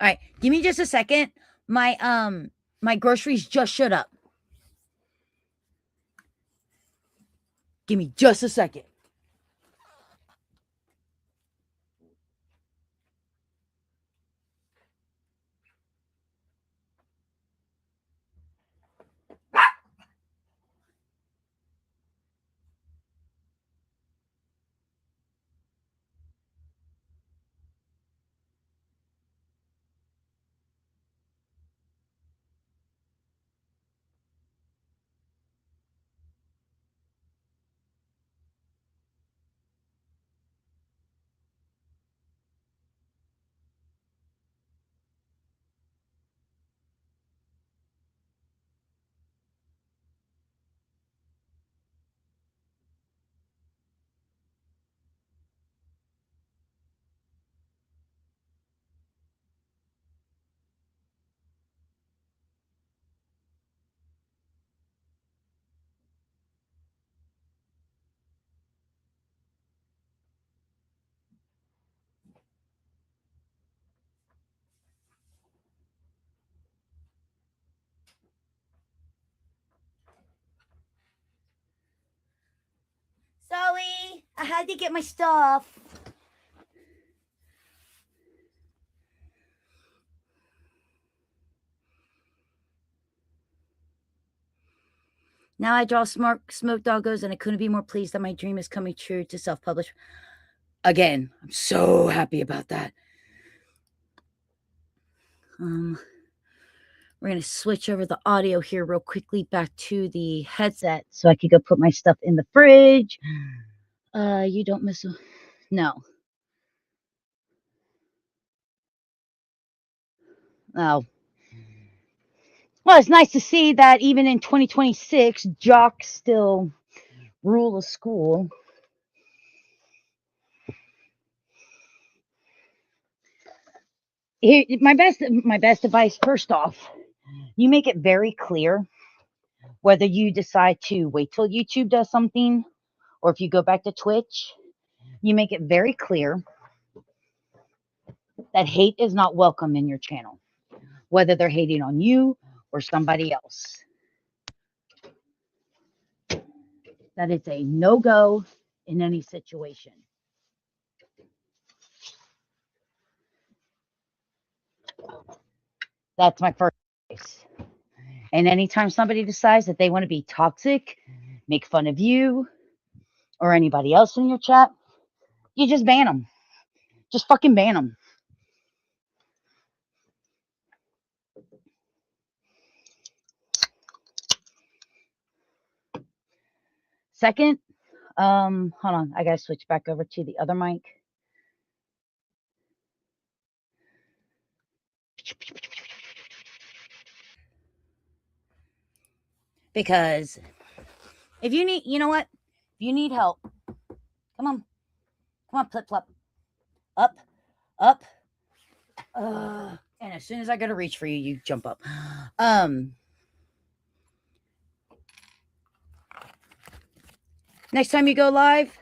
All right, give me just a second. My groceries just showed up. Give me just a second. Sorry, I had to get my stuff. Now I draw smoke doggos, and I couldn't be more pleased that my dream is coming true to self-publish. Again, I'm so happy about that. We're going to switch over the audio here real quickly back to the headset so I could go put my stuff in the fridge. You don't miss a... No. Oh. Well, it's nice to see that even in 2026, jocks still rule a school. Here, my best advice, first off, you make it very clear whether you decide to wait till YouTube does something or if you go back to Twitch. You make it very clear that hate is not welcome in your channel, whether they're hating on you or somebody else. That it's a no-go in any situation. That's my first advice. And anytime somebody decides that they want to be toxic, make fun of you or anybody else in your chat, you just ban them. Just fucking ban them. Second, hold on. I gotta switch back over to the other mic. Because if you need, you know what? If you need help, come on. Come on, plip plop. Up, up. And as soon as I go to reach for you, you jump up. Next time you go live,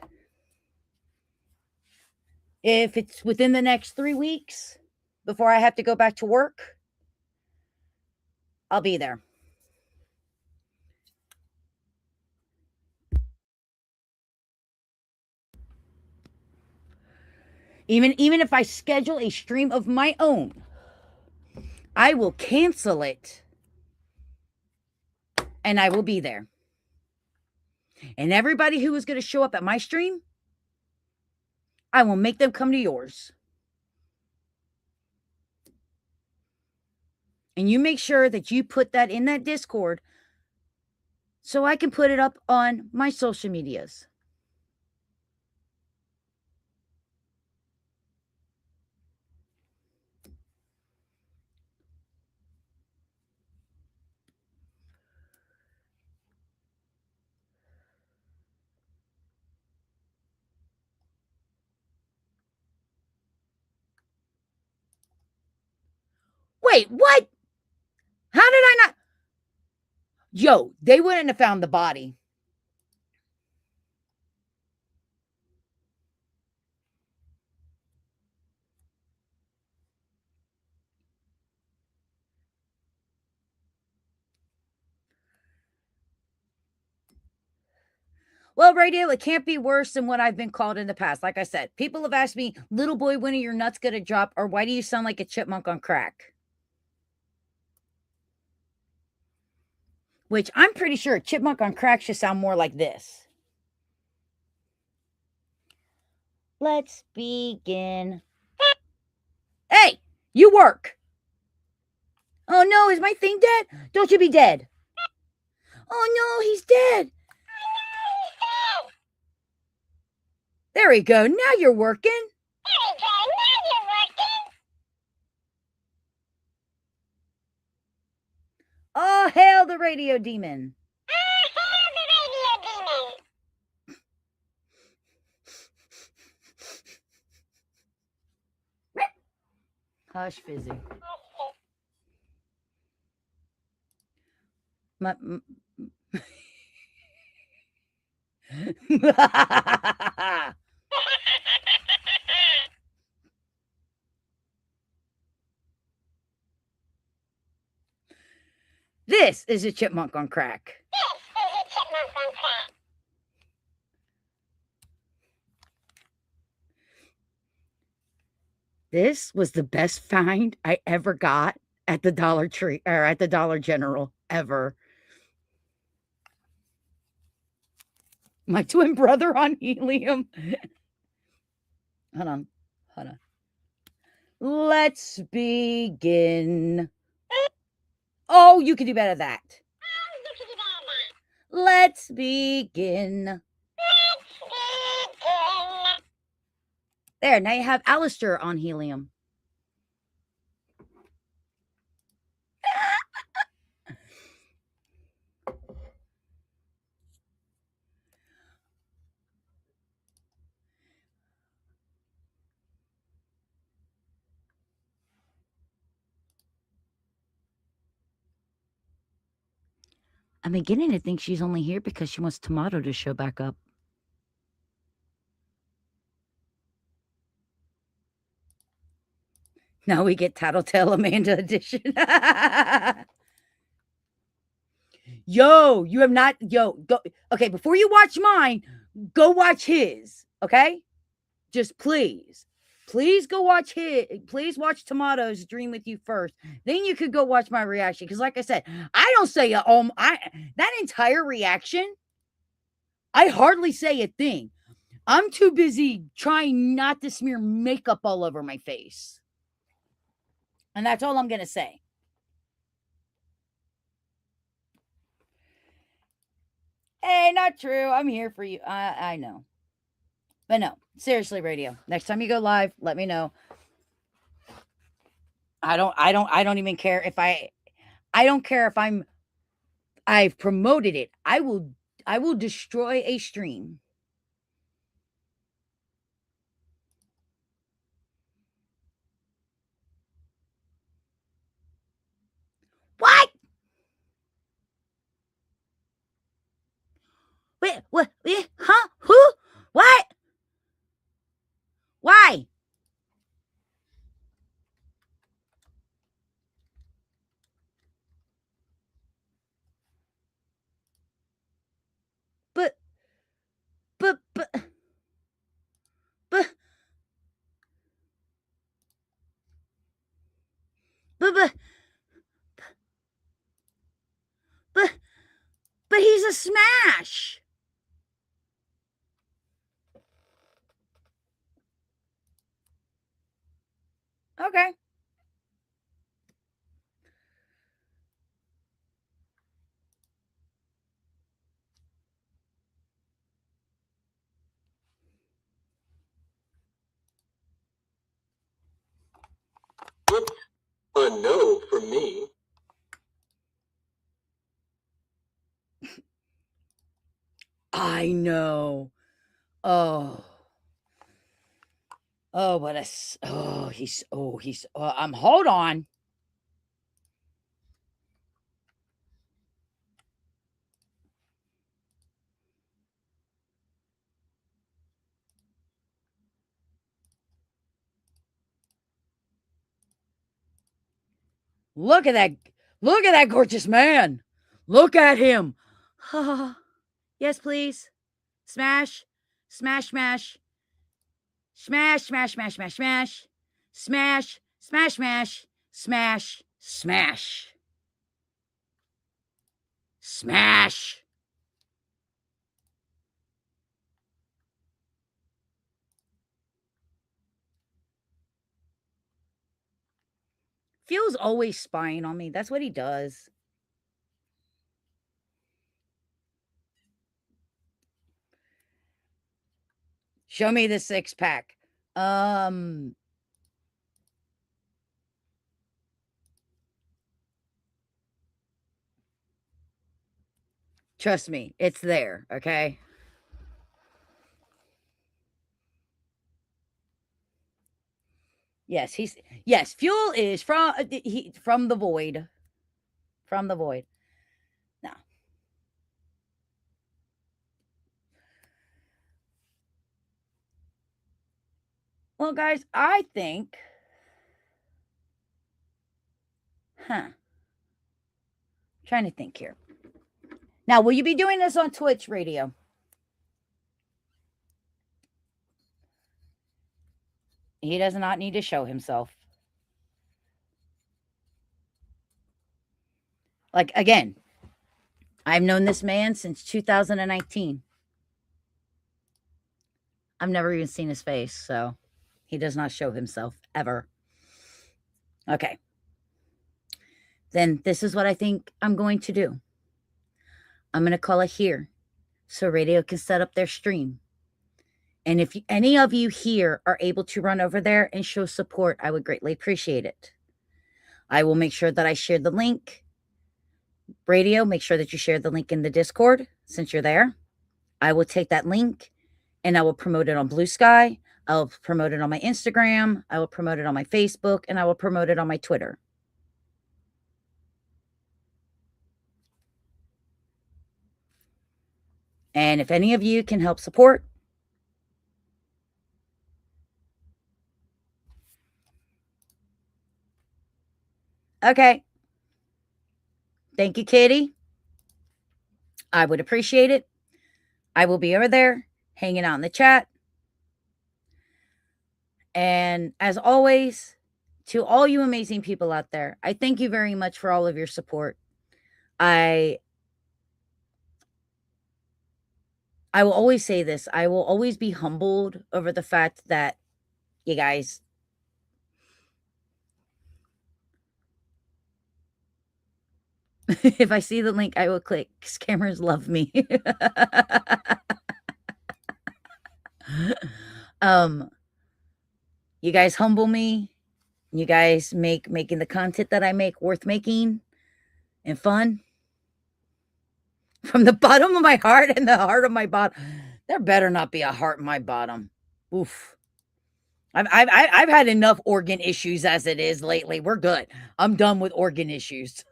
if it's within the next 3 weeks before I have to go back to work, I'll be there. Even if I schedule a stream of my own, I will cancel it and I will be there. And everybody who is going to show up at my stream, I will make them come to yours. And you make sure that you put that in that Discord so I can put it up on my social medias. Wait, what? How did I not? Yo, they wouldn't have found the body. Well, radio, it can't be worse than what I've been called in the past. Like I said, people have asked me, little boy, when are your nuts going to drop? Or why do you sound like a chipmunk on crack? Which I'm pretty sure a chipmunk on crack should sound more like this. Let's begin. Hey, you work. Oh no, is my thing dead? Don't you be dead. Oh no, he's dead. There we go. Now you're working. Oh, hail the radio demon. Hush, Fizzy. This is a chipmunk on crack. This was the best find I ever got at the Dollar Tree or at the Dollar General ever. My twin brother on helium. Hold on. Let's begin. Oh, you can do better than that. Let's begin. There, now you have Alistair on helium. I'm beginning to think she's only here because she wants Tomato to show back up. Now we get Tattletale Amanda edition. Yo, you have not. Yo, go. Okay, before you watch mine, go watch his. Okay, just please go watch his. Please watch Tomato's Dream with You first. Then you could go watch my reaction. Because, like I said, I don't say that entire reaction. I hardly say a thing. I'm too busy trying not to smear makeup all over my face. And that's all I'm going to say. Hey, not true. I'm here for you. I know. But no, seriously, radio. Next time you go live, let me know. I don't even care if I don't care if I've promoted it. I will destroy a stream. Wait, what? Huh? Who? What? Why? But, but, but, but, but, but, but, but he's a smash. Okay. A no from me. I know. Oh. Oh, what a. Hold on. Look at that. Look at that gorgeous man. Look at him. Yes, please. Smash. Smash, smash. Smash, smash, smash, smash, smash. Smash, smash, smash. Smash, smash. Smash. Fuel's always spying on me. That's what he does. Show me the six pack. Trust me, it's there, okay? Yes, Fuel is from the void. From the void. Now. Well, guys, I think trying to think here. Now, will you be doing this on Twitch radio? He does not need to show himself. Like, again, I've known this man since 2019. I've never even seen his face, so he does not show himself ever. Okay. Then this is what I think I'm going to do. I'm going to call it here so radio can set up their stream. And if any of you here are able to run over there and show support, I would greatly appreciate it. I will make sure that I share the link. Radio, make sure that you share the link in the Discord since you're there. I will take that link and I will promote it on Blue Sky. I'll promote it on my Instagram. I will promote it on my Facebook, and I will promote it on my Twitter. And if any of you can help support, okay. Thank you, Kitty. I would appreciate it. I will be over there hanging out in the chat. And as always, to all you amazing people out there, I thank you very much for all of your support. I will always say this. I will always be humbled over the fact that you guys if I see the link, I will click. Scammers love me. You guys humble me. You guys make making the content that I make worth making and fun. From the bottom of my heart and the heart of my bottom. There better not be a heart in my bottom. Oof. I've had enough organ issues as it is lately. We're good. I'm done with organ issues.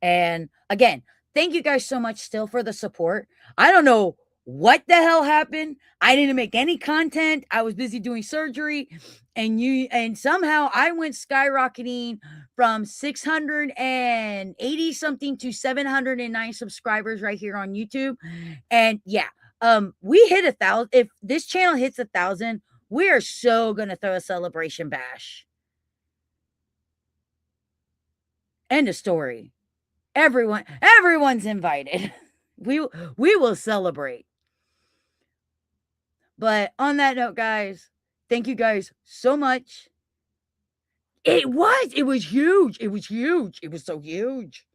And again, thank you guys so much still for the support. I don't know what the hell happened. I didn't make any content. I was busy doing surgery, and somehow I went skyrocketing from 680 something to 709 subscribers right here on YouTube. And yeah, we hit 1,000. If this channel hits 1,000, we are so gonna throw a celebration bash. End of story. Everyone's invited. We will celebrate. But on that note, guys, thank you guys so much. It was huge. It was huge. It was so huge.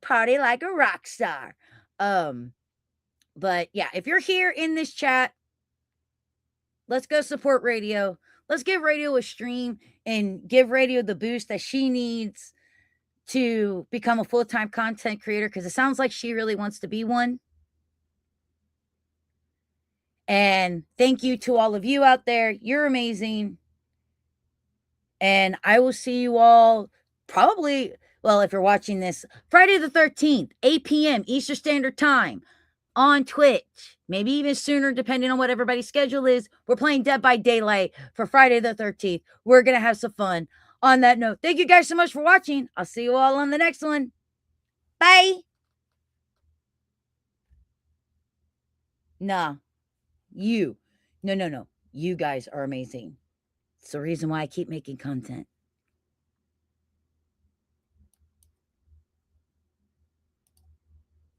Party like a rock star. But yeah, if you're here in this chat, let's go support radio. Let's give radio a stream and give radio the boost that she needs to become a full-time content creator, because it sounds like she really wants to be one. And thank you to all of you out there. You're amazing. And I will see you all probably, well, if you're watching this, Friday the 13th, 8 p.m. Eastern Standard Time on Twitch. Maybe even sooner, depending on what everybody's schedule is. We're playing Dead by Daylight for Friday the 13th. We're going to have some fun. On that note, thank you guys so much for watching. I'll see you all on the next one. Bye. Nah, you. No. You guys are amazing. It's the reason why I keep making content.